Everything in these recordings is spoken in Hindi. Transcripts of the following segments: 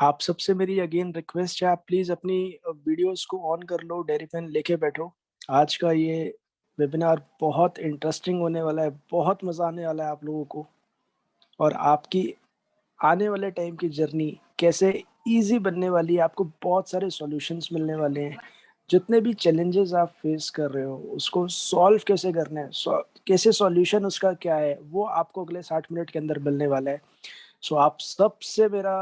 आप सबसे मेरी अगेन रिक्वेस्ट है, आप प्लीज अपनी वीडियोस को ऑन कर लो, डायरी पेन लेके बैठो। आज का ये वेबिनार बहुत इंटरेस्टिंग होने वाला है, बहुत मजा आने वाला है आप लोगों को। और आपकी आने वाले टाइम की जर्नी कैसे इजी बनने वाली है, आपको बहुत सारे सॉल्यूशंस मिलने वाले हैं। जितने भी चैलेंजेस आप फेस कर रहे हो उसको सॉल्व कैसे करना है, कैसे सॉल्यूशन उसका क्या है, वो आपको अगले 60 मिनट के अंदर मिलने वाला है। सो आप सबसे मेरा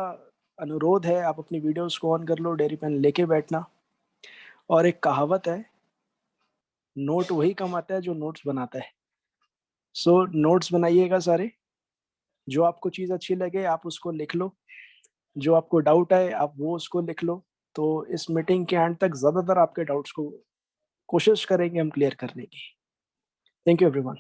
अनुरोध है, आप अपनी वीडियोस को ऑन कर लो, डायरी पेन लेके बैठना। और एक कहावत है, नोट वही कमाता है जो नोट्स बनाता है। सो नोट्स बनाइएगा सारे। जो आपको चीज़ अच्छी लगे आप उसको लिख लो, जो आपको डाउट है आप वो उसको लिख लो। तो इस मीटिंग के एंड तक ज़्यादातर आपके डाउट्स को कोशिश करेंगे हम क्लियर करने की। Thank you everyone.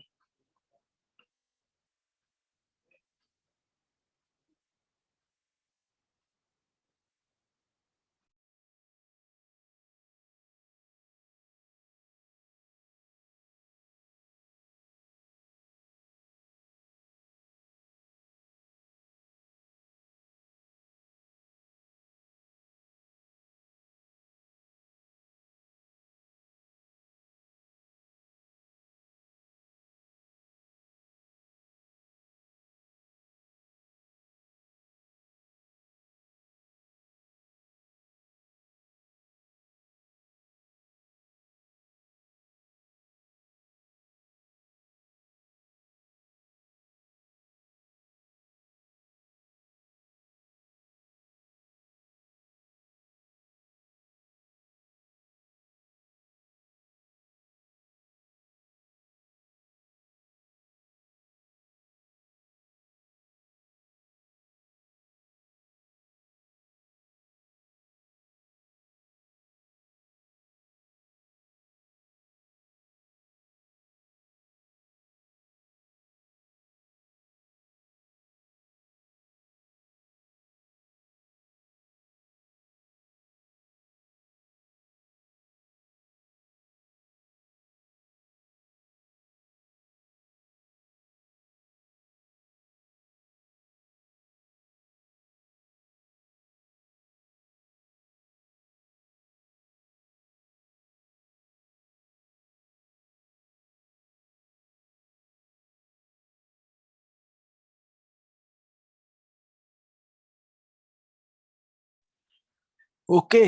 Okay,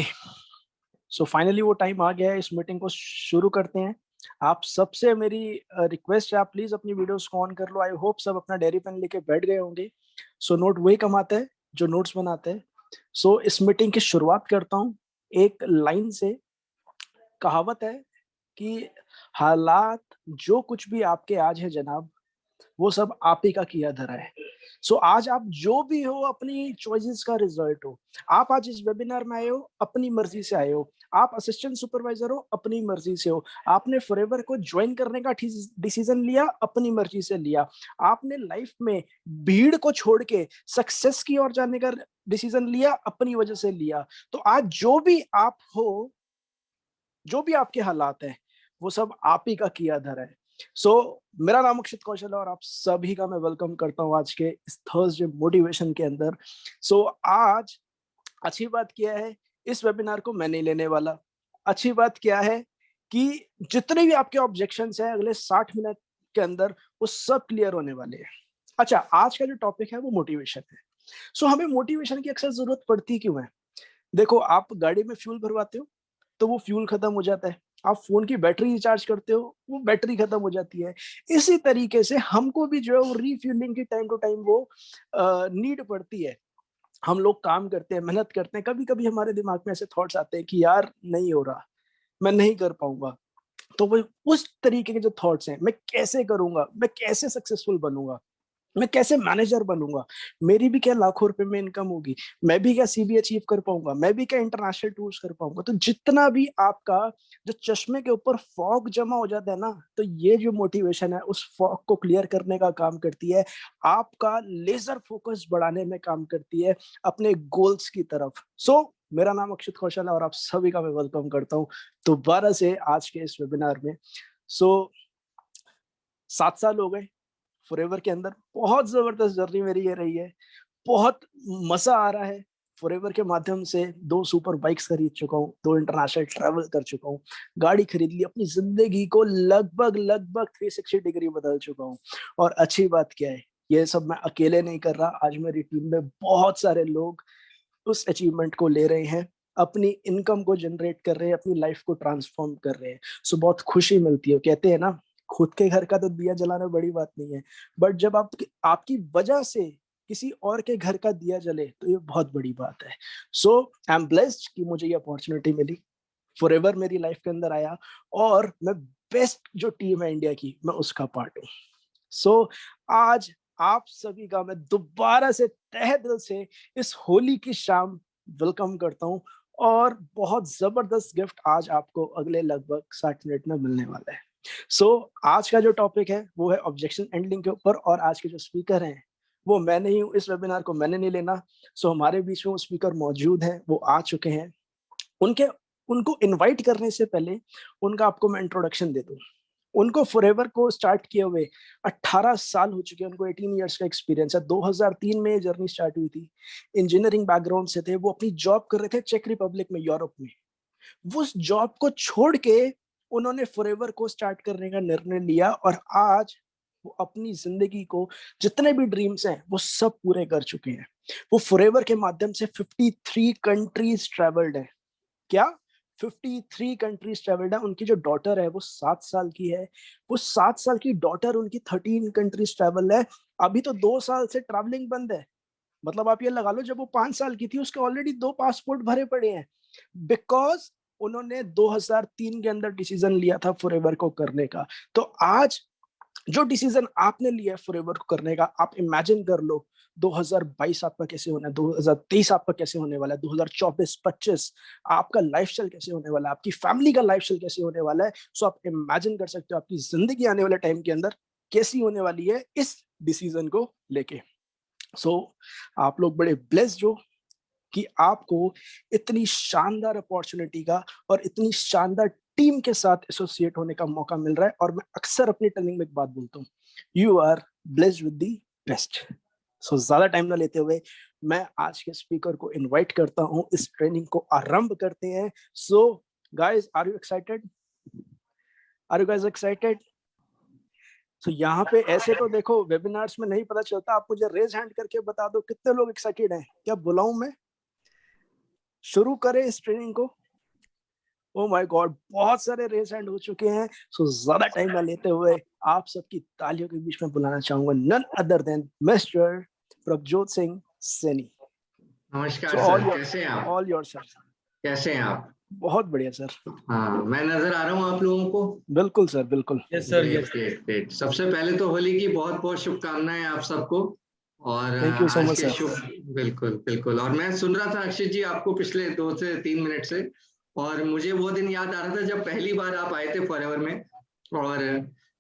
so finally वो टाइम आ गया है, इस मीटिंग को शुरू करते हैं। आप सबसे मेरी रिक्वेस्ट है, आप प्लीज अपनी वीडियोस को ऑन कर लो। आई होप सब अपना डायरी पेन लेके बैठ गए होंगे। सो नोट वही कमाते हैं जो नोट्स बनाते हैं। सो इस मीटिंग की शुरुआत करता हूँ एक लाइन से। कहावत है कि हालात जो कुछ भी आपके आज है जनाब, वो सब आप ही का किया धरा है। सो आज आप जो भी हो अपनी चॉइसेस का रिजल्ट हो। आप आज इस वेबिनार में आए हो अपनी मर्जी से आए हो। आप असिस्टेंट सुपरवाइजर हो अपनी मर्जी से हो। आपने फॉरएवर को ज्वाइन करने का डिसीजन लिया अपनी मर्जी से लिया। आपने लाइफ में भीड़ को छोड़ के सक्सेस की ओर जाने का डिसीजन लिया अपनी वजह से लिया। तो आज जो भी आप हो, जो भी आपके हालात हैं, वो सब आप ही का किया धरा है। सो मेरा नाम अक्षित कौशल है और आप सभी का मैं वेलकम करता हूँ आज के इस थर्सडे मोटिवेशन के अंदर। सो आज अच्छी बात क्या है, इस वेबिनार को मैं नहीं लेने वाला। अच्छी बात क्या है कि जितने भी आपके ऑब्जेक्शंस हैं अगले 60 मिनट के अंदर वो सब क्लियर होने वाले हैं। अच्छा, आज का जो टॉपिक है वो मोटिवेशन है। सो हमें मोटिवेशन की अक्सर जरूरत पड़ती क्यों है? देखो, आप गाड़ी में फ्यूल भरवाते हो तो वो फ्यूल खत्म हो जाता है। आप फोन की बैटरी रिचार्ज करते हो, वो बैटरी खत्म हो जाती है। इसी तरीके से हमको भी जो है वो रीफ्यूलिंग की टाइम टू टाइम वो नीड पड़ती है। हम लोग काम करते हैं, मेहनत करते हैं, कभी कभी हमारे दिमाग में ऐसे थॉट्स आते हैं कि यार नहीं हो रहा, मैं नहीं कर पाऊंगा। तो वो उस तरीके के जो थॉट्स हैं, मैं कैसे करूंगा, मैं कैसे सक्सेसफुल बनूंगा, मैं कैसे मैनेजर बनूंगा, मेरी भी क्या लाखों रुपए में इनकम होगी, मैं भी क्या सीबी अचीव कर पाऊंगा, मैं भी क्या इंटरनेशनल टूर्स कर पाऊंगा। तो जितना भी आपका जो चश्मे के ऊपर फॉग जमा हो जाता है ना, तो ये जो मोटिवेशन है उस फॉग को क्लियर करने का काम करती है। आपका लेजर फोकस बढ़ाने में काम करती है अपने गोल्स की तरफ। मेरा नाम अक्षित कौशल है और आप सभी का मैं वेलकम करता हूँ दोबारा से आज के इस वेबिनार में। सो 7 साल हो गए फॉरएवर के अंदर, बहुत जबरदस्त जर्नी मेरी ये रही है। बहुत मजा आ रहा है फॉरएवर के माध्यम से 2 सुपर बाइक्स खरीद चुका हूँ, 2 इंटरनेशनल ट्रैवल कर चुका हूँ, गाड़ी खरीद ली, अपनी जिंदगी को लगभग लगभग 360 डिग्री बदल चुका हूँ। और अच्छी बात क्या है, ये सब मैं अकेले नहीं कर रहा, आज मेरी टीम में बहुत सारे लोग उस अचीवमेंट को ले रहे हैं, अपनी इनकम को जनरेट कर रहे हैं, अपनी लाइफ को ट्रांसफॉर्म कर रहे हैं। सो बहुत खुशी मिलती है। कहते हैं ना, खुद के घर का तो दिया जलाना बड़ी बात नहीं है, बट जब आपकी वजह से किसी और के घर का दिया जले तो ये बहुत बड़ी बात है। सो आई एम ब्लेस्ड कि मुझे ये अपॉर्चुनिटी मिली, फॉरएवर मेरी लाइफ के अंदर आया, और मैं बेस्ट जो टीम है इंडिया की, मैं उसका पार्ट हूँ। सो आज आप सभी का मैं दोबारा से तहे दिल से इस होली की शाम वेलकम करता हूँ, और बहुत जबरदस्त गिफ्ट आज आपको अगले लगभग 60 मिनट में मिलने वाला है। सो आज का जो टॉपिक है वो है ऑब्जेक्शन हैंडलिंग के ऊपर, और आज के जो स्पीकर हैं वो मैं नहीं हूँ, इस वेबिनार को मैंने नहीं लेना। सो हमारे बीच में वो स्पीकर मौजूद हैं, वो आ चुके हैं। उनको इनवाइट करने से पहले उनका आपको मैं इंट्रोडक्शन दे दूं। उनको फॉरएवर को स्टार्ट किए हुए 18 साल हो चुके हैं, उनको 18 इयर्स का एक्सपीरियंस है। 2003 में ये जर्नी स्टार्ट हुई थी, इंजीनियरिंग बैकग्राउंड से थे, वो अपनी जॉब कर रहे थे चेक रिपब्लिक में, यूरोप में। वो उस जॉब को छोड़ के उन्होंने फॉरएवर को स्टार्ट करने का निर्णय लिया, और आज वो अपनी जिंदगी को जितने भी ड्रीम्स हैं वो सब पूरे कर चुके हैं। वो फॉरएवर के माध्यम से 53 कंट्रीज ट्रेवल्ड है। क्या 53 कंट्रीज ट्रेवल्ड है। उनकी जो डॉटर है वो 7 साल की है, वो 7 साल की डॉटर उनकी 13 कंट्रीज ट्रेवल है। अभी तो 2 साल से ट्रैवलिंग बंद है, मतलब आप ये लगा लो जब वो 5 साल की थी उसके ऑलरेडी 2 पासपोर्ट भरे पड़े हैं, बिकॉज उन्होंने 2003 के अंदर डिसीजन लिया था फॉरएवर को करने का। तो आज जो डिसीजन आपने लिया है फॉरएवर को करने का, आप इमेजिन कर लो 2022 आपका कैसे होना है, 2023 आपका कैसे होने वाला है, 2024-25 आपका लाइफस्टाइल कैसे होने वाला है, आपकी फैमिली का लाइफस्टाइल कैसे होने वाला है। सो आप इमेजिन कर सकते हो आपकी जिंदगी आने वाले टाइम के अंदर कैसी होने वाली है इस डिसीजन को लेके। सो आप लोग बड़े ब्लेस्ड हो कि आपको इतनी शानदार अपॉर्चुनिटी का और इतनी शानदार टीम के साथ एसोसिएट होने का मौका मिल रहा है। और मैं अक्सर अपनी ट्रेनिंग में एक बात बोलता हूँ, you are blessed with the best. So ज्यादा टाइम ना लेते हुए मैं आज के स्पीकर को इनवाइट करता हूँ, इस ट्रेनिंग को आरंभ करते हैं। So guys, are you excited? Are you guys excited? तो यहाँ पे ऐसे तो देखो वेबिनार्स में नहीं पता चलता, आप मुझे रेज हैंड करके बता दो कितने लोग एक्साइटेड हैं। क्या बुलाऊं मैं? शुरू करें इस ट्रेनिंग को? ओ माय गॉड, बहुत सारे रेज हैंड हो चुके हैं। सो ज्यादा टाइम ना लेते हुए आप सबकी तालियों के बीच में बुलाना चाहूंगा none other than mister Prabhjot Singh Saini. नमस्कार सर, कैसे हैं आप? All your sir. कैसे हैं आप? बहुत बढ़िया सर। हाँ, मैं नजर आ रहा हूँ आप लोगों को? बिल्कुल सर, बिल्कुल। Yes sir, yes. ग्रेट। सबसे पहले तो होली की बहुत बहुत शुभकामनाएं आप सबको। और थैंक यू सो आज मच के सर। बिल्कुल बिल्कुल। और मैं सुन रहा था अक्षित जी आपको पिछले 2 से 3 मिनट से, और मुझे वो दिन याद आ रहा था जब पहली बार आप आए थे फॉरएवर में, और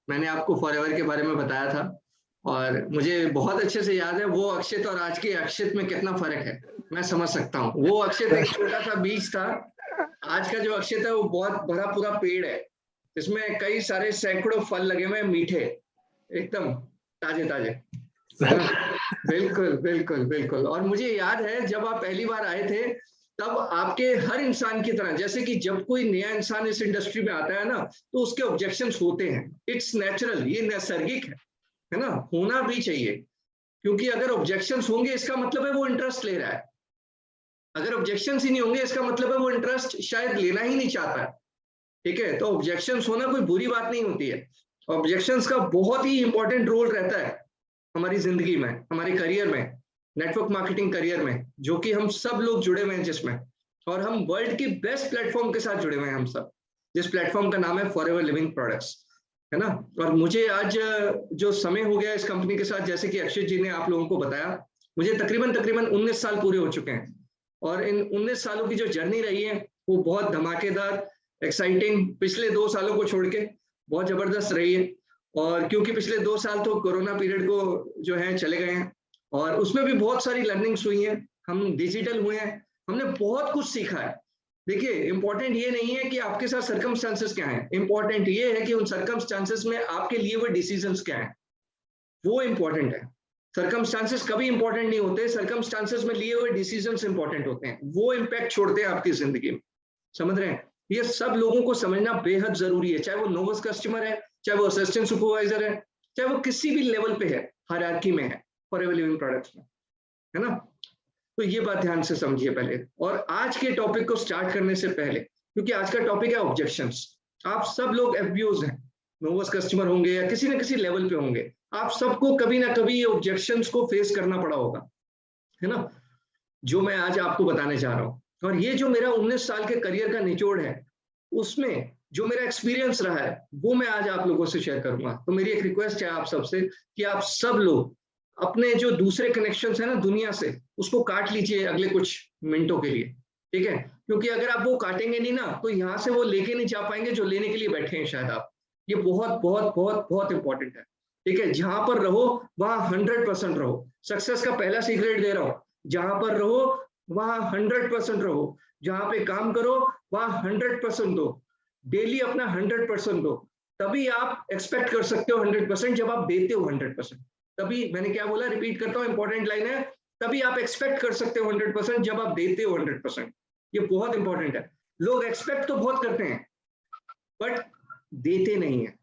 मैंने आपको फॉरएवर के बारे में बताया था। और मुझे बहुत अच्छे से याद है वो अक्षित और आज के अक्षित में कितना फर्क है, मैं समझ सकता हूँ। वो अक्षित एक छोटा सा बीज था, आज का जो अक्षित है वो बहुत बड़ा पूरा पेड़ है, इसमें कई सारे सैकड़ों फल लगे हुए मीठे, एकदम ताजे ताजे। बिल्कुल बिल्कुल बिल्कुल। और मुझे याद है जब आप पहली बार आए थे तब आपके हर इंसान की तरह, जैसे कि जब कोई नया इंसान इस इंडस्ट्री में आता है ना तो उसके ऑब्जेक्शंस होते हैं, इट्स नेचुरल, ये नैसर्गिक है ना, होना भी चाहिए। क्योंकि अगर ऑब्जेक्शंस होंगे इसका मतलब है वो इंटरेस्ट ले रहा है, अगर ऑब्जेक्शंस ही नहीं होंगे इसका मतलब है वो इंटरेस्ट शायद लेना ही नहीं चाहता है। ठीक है, तो ऑब्जेक्शंस होना कोई बुरी बात नहीं होती है। ऑब्जेक्शंस का बहुत ही इंपॉर्टेंट रोल रहता है हमारी जिंदगी में, हमारे करियर में, नेटवर्क मार्केटिंग करियर में, जो कि हम सब लोग जुड़े हुए हैं जिसमें, और हम वर्ल्ड की बेस्ट प्लेटफॉर्म के साथ जुड़े हुए हैं हम सब, जिस प्लेटफॉर्म का नाम है फॉरएवर लिविंग प्रोडक्ट्स, है ना। और मुझे आज जो समय हो गया इस कंपनी के साथ, जैसे कि अक्षित जी ने आप लोगों को बताया, मुझे तकरीबन 19 साल पूरे हो चुके हैं। और इन 19 सालों की जो जर्नी रही है वो बहुत धमाकेदार, एक्साइटिंग, पिछले 2 सालों को छोड़ के बहुत जबरदस्त रही है। और क्योंकि पिछले 2 साल तो कोरोना पीरियड को जो है चले गए हैं, और उसमें भी बहुत सारी लर्निंग्स हुई हैं, हम डिजिटल हुए हैं, हमने बहुत कुछ सीखा है। देखिए, इंपॉर्टेंट ये नहीं है कि आपके साथ सर्कमस्टांसेस क्या हैं, इंपॉर्टेंट ये है कि उन सर्कमस्टांसेस में आपके लिए वो डिसीजंस क्या हैं, वो इंपॉर्टेंट है। सर्कमस्टांसेस कभी इंपॉर्टेंट नहीं होते, सर्कमस्टांसेस में लिए हुए डिसीजंस इंपॉर्टेंट होते हैं, वो इम्पैक्ट छोड़ते हैं आपकी जिंदगी में। समझ रहे हैं? ये सब लोगों को समझना बेहद जरूरी है, चाहे वो नोवस कस्टमर है, चाहे वो असिस्टेंट सुपरवाइजर है, चाहे वो किसी भी लेवल पे है, हायरार्की में है फॉरएवर लिविंग प्रोडक्ट्स में, है ना? तो ये बात ध्यान से समझिए पहले। और आज के टॉपिक को स्टार्ट करने से पहले, क्योंकि आज का टॉपिक है ऑब्जेक्शंस, आप सब लोग एफबीओज हैं, नोवस कस्टमर होंगे या किसी न किसी लेवल पे होंगे, आप सबको कभी ना कभी ये ऑब्जेक्शंस को फेस करना पड़ा होगा, है ना? जो मैं आज आपको बताने जा रहा हूँ, और ये जो मेरा 19 साल के करियर का निचोड़ है, उसमें जो मेरा एक्सपीरियंस रहा है वो मैं आज आप लोगों से शेयर करूंगा। तो मेरी एक रिक्वेस्ट है आप सबसे कि आप सब लोग अपने जो दूसरे कनेक्शंस है ना दुनिया से, उसको काट लीजिए अगले कुछ मिनटों के लिए, ठीक है? क्योंकि अगर आप वो काटेंगे नहीं ना, तो यहाँ से वो लेके नहीं जा पाएंगे जो लेने के लिए बैठे हैं शायद आप। ये बहुत बहुत बहुत बहुत इंपॉर्टेंट है, ठीक है? जहां पर रहो वहां 100% रहो। सक्सेस का पहला सीक्रेट दे रहा हूं, जहां पर रहो वहां 100% रहो, जहां पे काम करो वहां 100% दो, डेली अपना 100% दो, तभी आप एक्सपेक्ट कर सकते हो 100% जब आप देते हो 100%। तभी, मैंने क्या बोला, रिपीट करता हूँ, इंपॉर्टेंट लाइन है, तभी आप एक्सपेक्ट कर सकते हो 100% जब आप देते हो 100%। ये बहुत इंपॉर्टेंट है। लोग एक्सपेक्ट तो बहुत करते हैं बट देते नहीं है,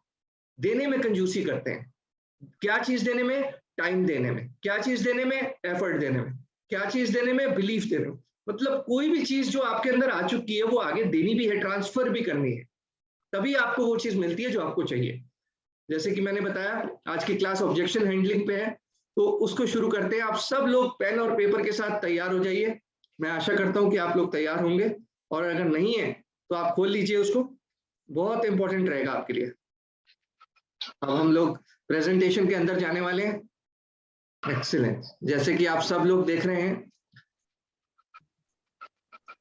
देने में कंजूसी करते हैं। क्या चीज देने में? टाइम देने में। क्या चीज देने में? एफर्ट देने में। क्या चीज देने में? बिलीफ देने में। मतलब कोई भी चीज जो आपके अंदर आ चुकी है वो आगे देनी भी है, ट्रांसफर भी करनी है, तभी आपको वो चीज मिलती है जो आपको चाहिए। जैसे कि मैंने बताया आज की क्लास ऑब्जेक्शन हैंडलिंग पे है, तो उसको शुरू करते हैं। आप सब लोग पेन और पेपर के साथ तैयार हो जाइए। मैं आशा करता हूं कि आप लोग तैयार होंगे, और अगर नहीं है तो आप खोल लीजिए उसको, बहुत इंपॉर्टेंट रहेगा आपके लिए। अब हम लोग प्रेजेंटेशन के अंदर जाने वाले हैं। एक्सीलेंट। जैसे कि आप सब लोग देख रहे हैं,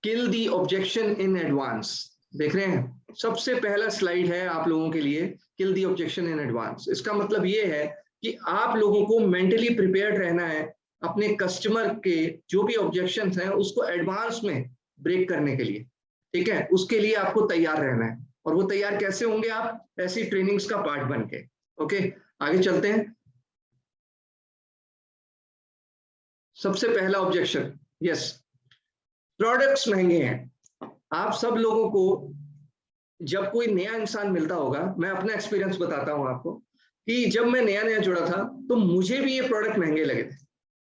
किल दी ऑब्जेक्शन इन एडवांस, देख रहे हैं? सबसे पहला स्लाइड है आप लोगों के लिए, किल दी ऑब्जेक्शन इन एडवांस। इसका मतलब ये है कि आप लोगों को मेंटली प्रिपेयर्ड रहना है अपने कस्टमर के जो भी ऑब्जेक्शंस हैं उसको एडवांस में ब्रेक करने के लिए, ठीक है? उसके लिए आपको तैयार रहना है। और वो तैयार कैसे होंगे आप? ऐसी ट्रेनिंग्स का पार्ट बन के। ओके, आगे चलते हैं। सबसे पहला ऑब्जेक्शन, यस, प्रोडक्ट्स महंगे हैं। आप सब लोगों को जब कोई नया इंसान मिलता होगा, मैं अपना एक्सपीरियंस बताता हूं आपको, कि जब मैं नया नया जुड़ा था तो मुझे भी ये प्रोडक्ट महंगे लगे थे,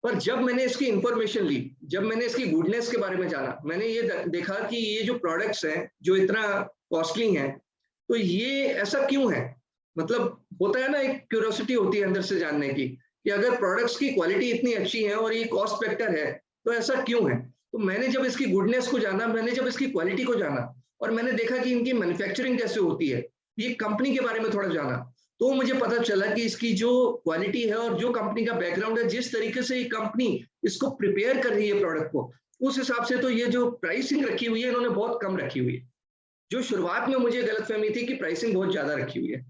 पर जब मैंने इसकी इंफॉर्मेशन ली, जब मैंने इसकी गुडनेस के बारे में जाना, मैंने ये देखा कि ये जो प्रोडक्ट्स हैं जो इतना कॉस्टली हैं, तो ये ऐसा क्यों है? मतलब होता है ना, एक क्यूरियोसिटी होती है अंदर से जानने की कि अगर प्रोडक्ट्स की क्वालिटी इतनी अच्छी है और ये कॉस्ट फैक्टर है तो ऐसा क्यों है? तो मैंने जब इसकी गुडनेस को जाना, मैंने जब इसकी क्वालिटी को जाना, और मैंने देखा कि इनकी मैन्युफैक्चरिंग कैसे होती है, ये कंपनी के बारे में थोड़ा जाना, तो मुझे पता चला कि इसकी जो क्वालिटी है और जो कंपनी का बैकग्राउंड है, जिस तरीके से ये कंपनी इसको प्रिपेयर कर रही है प्रोडक्ट को, उस हिसाब से तो ये जो प्राइसिंग रखी हुई है इन्होंने बहुत कम रखी हुई है। जो शुरुआत में मुझे गलतफहमी थी कि प्राइसिंग बहुत ज्यादा रखी हुई है।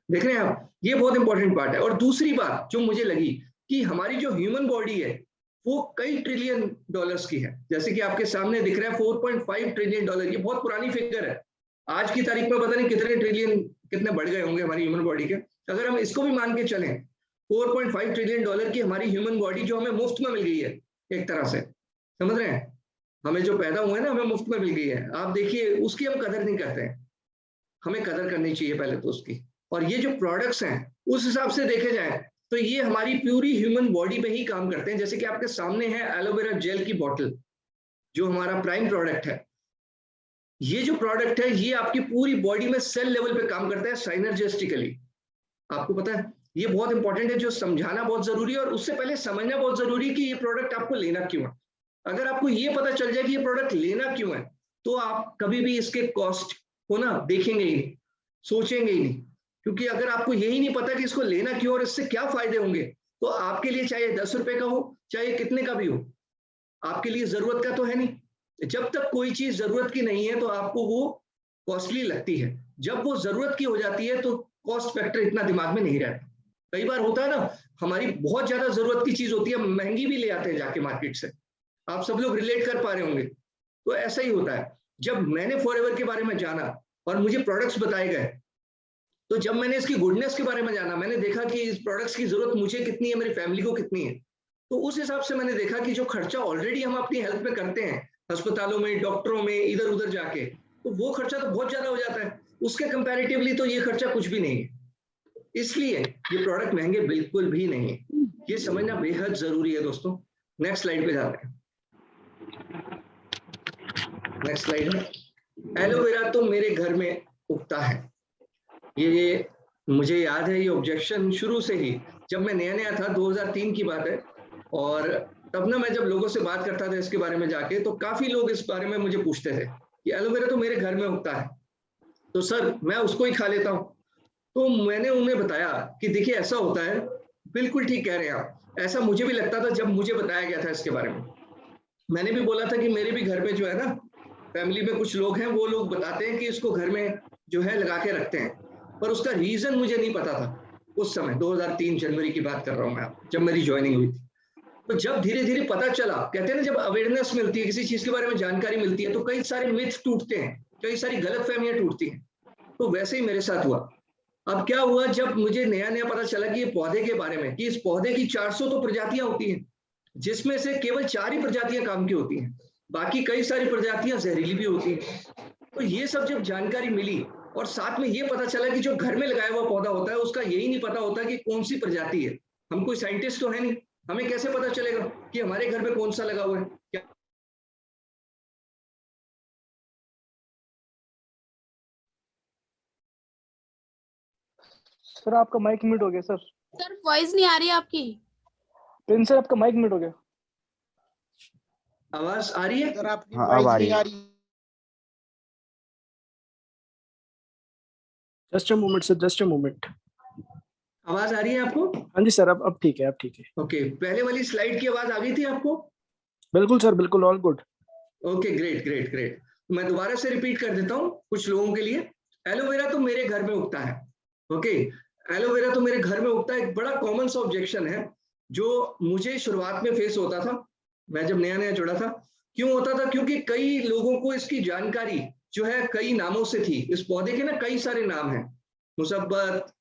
देख रहे हैं आप, ये बहुत इंपॉर्टेंट पार्ट है। और दूसरी बात जो मुझे लगी कि हमारी जो ह्यूमन बॉडी है वो कई ट्रिलियन डॉलर्स की है। जैसे कि आपके सामने दिख रहा है 4.5 ट्रिलियन डॉलर, ये बहुत पुरानी फिगर है। आज की तारीख में पता नहीं कितने ट्रिलियन, कितने बढ़ गए होंगे हमारी ह्यूमन बॉडी के। अगर हम इसको भी मान के चलें, 4.5 ट्रिलियन डॉलर की हमारी ह्यूमन बॉडी जो हमें मुफ्त में मिल गई है एक तरह से, समझ रहे हैं? हमें जो पैदा हुआ है ना, हमें मुफ्त में मिल गई है। आप देखिए, उसकी हम कदर नहीं करते हैं, हमें कदर करनी चाहिए पहले तो उसकी। और ये जो प्रोडक्ट्स हैं उस हिसाब से देखे जाए तो ये हमारी पूरी ह्यूमन बॉडी पे ही काम करते हैं। जैसे कि आपके सामने है एलोवेरा जेल की बॉटल, जो हमारा प्राइम प्रोडक्ट है। ये जो प्रोडक्ट है ये आपकी पूरी बॉडी में सेल लेवल पे काम करता है साइनर्जिस्टिकली। आपको पता है, ये बहुत इंपॉर्टेंट है, जो समझाना बहुत जरूरी है, और उससे पहले समझना बहुत जरूरी है कि ये प्रोडक्ट आपको लेना क्यों है। अगर आपको ये पता चल जाए कि ये प्रोडक्ट लेना क्यों है, तो आप कभी भी इसके कॉस्ट को ना देखेंगे ही नहीं, सोचेंगे ही नहीं। क्योंकि अगर आपको यही नहीं पता कि इसको लेना क्यों और इससे क्या फायदे होंगे, तो आपके लिए चाहे 10 रुपए का हो, चाहे कितने का भी हो, आपके लिए जरूरत का तो है नहीं। जब तक कोई चीज जरूरत की नहीं है तो आपको वो कॉस्टली लगती है। जब वो जरूरत की हो जाती है तो कॉस्ट फैक्टर इतना दिमाग में नहीं रहता। कई बार होता है ना, हमारी बहुत ज्यादा जरूरत की चीज होती है, महंगी भी ले आते हैं जाके मार्केट से। आप सब लोग रिलेट कर पा रहे होंगे। तो ऐसा ही होता है। जब मैंने फॉरएवर के बारे में जाना और मुझे प्रोडक्ट्स बताए गए, तो जब मैंने इसकी गुडनेस के बारे में जाना, मैंने देखा कि इस प्रोडक्ट्स की जरूरत मुझे कितनी है, मेरी फैमिली को कितनी है, तो उस हिसाब से मैंने देखा कि जो खर्चा ऑलरेडी हम अपनी हेल्थ में करते हैं, अस्पतालों में, डॉक्टरों में, इधर उधर जाके, तो वो खर्चा तो बहुत ज्यादा हो जाता है, उसके कंपैरेटिवली तो ये खर्चा कुछ भी नहीं है। इसलिए ये प्रोडक्ट महंगे बिल्कुल भी नहीं है, ये समझना बेहद जरूरी है दोस्तों। नेक्स्ट स्लाइड पे जाते हैं। नेक्स्ट स्लाइड है, एलोवेरा तो मेरे घर में उगता है। ये मुझे याद है, ये ऑब्जेक्शन शुरू से ही, जब मैं नया नया था, 2003 की बात है, और तब ना मैं जब लोगों से बात करता था इसके बारे में जाके, तो काफी लोग इस बारे में मुझे पूछते थे कि एलोवेरा तो मेरे घर में उगता है, तो सर मैं उसको ही खा लेता हूँ। तो मैंने उन्हें बताया कि देखिए ऐसा होता है, बिल्कुल ठीक कह रहे हैं आप, ऐसा मुझे भी लगता था जब मुझे बताया गया था इसके बारे में। मैंने भी बोला था कि मेरे भी घर में जो है ना, फैमिली में कुछ लोग हैं, वो लोग बताते हैं कि इसको घर में जो है लगा के रखते हैं, पर उसका रीजन मुझे नहीं पता था उस समय। 2003 जनवरी की बात कर रहा हूँ मैं, जब मेरी ज्वाइनिंग हुई थी। तो जब धीरे धीरे पता चला, कहते हैं ना, जब अवेयरनेस मिलती है, किसी चीज के बारे में जानकारी मिलती है, तो कई सारे मिथ टूटते हैं, कई सारी गलतफहमियां टूटती हैं। तो वैसे ही मेरे साथ हुआ। अब क्या हुआ, जब मुझे नया नया पता चला कि ये पौधे के बारे में, कि इस पौधे की 400 तो प्रजातियां होती हैं, जिसमें से केवल 4 ही प्रजातियां काम की होती हैं, बाकी कई सारी प्रजातियां जहरीली भी होती हैं। तो ये सब जब जानकारी मिली, और साथ में ये पता चला कि जो घर में लगाया हुआ पौधा होता है, उसका यही नहीं पता होता कि कौन सी प्रजाति है। हम कोई साइंटिस्ट तो है नहीं, हमें कैसे पता चलेगा कि हमारे घर में कौन सा लगा हुआ है। क्या सर आपका माइक म्यूट हो गया सर। सर वॉइस नहीं आ रही आपकी। प्रिंस सर आपका माइक म्यूट हो गया। आवाज आ रही है? सर आपकी वॉइस नहीं आ रही। Just a moment sir, just a moment. आवाज आ रही है आपको? हाँ जी सर, अब ठीक है, अब ठीक है। ओके, पहले वाली स्लाइड की आवाज आ गई थी आपको? बिल्कुल सर, बिल्कुल, all good. Okay, great great great. मैं दोबारा से रिपीट कर देता हूँ कुछ लोगों के लिए। एलोवेरा तो मेरे घर में उगता है। ओके, एलोवेरा तो मेरे घर में उगता है, एक बड़ा कॉमन सा ऑब्जेक्शन है जो मुझे शुरुआत में फेस होता था, मैं जब नया नया जुड़ा था। क्यों होता था? क्योंकि कई लोगों को इसकी जानकारी जो है कई नामों से थी। इस पौधे के ना कई सारे नाम हैं, मुसब्बत,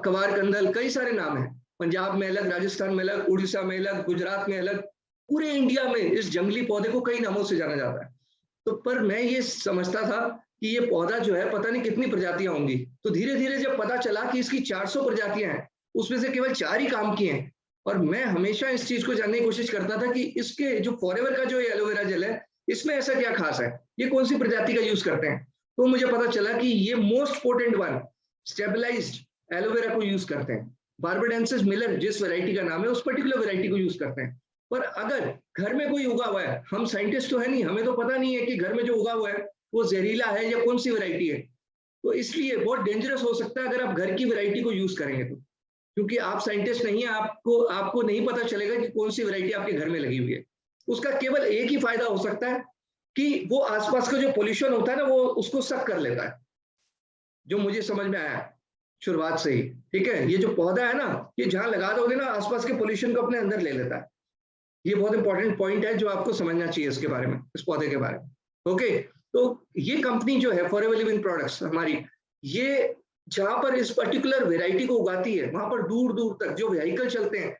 कवार कंदल, कई सारे नाम हैं। पंजाब में अलग, राजस्थान में अलग, उड़ीसा में अलग, गुजरात में अलग, पूरे इंडिया में इस जंगली पौधे को कई नामों से जाना जाता है। तो पर मैं ये समझता था कि ये पौधा जो है पता नहीं कितनी प्रजातियां होंगी। तो धीरे धीरे जब पता चला कि इसकी 400 प्रजातियां हैं, उसमें से केवल 4 ही काम की हैं, और मैं हमेशा इस चीज को जानने की कोशिश करता था कि इसके जो फॉरएवर का जो एलोवेरा जेल है, इसमें ऐसा क्या खास है, ये कौन सी प्रजाति का यूज करते हैं। तो मुझे पता चला कि ये most potent one stabilised aloe vera को यूज करते हैं। बार्बाडेंसिस मिलर जिस वैरायटी का नाम है, उस पर्टिकुलर वैरायटी को यूज करते हैं। पर अगर घर में कोई उगा हुआ है, हम साइंटिस्ट तो है नहीं, हमें तो पता नहीं है कि घर में जो उगा हुआ है वो जहरीला है या कौन सी वैरायटी है। तो इसलिए बहुत डेंजरस हो सकता है अगर आप घर की वैरायटी को यूज करेंगे तो, क्योंकि आप साइंटिस्ट नहीं है, आपको नहीं पता चलेगा कि कौन सी वैरायटी आपके घर में लगी हुई है। उसका केवल एक ही फायदा हो सकता है कि वो आसपास का जो पोल्यूशन होता है ना, वो उसको सक कर लेता है, जो मुझे समझ में आया शुरुआत से ही। ठीक है, ये जो पौधा है ना, ये जहां लगा दोगे ना, आसपास के पोल्यूशन को अपने अंदर ले लेता है। ये बहुत इंपॉर्टेंट पॉइंट है जो आपको समझना चाहिए इसके बारे में, इस पौधे के बारे में। ओके, तो ये कंपनी जो है फॉरएवर लिविंग प्रोडक्ट्स हमारी, ये जहां पर इस पर्टिकुलर वेराइटी को उगाती है, वहां पर दूर दूर तक जो व्हीकल चलते हैं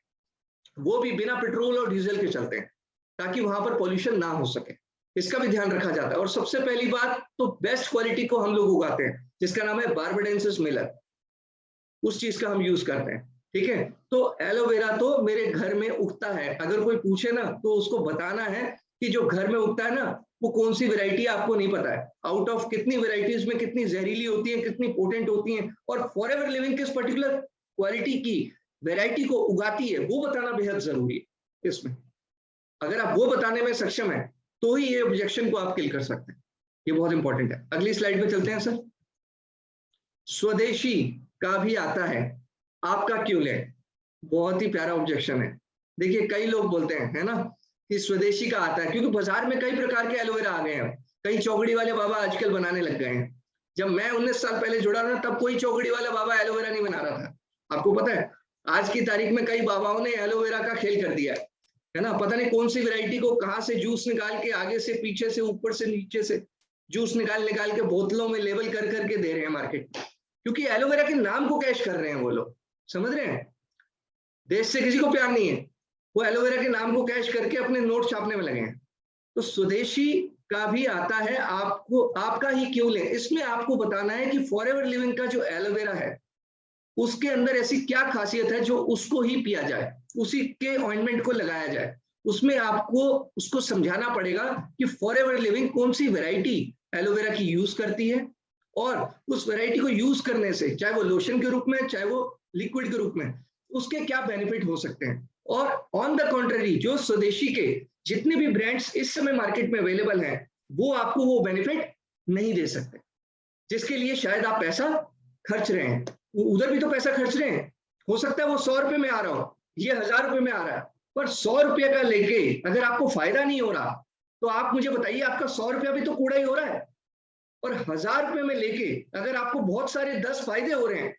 वो भी बिना पेट्रोल और डीजल के चलते हैं, ताकि वहां पर पॉल्यूशन ना हो सके। इसका भी ध्यान रखा जाता है। और सबसे पहली बात तो बेस्ट क्वालिटी को हम लोग उगाते हैं, जिसका नाम है बार्बाडेंसिस मिलर, उस चीज का हम यूज करते हैं। ठीक है, तो एलोवेरा तो मेरे घर में उगता है। अगर कोई पूछे ना, तो उसको बताना है कि जो घर में उगता है ना, वो कौन सी वैरायटी आपको नहीं पता है। आउट ऑफ कितनी वैरायटीज में कितनी जहरीली होती है, कितनी पोटेंट होती हैं, और फॉरएवर लिविंग किस पर्टिकुलर क्वालिटी की वैरायटी को उगाती है, वो बताना बेहद जरूरी है इसमें। अगर आप वो बताने में सक्षम है, तो ही ये ऑब्जेक्शन को आप किल कर सकते हैं। ये बहुत इंपॉर्टेंट है। अगली स्लाइड पे चलते हैं सर। स्वदेशी का भी आता है, आपका क्यों ले? बहुत ही प्यारा ऑब्जेक्शन है। देखिए, कई लोग बोलते हैं, है ना, कि स्वदेशी का आता है, क्योंकि बाजार में कई प्रकार के एलोवेरा आ गए हैं। कई चौकड़ी वाले बाबा आजकल बनाने लग गए हैं। जब मैं 19 साल पहले जुड़ा था, तब कोई चौकड़ी वाला बाबा एलोवेरा नहीं बना रहा था। आपको पता है, आज की तारीख में कई बाबाओं ने एलोवेरा का खेल कर दिया है ना। पता नहीं कौन सी वैरायटी को कहाँ से जूस निकाल के, आगे से, पीछे से, ऊपर से, नीचे से जूस निकाल निकाल के बोतलों में लेबल कर करके दे रहे हैं मार्केट, क्योंकि एलोवेरा के नाम को कैश कर रहे हैं वो लोग। समझ रहे हैं? देश से किसी को प्यार नहीं है, वो एलोवेरा के नाम को कैश करके अपने नोट छापने में लगे हैं। तो स्वदेशी का भी आता है, आपको आपका ही क्यों लें, इसमें आपको बताना है कि फॉरएवर लिविंग का जो एलोवेरा है उसके अंदर ऐसी क्या खासियत है जो उसको ही पिया जाए, उसी के ऑइंटमेंट को लगाया जाए। उसमें आपको उसको समझाना पड़ेगा कि फॉरएवर लिविंग कौन सी वैरायटी एलोवेरा की यूज करती है, और उस वैरायटी को यूज करने से चाहे वो लोशन के रूप में चाहे वो लिक्विड के रूप में उसके क्या बेनिफिट हो सकते हैं। और ऑन द कॉन्ट्ररी जो स्वदेशी के जितने भी ब्रांड्स इस समय मार्केट में अवेलेबल हैं वो आपको वो बेनिफिट नहीं दे सकते, जिसके लिए शायद आप पैसा खर्च रहे हैं। उधर भी तो पैसा खर्च रहे हैं, हो सकता है वो 100 रुपए में आ रहा हो, ये 1000 रुपए में आ रहा है, पर 100 रुपए का लेके अगर आपको फायदा नहीं हो रहा तो आप मुझे बताइए आपका 100 रुपया भी तो कूड़ा ही हो रहा है। और 1000 रुपए में लेके अगर आपको बहुत सारे 10 फायदे हो रहे हैं,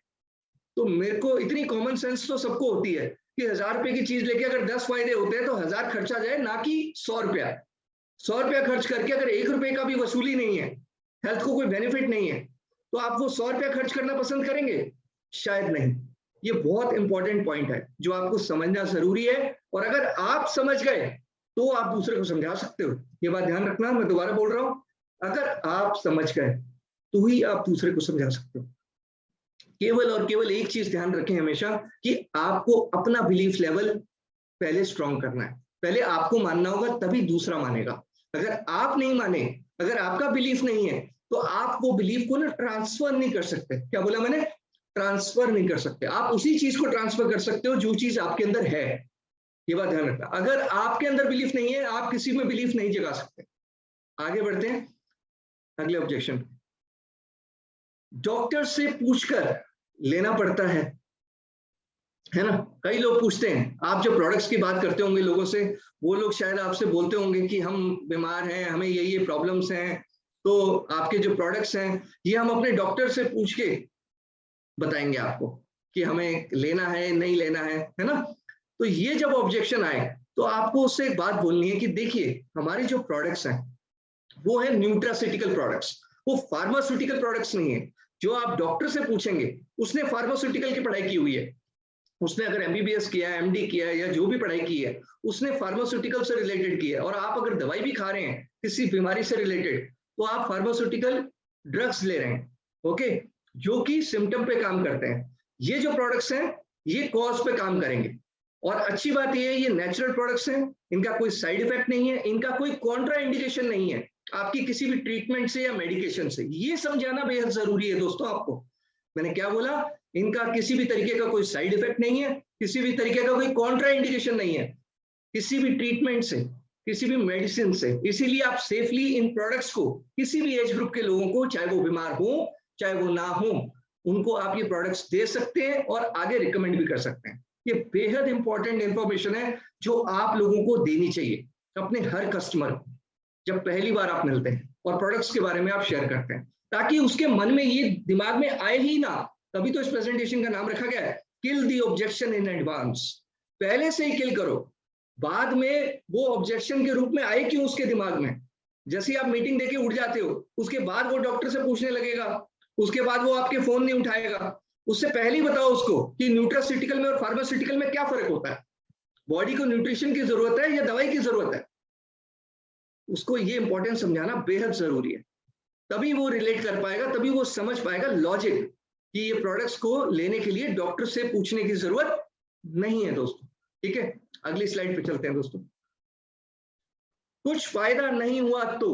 तो मेरे को इतनी कॉमन सेंस तो सबको होती है कि 1000 रुपए की चीज लेके अगर 10 फायदे होते हैं तो 1000 खर्चा जाए, ना कि 100 रुपया। 100 रुपया खर्च करके अगर 1 रुपए का भी वसूली नहीं है, हेल्थ को कोई बेनिफिट नहीं है, तो आप वो 100 रुपया खर्च करना पसंद करेंगे? शायद नहीं। ये बहुत इंपॉर्टेंट पॉइंट है जो आपको समझना जरूरी है, और अगर आप समझ गए तो आप दूसरे को समझा सकते हो। ये बात ध्यान रखना, मैं दोबारा बोल रहा हूं, अगर आप समझ गए तो ही आप दूसरे को समझा सकते हो। केवल और केवल एक चीज ध्यान रखें हमेशा कि आपको अपना बिलीफ लेवल पहले स्ट्रॉन्ग करना है, पहले आपको मानना होगा तभी दूसरा मानेगा। अगर आप नहीं माने, अगर आपका बिलीफ नहीं है, तो आप वो बिलीफ को ना ट्रांसफर नहीं कर सकते। क्या बोला मैंने? ट्रांसफर नहीं कर सकते। आप उसी चीज को ट्रांसफर कर सकते हो जो चीज आपके अंदर है। ये बात ध्यान रखना, अगर आपके अंदर बिलीफ नहीं है आप किसी में बिलीफ नहीं जगा सकते। आगे बढ़ते हैं अगले ऑब्जेक्शन। डॉक्टर से पूछकर लेना पड़ता है ना? कई लोग पूछते हैं, आप जो प्रोडक्ट्स की बात करते होंगे लोगों से, वो लोग शायद आपसे बोलते होंगे कि हम बीमार हैं, हमें ये प्रॉब्लम्स हैं, तो आपके जो प्रोडक्ट्स हैं ये हम अपने डॉक्टर से पूछ के बताएंगे आपको कि हमें लेना है नहीं लेना है ना? तो ये जब ऑब्जेक्शन आए तो आपको उससे एक बात बोलनी है कि देखिए हमारी जो प्रोडक्ट्स हैं वो है न्यूट्रास्यूटिकल प्रोडक्ट्स, वो फार्मास्यूटिकल प्रोडक्ट्स नहीं है। जो आप डॉक्टर से पूछेंगे उसने फार्मास्यूटिकल की पढ़ाई की हुई है, उसने अगर एमबीबीएस किया है, एमडी किया है, या जो भी पढ़ाई की है उसने फार्मास्यूटिकल से रिलेटेड की है। और आप अगर दवाई भी खा रहे हैं किसी बीमारी से रिलेटेड तो आप फार्मास्यूटिकल ड्रग्स ले रहे हैं, ओके, जो कि सिम्टम पे काम करते हैं। ये जो प्रोडक्ट्स हैं ये कॉज पे काम करेंगे। और अच्छी बात ये है ये नेचुरल प्रोडक्ट्स हैं, इनका कोई साइड इफेक्ट नहीं है, इनका कोई कॉन्ट्रा इंडिकेशन नहीं है आपकी किसी भी ट्रीटमेंट से या मेडिकेशन से। ये समझाना बेहद जरूरी है दोस्तों आपको। मैंने क्या बोला? इनका किसी भी तरीके का कोई साइड इफेक्ट नहीं है, किसी भी तरीके का कोई कॉन्ट्रा इंडिकेशन नहीं है किसी भी ट्रीटमेंट से, किसी भी मेडिसिन से। इसीलिए आप सेफली इन प्रोडक्ट्स को किसी भी एज ग्रुप के लोगों को, चाहे वो बीमार हो चाहे वो ना हो, उनको आप ये प्रोडक्ट्स दे सकते हैं और आगे रिकमेंड भी कर सकते हैं। ये बेहद इंपॉर्टेंट इंफॉर्मेशन है जो आप लोगों को देनी चाहिए अपने हर कस्टमर को जब पहली बार आप मिलते हैं और प्रोडक्ट्स के बारे में आप शेयर करते हैं, ताकि उसके मन में ये दिमाग में आए ही ना। तभी तो इस प्रेजेंटेशन का नाम रखा गया है kill the objection in advance. पहले से ही किल करो, बाद में वो ऑब्जेक्शन के रूप में आए क्यों उसके दिमाग में। जैसे ही आप मीटिंग देके उठ जाते हो उसके बाद वो डॉक्टर से पूछने लगेगा, उसके बाद वो आपके फोन नहीं उठाएगा। उससे पहले ही बताओ उसको कि न्यूट्रास्यूटिकल में और फार्मास्यूटिकल में क्या फर्क होता है, बॉडी को न्यूट्रिशन की जरूरत है या दवाई की जरूरत है। उसको ये इंपॉर्टेंट समझाना बेहद जरूरी है, तभी वो रिलेट कर पाएगा, तभी वो समझ पाएगा लॉजिक कि ये प्रोडक्ट्स को लेने के लिए डॉक्टर से पूछने की जरूरत नहीं है दोस्तों। ठीक है, अगली स्लाइड पे चलते हैं दोस्तों। कुछ फायदा नहीं हुआ तो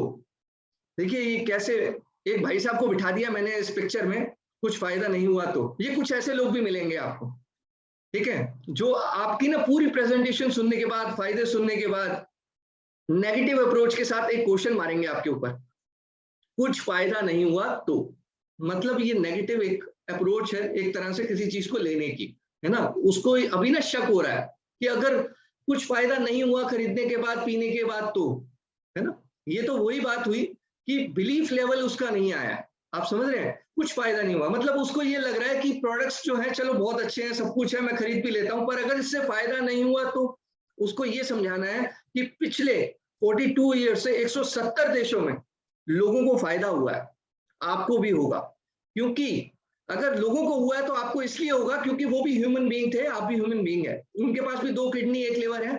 देखिए ये कैसे एक भाई साहब को बिठा दिया मैंने इस पिक्चर में, कुछ फायदा नहीं हुआ तो। ये कुछ ऐसे लोग भी मिलेंगे आपको, ठीक है, जो आपकी ना पूरी प्रेजेंटेशन सुनने के बाद, फायदे सुनने के बाद नेगेटिव अप्रोच के साथ एक क्वेश्चन मारेंगे आपके ऊपर, कुछ फायदा नहीं हुआ तो। मतलब ये नेगेटिव एक अप्रोच है एक तरह से किसी चीज को लेने की, है ना। उसको अभी ना शक हो रहा है कि अगर कुछ फायदा नहीं हुआ खरीदने के बाद, पीने के बाद तो, है ना। ये तो वही बात हुई कि बिलीफ लेवल उसका नहीं आया। आप समझ रहे हैं, कुछ फायदा नहीं हुआ मतलब उसको ये लग रहा है कि प्रोडक्ट्स जो है चलो बहुत अच्छे हैं, सब कुछ है, मैं खरीद भी लेता हूं, पर अगर इससे फायदा नहीं हुआ तो उसको ये समझाना है कि पिछले 42 ईयर से 170 देशों में लोगों को फायदा हुआ है, आपको भी होगा। क्योंकि अगर लोगों को हुआ है तो आपको इसलिए होगा क्योंकि वो भी ह्यूमन बीइंग थे, आप भी ह्यूमन बीइंग है। उनके पास भी 2 किडनी 1 लिवर है,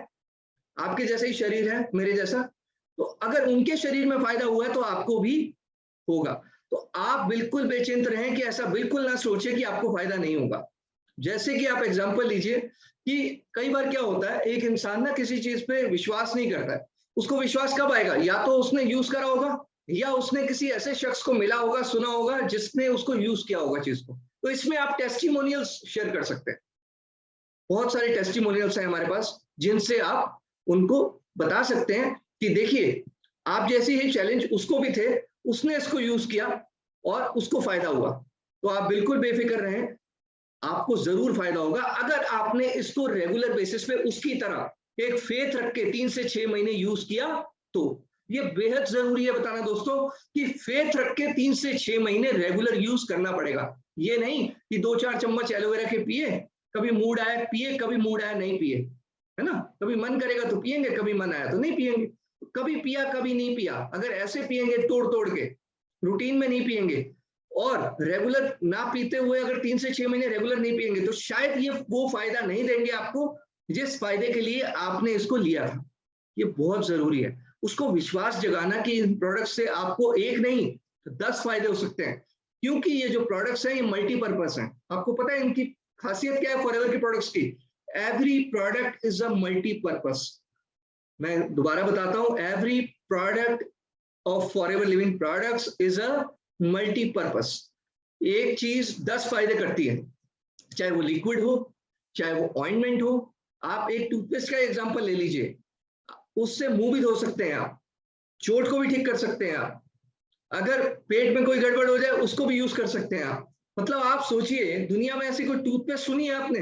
आपके जैसा ही शरीर है, मेरे जैसा, तो अगर उनके शरीर में फायदा हुआ है तो आपको भी होगा। तो आप बिल्कुल बेचिंत रहें कि ऐसा बिल्कुल ना सोचे कि आपको फायदा नहीं होगा। जैसे कि आप एग्जांपल लीजिए कि कई बार क्या होता है, एक इंसान ना किसी चीज पे विश्वास नहीं करता है। उसको विश्वास कब आएगा? या तो उसने यूज करा होगा, या उसने किसी ऐसे शख्स को मिला होगा, सुना होगा, जिसने उसको यूज किया होगा चीज को। तो इसमें आप टेस्टिमोनियल्स शेयर कर सकते हैं। बहुत सारे टेस्टिमोनियल्स हैं हमारे पास, जिनसे आप उनको बता सकते हैं कि देखिए, आप जैसी ही चैलेंज उसको भी थे, उसने इसको यूज किया और उसको फायदा हुआ। तो आप बिल्कुल बेफिक्र रहें, आपको जरूर फायदा होगा अगर आपने इसको रेगुलर बेसिस पे उसकी तरह एक फेथ रख के 3 से 6 महीने यूज किया। तो ये बेहद जरूरी है बताना दोस्तों कि फेथ रख के 3 से 6 महीने रेगुलर यूज करना पड़ेगा। ये नहीं कि 2-4 चम्मच एलोवेरा के पिए, कभी मूड आया पिए, कभी मूड आया नहीं पिए, है ना। कभी मन करेगा तो पिएंगे, कभी मन आया तो नहीं पिएंगे, कभी पिया कभी नहीं पिया। अगर ऐसे पिएंगे तोड़ तोड़ के, रूटीन में नहीं पिएंगे और रेगुलर ना पीते हुए अगर 3 से 6 महीने रेगुलर नहीं पिएंगे, तो शायद ये वो फायदा नहीं देंगे आपको जिस फायदे के लिए आपने इसको लिया था। ये बहुत जरूरी है, उसको विश्वास जगाना कि इन प्रोडक्ट से आपको एक नहीं तो 10 फायदे हो सकते हैं, क्योंकि ये जो प्रोडक्ट्स हैं ये मल्टीपर्पज हैं। आपको पता है इनकी खासियत क्या है फॉरएवर के प्रोडक्ट्स की? Every product is a multipurpose. मैं दोबारा बताता हूं, every product of forever living products is a multipurpose. एक चीज 10 फायदे करती है, चाहे वो लिक्विड हो, चाहे वो ऑइंटमेंट हो। आप एक टूथपेस्ट का एग्जांपल ले लीजिए, उससे मुंह भी धो सकते हैं आप, चोट को भी ठीक कर सकते हैं आप, अगर पेट में कोई गड़बड़ हो जाए उसको भी यूज कर सकते हैं आप। मतलब आप सोचिए, दुनिया में ऐसी कोई टूथपेस्ट सुनी है आपने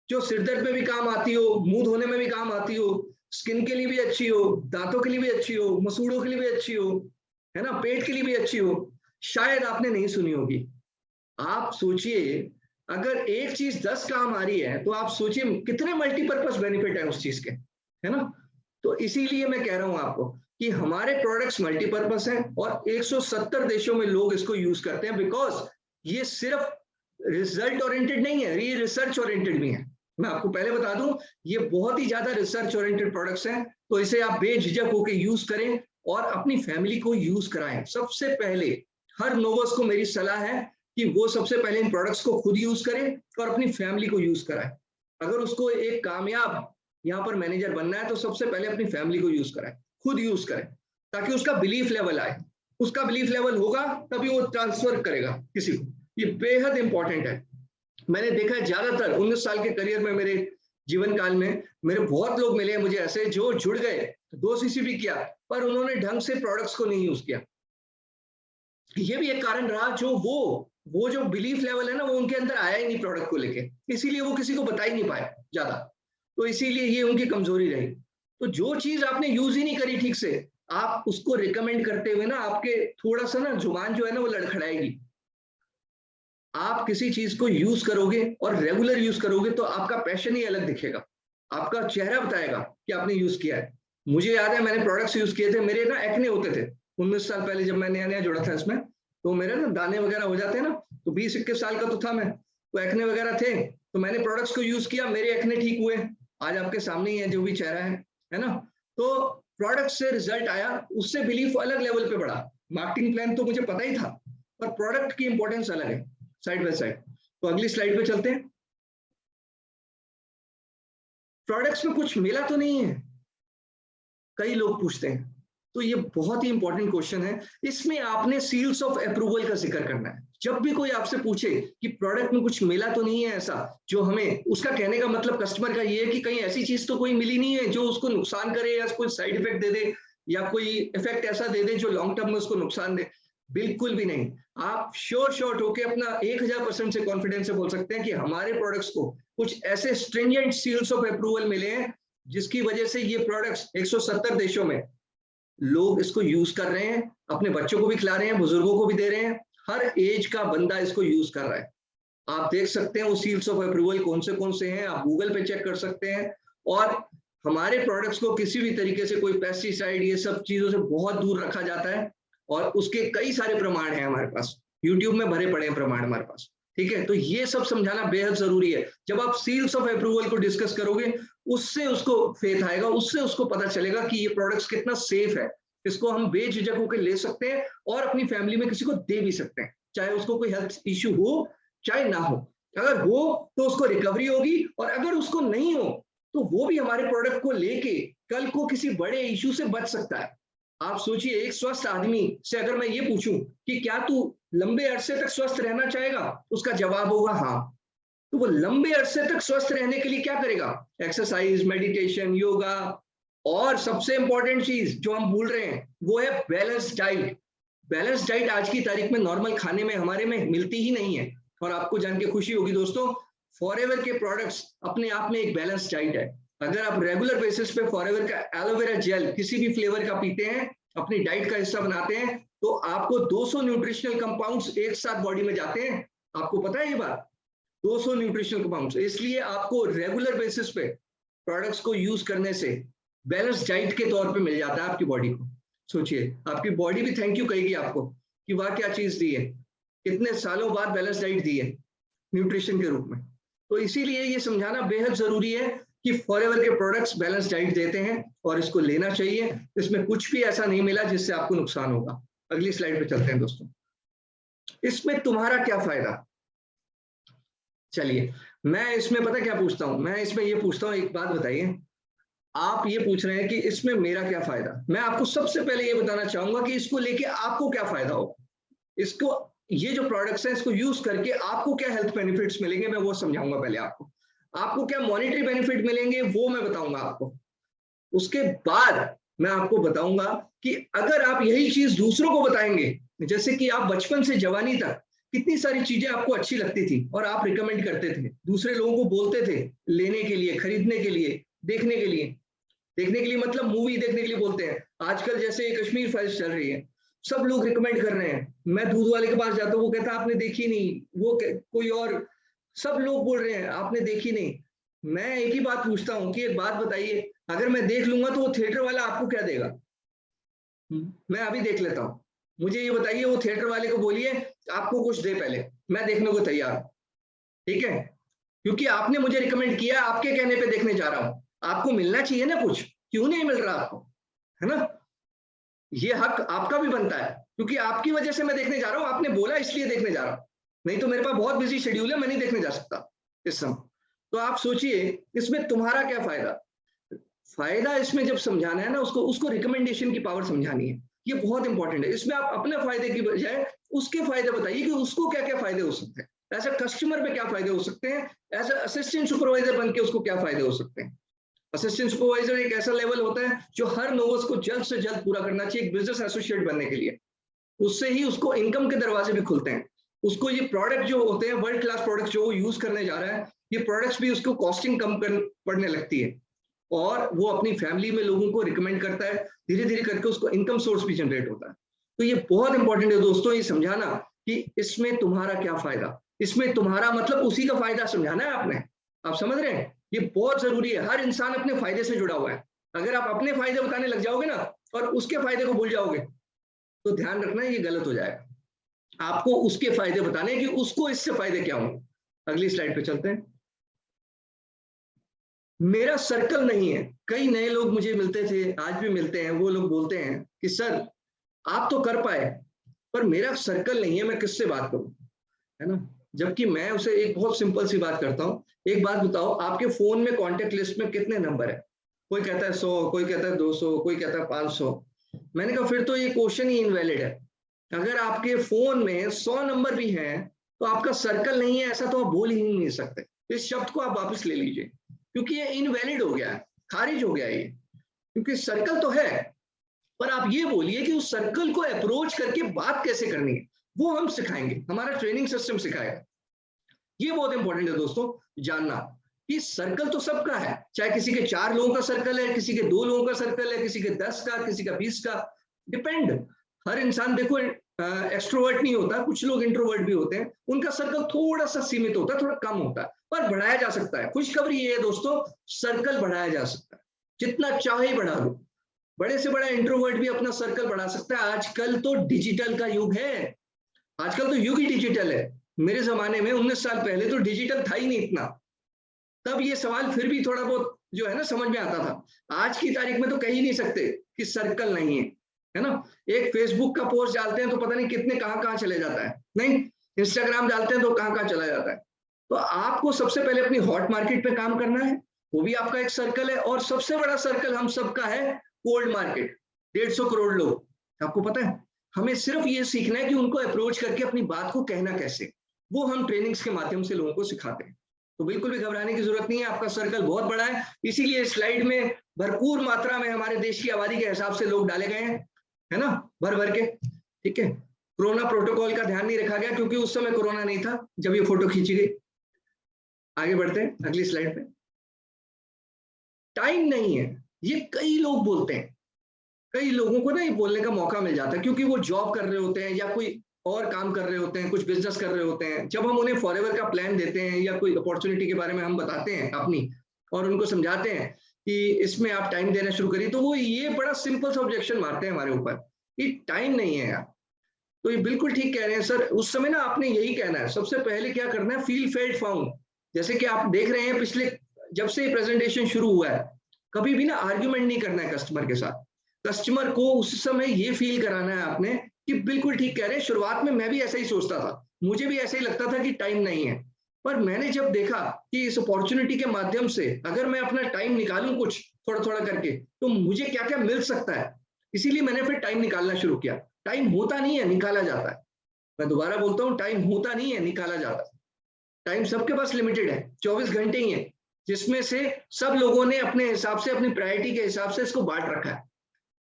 जो सिरदर्द में भी काम आती हो, मुंह धोने में भी काम आती हो, स्किन के लिए भी अच्छी हो, दांतों के लिए भी अच्छी हो, मसूड़ों के लिए भी अच्छी हो, है ना, पेट के लिए भी अच्छी हो? शायद आपने नहीं सुनी होगी। आप सोचिए, अगर एक चीज 10 काम आ रही है तो आप सोचिए कितने मल्टीपर्पज बेनिफिट है उस चीज के, है ना। तो इसीलिए मैं कह रहा हूं आपको कि हमारे प्रोडक्ट्स मल्टीपर्पज हैं और 170 देशों में लोग इसको यूज करते हैं, बिकॉज ये सिर्फ रिजल्ट ओरिएंटेड नहीं है, ये रिसर्च ओरिएंटेड भी है। मैं आपको पहले बता दूं, ये बहुत ही ज्यादा रिसर्च ओरिएंटेड प्रोडक्ट्स हैं। तो इसे आप बेझिझक होकर यूज करें और अपनी फैमिली को यूज कराएं। सबसे पहले हर नोवस को मेरी सलाह है कि वो सबसे पहले इन प्रोडक्ट्स को खुद यूज करे और अपनी फैमिली को यूज कराए। अगर उसको एक कामयाब यहाँ पर मैनेजर बनना है तो सबसे पहले अपनी फैमिली को यूज कराए, खुद यूज करे, ताकि उसका बिलीफ लेवल आए। उसका बिलीफ लेवल होगा तभी वो ट्रांसफर करेगा किसी को। ये बेहद इंपॉर्टेंट है। मैंने देखा है ज्यादातर 19 साल के करियर में, मेरे जीवन काल में मेरे बहुत लोग मिले हैं मुझे ऐसे जो जुड़ गए, 2 सीसी भी किया, पर उन्होंने ढंग से प्रोडक्ट्स को नहीं यूज किया। ये भी एक कारण रहा, जो वो जो बिलीफ लेवल है ना, वो उनके अंदर आया ही नहीं प्रोडक्ट को लेके, इसीलिए वो किसी को बता ही नहीं पाए ज्यादा। तो इसीलिए ये उनकी कमजोरी रही। तो जो चीज आपने यूज ही नहीं करी ठीक से, आप उसको रिकमेंड करते हुए ना आपके थोड़ा सा ना जुबान जो है ना वो लड़खड़ाएगी। आप किसी चीज को यूज करोगे और रेगुलर यूज करोगे तो आपका पैशन ही अलग दिखेगा, आपका चेहरा बताएगा कि आपने यूज किया है। मुझे याद है मैंने प्रोडक्ट्स यूज किए थे, मेरे ना एक्ने होते थे 19 साल पहले जब मैं नया नया जुड़ा था इसमें, तो मेरे ना दाने वगैरह हो जाते हैं ना, तो 20-21 साल का तो था मैं, तो एक्ने वगैरह थे, तो मैंने प्रोडक्ट्स को यूज किया, मेरे एक्ने ठीक हुए। आज आपके सामने ही है जो भी चेहरा है ना। तो प्रोडक्ट से रिजल्ट आया, उससे बिलीफ अलग लेवल पे बढ़ा। मार्केटिंग प्लान तो मुझे पता ही था, पर प्रोडक्ट की इंपॉर्टेंस अलग है, साइड बाय साइड। तो अगली स्लाइड पे चलते हैं। प्रोडक्ट्स में कुछ मिला तो नहीं है, कई लोग पूछते हैं, तो ये बहुत ही इंपॉर्टेंट क्वेश्चन है। इसमें आपने सील्स ऑफ अप्रूवल का जिक्र करना है। जब भी कोई आपसे पूछे कि प्रोडक्ट में कुछ मिला तो नहीं है ऐसा जो हमें, उसका कहने का मतलब कस्टमर का ये है कि कहीं ऐसी चीज तो कोई मिली नहीं है जो उसको नुकसान करे, या कोई साइड इफेक्ट दे दे, या कोई इफेक्ट ऐसा दे दे जो लॉन्ग टर्म में उसको नुकसान दे। बिल्कुल भी नहीं। आप श्योर होके अपना 1000% से कॉन्फिडेंस से बोल सकते हैं कि हमारे प्रोडक्ट्स को कुछ ऐसे स्ट्रिंजेंट सील्स ऑफ अप्रूवल मिले हैं जिसकी वजह से ये प्रोडक्ट्स 170 देशों में लोग इसको यूज कर रहे हैं, अपने बच्चों को भी खिला रहे हैं, बुजुर्गों को भी दे रहे हैं, हर एज का बंदा इसको यूज कर रहा है। आप देख सकते हैं वो सील्स ऑफ अप्रूवल कौन से हैं, आप गूगल पे चेक कर सकते हैं। और हमारे प्रोडक्ट्स को किसी भी तरीके से कोई पेस्टिसाइड ये सब चीजों से बहुत दूर रखा जाता है, और उसके कई सारे प्रमाण हैं हमारे पास, यूट्यूब में भरे पड़े हैं प्रमाण हमारे पास। ठीक है, तो ये सब समझाना बेहद जरूरी है। जब आप सील्स ऑफ अप्रूवल को डिस्कस करोगे उससे उसको फेथ आएगा, उससे उसको पता चलेगा कि ये प्रोडक्ट्स कितना सेफ है, इसको हम बेझिझक होकर ले सकते हैं और अपनी फैमिली में किसी को दे भी सकते हैं, चाहे उसको कोई हेल्थ इश्यू हो चाहे ना हो। अगर हो तो उसको रिकवरी होगी, और अगर उसको नहीं हो तो वो भी हमारे प्रोडक्ट को लेके कल को किसी बड़े इश्यू से बच सकता है। आप सोचिए, एक स्वस्थ आदमी से अगर मैं ये पूछूं कि क्या तू लंबे अरसे तक स्वस्थ रहना चाहेगा, उसका जवाब होगा हाँ। तो वो लंबे अरसे तक स्वस्थ रहने के लिए क्या करेगा? एक्सरसाइज, मेडिटेशन, योगा, और सबसे इंपॉर्टेंट चीज जो हम भूल रहे हैं वो है बैलेंस डाइट। बैलेंस डाइट आज की तारीख में नॉर्मल खाने में हमारे में मिलती ही नहीं है, और आपको जान के खुशी होगी दोस्तों, फॉरएवर के प्रोडक्ट्स अपने आप में एक बैलेंस डाइट है। अगर आप रेगुलर बेसिस पे फॉरएवर का एलोवेरा जेल किसी भी फ्लेवर का पीते हैं, अपनी डाइट का हिस्सा बनाते हैं, तो आपको 200 न्यूट्रिशनल कंपाउंड्स एक साथ बॉडी में जाते हैं। आपको पता है ये बात? 200 न्यूट्रिशनल कंपाउंड्स। इसलिए आपको रेगुलर बेसिस पे प्रोडक्ट्स को यूज करने से बैलेंस डाइट के तौर पे मिल जाता है आपकी बॉडी को। सोचिए, आपकी बॉडी भी थैंक यू कहेगी आपको कि वाह क्या चीज दी है, कितने सालों बाद बैलेंस डाइट दी है न्यूट्रिशन के रूप में। तो इसीलिए ये समझाना बेहद जरूरी है कि फॉरएवर के प्रोडक्ट्स बैलेंस डाइट देते हैं और इसको लेना चाहिए। इसमें कुछ भी ऐसा नहीं मिला जिससे आपको नुकसान होगा। अगली स्लाइड पे चलते हैं दोस्तों। इसमें तुम्हारा क्या फायदा? चलिए, मैं इसमें पता क्या पूछता हूं, मैं इसमें ये पूछता हूं, एक बात बताइए, आप ये पूछ रहे हैं कि इसमें मेरा क्या फायदा। मैं आपको सबसे पहले ये बताना चाहूंगा कि इसको लेके आपको क्या फायदा होगा। इसको, ये जो प्रोडक्ट्स हैं इसको यूज करके आपको क्या हेल्थ बेनिफिट्स मिलेंगे मैं वो समझाऊंगा पहले आपको। आपको क्या मॉनेटरी बेनिफिट मिलेंगे वो मैं बताऊंगा आपको। उसके बाद मैं आपको बताऊंगा कि अगर आप यही चीज दूसरों को बताएंगे, जैसे कि आप बचपन से जवानी तक कितनी सारी चीजें आपको अच्छी लगती थी और आप रिकमेंड करते थे, दूसरे लोगों को बोलते थे लेने के लिए, खरीदने के लिए, देखने के लिए। देखने के लिए मतलब मूवी देखने के लिए बोलते हैं। आजकल जैसे कश्मीर फाइल्स चल रही है, सब लोग रिकमेंड कर रहे हैं। मैं दूध वाले के पास जाता हूँ, वो कहता है आपने देखी नहीं, वो कोई और, सब लोग बोल रहे हैं आपने देखी नहीं। मैं एक ही बात पूछता हूँ कि एक बात बताइए, अगर मैं देख लूंगा तो वो थिएटर वाला आपको क्या देगा? मैं अभी देख लेता हूँ, मुझे ये बताइए, वो थिएटर वाले को बोलिए आपको कुछ दे पहले, मैं देखने को तैयार हूँ। ठीक है, क्योंकि आपने मुझे रिकमेंड किया, आपके कहने पे देखने जा रहा हूँ। आपको मिलना चाहिए ना कुछ, क्यों नहीं मिल रहा आपको? है ना? ये हक आपका भी बनता है, क्योंकि आपकी वजह से मैं देखने जा रहा हूँ, आपने बोला इसलिए देखने जा रहा हूँ। नहीं तो मेरे पास बहुत बिजी शेड्यूल है, मैं नहीं देखने जा सकता इस समय। तो आप सोचिए इसमें तुम्हारा क्या फायदा। फायदा इसमें जब समझाना है ना, उसको रिकमेंडेशन की पावर समझानी है। ये बहुत इंपॉर्टेंट है। इसमें आप अपने फायदे की बजाय उसके फायदे बताइए कि उसको क्या क्या फायदे हो सकते हैं, एज अ कस्टमर पे क्या फायदे हो सकते हैं, एज अ असिस्टेंट सुपरवाइजर बन के उसको क्या फायदे हो सकते हैं। असिस्टेंट सुपरवाइजर एक ऐसा लेवल होता है जो हर नोवस को जल्द से जल्द पूरा करना चाहिए एक बिजनेस एसोसिएट बनने के लिए। उससे ही उसको इनकम के दरवाजे भी खुलते हैं। उसको ये प्रोडक्ट जो होते हैं, वर्ल्ड क्लास प्रोडक्ट जो यूज करने जा रहा है, ये प्रोडक्ट्स भी उसको कॉस्टिंग कम पड़ने लगती है, और वो अपनी फैमिली में लोगों को रिकमेंड करता है। धीरे धीरे करके उसको इनकम सोर्स भी जनरेट होता है। तो ये बहुत इंपॉर्टेंट है दोस्तों ये समझाना कि इसमें तुम्हारा क्या फायदा। इसमें तुम्हारा मतलब उसी का फायदा समझाना है आपने। आप समझ रहे हैं? ये बहुत जरूरी है। हर इंसान अपने फायदे से जुड़ा हुआ है। अगर आप अपने फायदे बताने लग जाओगे ना और उसके फायदे को भूल जाओगे, तो ध्यान रखना ये गलत हो जाएगा। आपको उसके फायदे बताने कि उसको इससे फायदे क्या होंगे। अगली स्लाइड पे चलते हैं। मेरा सर्कल नहीं है। कई नए लोग मुझे मिलते थे, आज भी मिलते हैं, वो लोग बोलते हैं कि सर आप तो कर पाए पर मेरा सर्कल नहीं है, मैं किससे बात करूं, है ना? जबकि मैं उसे एक बहुत सिंपल सी बात करता हूं, एक बात बताओ, आपके फोन में कांटेक्ट लिस्ट में कितने नंबर है? कोई कहता है 100, कोई कहता है 200, कोई कहता है 500। मैंने कहा फिर तो ये क्वेश्चन ही इनवैलिड है। अगर आपके फोन में 100 नंबर भी हैं तो आपका सर्कल नहीं है, ऐसा तो आप बोल ही नहीं सकते। इस शब्द को आप वापस ले लीजिए, क्योंकि ये इनवैलिड हो गया है, खारिज हो गया है ये। क्योंकि सर्कल तो है, पर आप ये बोलिए कि उस सर्कल को अप्रोच करके बात कैसे करनी है, वो हम सिखाएंगे, हमारा ट्रेनिंग सिस्टम सिखाएगा। ये बहुत इंपॉर्टेंट है दोस्तों जानना कि सर्कल तो सबका है, चाहे किसी के 4 लोगों का सर्कल है, किसी के 2 लोगों का सर्कल है, किसी के 10 का, किसी का 20 का, डिपेंड। हर इंसान देखो एक्सट्रोवर्ट नहीं होता, कुछ लोग इंट्रोवर्ट भी होते हैं, उनका सर्कल थोड़ा सा सीमित होता है, थोड़ा कम होता है, पर बढ़ाया जा सकता है। खुशखबरी ये है दोस्तों, सर्कल बढ़ाया जा सकता है, जितना चाहे बढ़ा लो। बड़े से बड़ा इंट्रोवर्ट भी अपना सर्कल बढ़ा सकता है। आजकल तो डिजिटल का युग है, आजकल तो युग ही डिजिटल है। मेरे जमाने में 19 साल पहले तो डिजिटल था ही नहीं इतना, तब ये सवाल फिर भी थोड़ा बहुत जो है ना समझ में आता था। आज की तारीख में तो कह ही नहीं सकते कि सर्कल नहीं है ना। एक फेसबुक का पोस्ट डालते हैं तो पता नहीं कितने कहाँ चले जाता है, नहीं इंस्टाग्राम डालते हैं तो कहाँ चला जाता है। तो आपको सबसे पहले अपनी हॉट मार्केट पे काम करना है, वो भी आपका एक सर्कल है। और सबसे बड़ा सर्कल हम सबका है कोल्ड मार्केट, 150 करोड़ लोग, आपको पता है। हमें सिर्फ ये सीखना है कि उनको अप्रोच करके अपनी बात को कहना कैसे, वो हम ट्रेनिंग्स के माध्यम से लोगों को सिखाते हैं। तो बिल्कुल भी घबराने की जरूरत नहीं है, आपका सर्कल बहुत बड़ा है। इसीलिए स्लाइड में भरपूर मात्रा में हमारे देश की आबादी के हिसाब से लोग डाले गए हैं, है ना, भर के। ठीक है, कोरोना प्रोटोकॉल का ध्यान नहीं रखा गया क्योंकि उस समय कोरोना नहीं था जब ये फोटो खींची गई। आगे बढ़ते हैं अगली स्लाइड पे। टाइम नहीं है, ये कई लोग बोलते हैं, कई लोगों को ना ये बोलने का मौका मिल जाता है क्योंकि वो जॉब कर रहे होते हैं या कोई और काम कर रहे होते हैं, कुछ बिजनेस कर रहे होते हैं। जब हम उन्हें फॉरएवर का प्लान देते हैं या कोई अपॉर्चुनिटी के बारे में हम बताते हैं अपनी, और उनको समझाते हैं कि इसमें आप टाइम देना शुरू करिए, तो वो ये बड़ा सिंपल सा ऑब्जेक्शन मारते हैं हमारे ऊपर कि टाइम नहीं है यार। तो ये बिल्कुल ठीक कह रहे हैं सर। उस समय ना आपने यही कहना है, सबसे पहले क्या करना है, फील फेल्ट फाउंड। जैसे कि आप देख रहे हैं पिछले जब से प्रेजेंटेशन शुरू हुआ है, कभी भी ना आर्ग्यूमेंट नहीं करना है कस्टमर के साथ। कस्टमर को उस समय ये फील कराना है आपने कि बिल्कुल ठीक कह रहे हैं। शुरुआत में मैं भी ऐसा ही सोचता था, मुझे भी ऐसा ही लगता था कि टाइम नहीं है, पर मैंने जब देखा कि इस अपॉर्चुनिटी के माध्यम से अगर मैं अपना टाइम निकालूं कुछ थोड़ा थोड़ा करके, तो मुझे क्या क्या मिल सकता है, इसीलिए मैंने फिर टाइम निकालना शुरू किया। टाइम होता नहीं है, निकाला जाता है। मैं दोबारा बोलता हूँ, टाइम होता नहीं है, निकाला जाता है। टाइम सबके पास लिमिटेड है, 24 घंटे ही है, जिसमें से सब लोगों ने अपने हिसाब से, अपनी प्रायोरिटी के हिसाब से इसको बांट रखा है।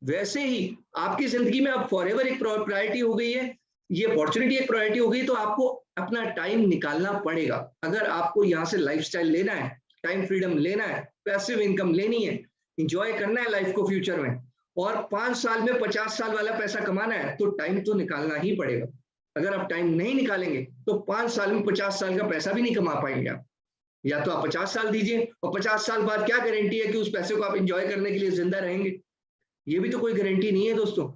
वैसे ही आपकी जिंदगी में अब फॉरएवर एक प्रायोरिटी हो गई है, ये अपॉर्चुनिटी एक प्रायोरिटी हो गई, तो आपको अपना टाइम निकालना पड़ेगा। अगर आपको यहाँ से लाइफस्टाइल लेना है, टाइम फ्रीडम लेना है, पैसिव इनकम लेनी है, इंजॉय करना है लाइफ को फ्यूचर में, और 5 साल में 50 साल वाला पैसा कमाना है, तो टाइम तो निकालना ही पड़ेगा। अगर आप टाइम नहीं निकालेंगे तो 5 साल में 50 साल का पैसा भी नहीं कमा पाएंगे आप। या तो आप 50 साल दीजिए, और 50 साल बाद क्या गारंटी है कि उस पैसे को आप इंजॉय करने के लिए जिंदा रहेंगे, ये भी तो कोई गारंटी नहीं है दोस्तों,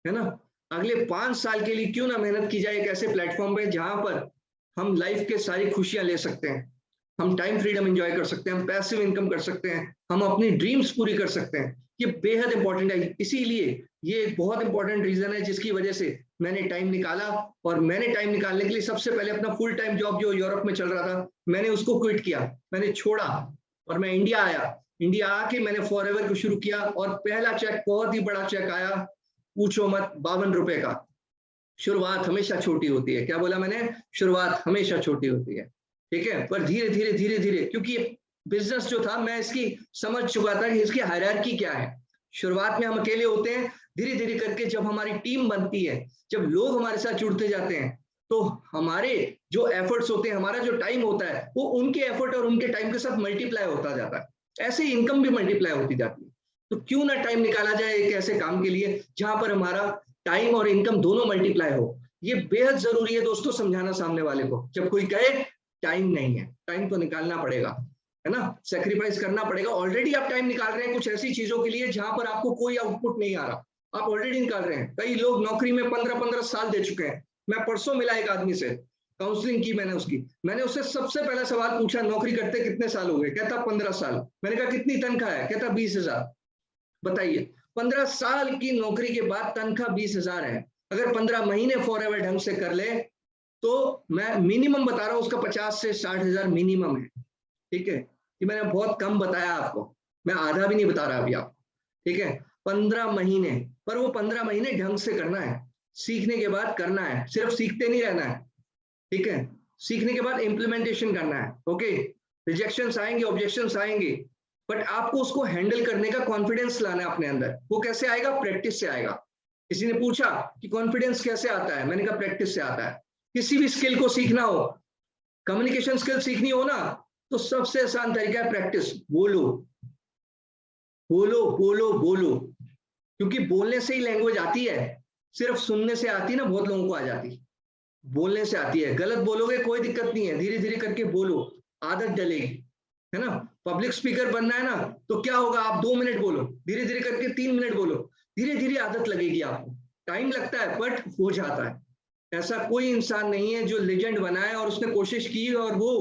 है ना। अगले 5 साल के लिए क्यों ना मेहनत की जाए एक ऐसे प्लेटफॉर्म पे जहां पर हम लाइफ के सारी खुशियां ले सकते हैं, हम टाइम फ्रीडम एंजॉय कर सकते हैं, हम पैसिव इनकम कर सकते हैं, हम अपनी ड्रीम्स पूरी कर सकते हैं। ये बेहद इंपॉर्टेंट है, इसीलिए ये एक बहुत इंपॉर्टेंट रीजन है जिसकी वजह से मैंने टाइम निकाला। और मैंने टाइम निकालने के लिए सबसे पहले अपना फुल टाइम जॉब जो यूरोप में चल रहा था, मैंने उसको क्विट किया, मैंने छोड़ा, और मैं इंडिया आया। इंडिया आके मैंने फॉरएवर को शुरू किया, और पहला चेक, बहुत ही बड़ा चेक आया, पूछो मत, 52 रुपए का। शुरुआत हमेशा छोटी होती है, क्या बोला मैंने, शुरुआत हमेशा छोटी होती है, ठीक है। पर धीरे धीरे धीरे धीरे, क्योंकि बिजनेस जो था मैं इसकी समझ चुका था कि इसकी हायरार्की क्या है। शुरुआत में हम अकेले होते हैं, धीरे धीरे करके जब हमारी टीम बनती है, जब लोग हमारे साथ जुड़ते जाते हैं, तो हमारे जो एफर्ट्स होते हैं, हमारा जो टाइम होता है, वो उनके एफर्ट और उनके टाइम के साथ मल्टीप्लाई होता जाता है। ऐसे ही इनकम भी मल्टीप्लाई होती जाती है। तो क्यों ना टाइम निकाला जाए एक ऐसे काम के लिए जहां पर हमारा टाइम और इनकम दोनों मल्टीप्लाई हो। ये बेहद जरूरी है दोस्तों, समझाना सामने वाले को। जब कोई कहे टाइम नहीं है, टाइम तो निकालना पड़ेगा, है ना, सेक्रीफाइस करना पड़ेगा। ऑलरेडी आप टाइम निकाल रहे हैं कुछ ऐसी चीजों के लिए जहां पर आपको कोई आउटपुट नहीं आ रहा, आप ऑलरेडी निकाल रहे हैं। कई लोग नौकरी में 15-15 साल दे चुके हैं। मैं परसों मिला एक आदमी से, काउंसलिंग की मैंने उसकी, मैंने उससे सबसे पहला सवाल पूछा, नौकरी करते कितने साल हो गए? कहता 15 साल। मैंने कहा कितनी तनख्वाह है? कहता 20,000। बताइए, 15 साल की नौकरी के बाद तनख्वाह 20,000 है। अगर 15 महीने फॉरएवर ढंग से कर ले तो मैं मिनिमम बता रहा हूं उसका 50 से 60,000 मिनिमम है, ठीक है। कि मैंने बहुत कम बताया आपको, मैं आधा भी नहीं बता रहा अभी आपको, ठीक है। 15 महीने, पर वो 15 महीने ढंग से करना है, सीखने के बाद करना है, सिर्फ सीखते नहीं रहना है, ठीक है। सीखने के बाद इम्प्लीमेंटेशन करना है, ओके। रिजेक्शंस आएंगे, ऑब्जेक्शंस आएंगे, बट आपको उसको हैंडल करने का कॉन्फिडेंस लाना है अपने अंदर। वो कैसे आएगा? प्रैक्टिस से आएगा। किसी ने पूछा कि कॉन्फिडेंस कैसे आता है, मैंने कहा प्रैक्टिस से आता है। किसी भी स्किल को सीखना हो, कम्युनिकेशन स्किल सीखनी हो ना, तो सबसे आसान तरीका है प्रैक्टिस। बोलो बोलो बोलो बोलो, क्योंकि बोलने से ही लैंग्वेज आती है, सिर्फ सुनने से आती ना, बहुत लोगों को आ जाती, बोलने से आती है। गलत बोलोगे कोई दिक्कत नहीं है, धीरे धीरे करके बोलो, आदत डलेगी, है ना। पब्लिक स्पीकर बनना है ना, तो क्या होगा, आप 2 मिनट बोलो, धीरे धीरे करके 3 मिनट बोलो, धीरे धीरे आदत लगेगी आपको। टाइम लगता है बट हो जाता है। ऐसा कोई इंसान नहीं है जो लेजेंड बना है और उसने कोशिश की और वो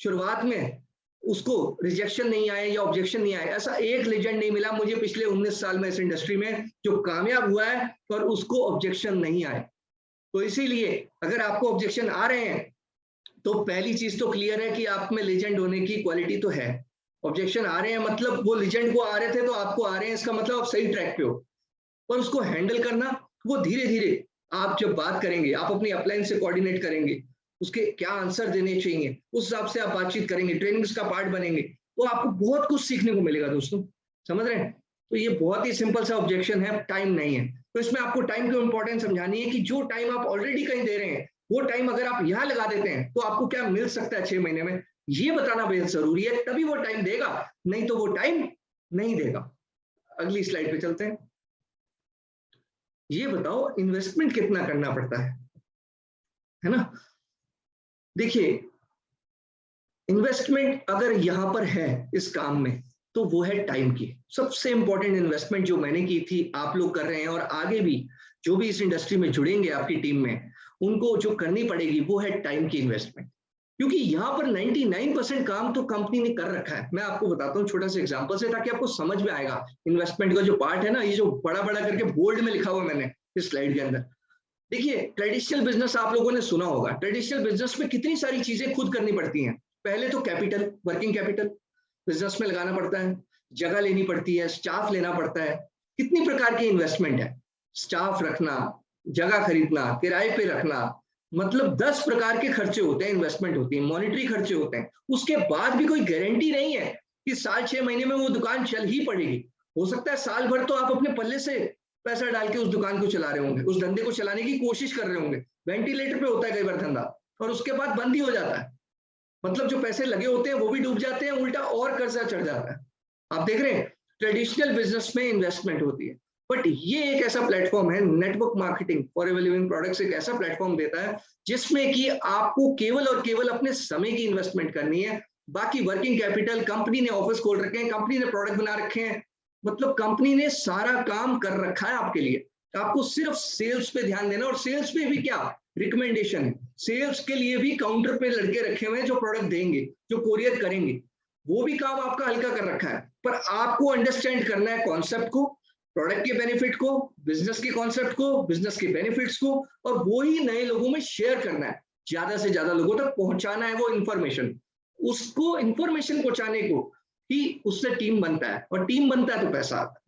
शुरुआत में उसको रिजेक्शन नहीं आए या ऑब्जेक्शन नहीं आए। ऐसा एक लेजेंड नहीं मिला मुझे पिछले 19 साल में इस इंडस्ट्री में जो कामयाब हुआ है पर उसको ऑब्जेक्शन नहीं आए। तो इसीलिए अगर आपको ऑब्जेक्शन आ रहे हैं तो पहली चीज तो क्लियर है कि आप में लेजेंड होने की क्वालिटी तो है। ऑब्जेक्शन आ रहे हैं मतलब वो लेजेंड को आ रहे थे तो आपको आ रहे हैं, इसका मतलब आप सही ट्रैक पे हो। पर उसको हैंडल करना वो धीरे धीरे आप जब बात करेंगे, आप अपनी अपलाइन से कोऑर्डिनेट करेंगे, उसके क्या आंसर देने चाहिए उस हिसाब से आप बातचीत करेंगे, ट्रेनिंग्स का पार्ट बनेंगे, तो आपको बहुत कुछ सीखने को मिलेगा दोस्तों। समझ रहे हैं? तो ये बहुत ही सिंपल सा ऑब्जेक्शन है, टाइम नहीं है। तो इसमें आपको टाइम की इंपॉर्टेंस समझानी है कि जो टाइम आप ऑलरेडी कहीं दे रहे हैं वो टाइम अगर आप यहाँ लगा देते हैं तो आपको क्या मिल सकता है 6 महीने में, ये बताना बेहद जरूरी है। तभी वो टाइम देगा, नहीं तो वो टाइम नहीं देगा। अगली स्लाइड पे चलते हैं। ये बताओ इन्वेस्टमेंट कितना करना पड़ता है ना? देखिए इन्वेस्टमेंट अगर यहां पर है इस काम में तो वो है टाइम की। सबसे इंपॉर्टेंट इन्वेस्टमेंट जो मैंने की थी, आप लोग कर रहे हैं और आगे भी जो भी इस इंडस्ट्री में जुड़ेंगे आपकी टीम में उनको जो करनी पड़ेगी वो है टाइम की इन्वेस्टमेंट। क्योंकि यहाँ पर 99% काम तो कंपनी ने कर रखा है। मैं आपको बताता हूँ छोटा सा एग्जांपल से ताकि आपको समझ में आएगा। इन्वेस्टमेंट का जो पार्ट है ना, ये जो बड़ा बड़ा करके बोल्ड में लिखा हुआ मैंने इस स्लाइड के अंदर, देखिए ट्रेडिशनल बिजनेस आप लोगों ने सुना होगा। ट्रेडिशनल बिजनेस में कितनी सारी चीजें खुद करनी पड़ती हैं। पहले तो कैपिटल, वर्किंग कैपिटल बिजनेस में लगाना पड़ता है, जगह लेनी पड़ती है, स्टाफ लेना पड़ता है, कितनी प्रकार की इन्वेस्टमेंट है। स्टाफ रखना, जगह खरीदना, किराए पे रखना, मतलब 10 प्रकार के खर्चे होते हैं, इन्वेस्टमेंट होती है, मॉनिटरी खर्चे होते हैं। उसके बाद भी कोई गारंटी नहीं है कि साल 6 महीने में वो दुकान चल ही पड़ेगी। हो सकता है साल भर तो आप अपने पल्ले से पैसा डाल के उस दुकान को चला रहे होंगे, उस धंधे को चलाने की कोशिश कर रहे होंगे, वेंटिलेटर पे होता है कई बार धंधा, और उसके बाद बंद ही हो जाता है। मतलब जो पैसे लगे होते हैं वो भी डूब जाते हैं, उल्टा और कर्जा चढ़ जाता है। आप देख रहे हैं ट्रेडिशनल बिजनेस में इन्वेस्टमेंट होती है, बट ये एक ऐसा प्लेटफॉर्म है, network marketing forever living products एक ऐसा प्लेटफॉर्म देता है जिसमें कि आपको केवल और केवल अपने समय की इन्वेस्टमेंट करनी है। बाकी वर्किंग कैपिटल, कंपनी ने ऑफिस खोल रखे हैं, कंपनी ने प्रोडक्ट बना रखे हैं, मतलब कंपनी ने सारा काम कर रखा है आपके लिए। आपको सिर्फ सेल्स पे ध्यान देना, और सेल्स पे भी क्या रिकमेंडेशन है, सेल्स के लिए भी काउंटर पे लड़के रखे हुए हैं जो प्रोडक्ट देंगे, जो कोरियर करेंगे, वो भी काम आपका हल्का कर रखा है। पर आपको अंडरस्टैंड करना है कॉन्सेप्ट को, प्रोडक्ट के बेनिफिट को, बिजनेस के कॉन्सेप्ट को, बिजनेस के बेनिफिट्स को, और वो ही नए लोगों में शेयर करना है, ज्यादा से ज्यादा लोगों तक पहुंचाना है वो इंफॉर्मेशन। उसको इंफॉर्मेशन पहुंचाने को ही उससे टीम बनता है, और टीम बनता है तो पैसा आता है।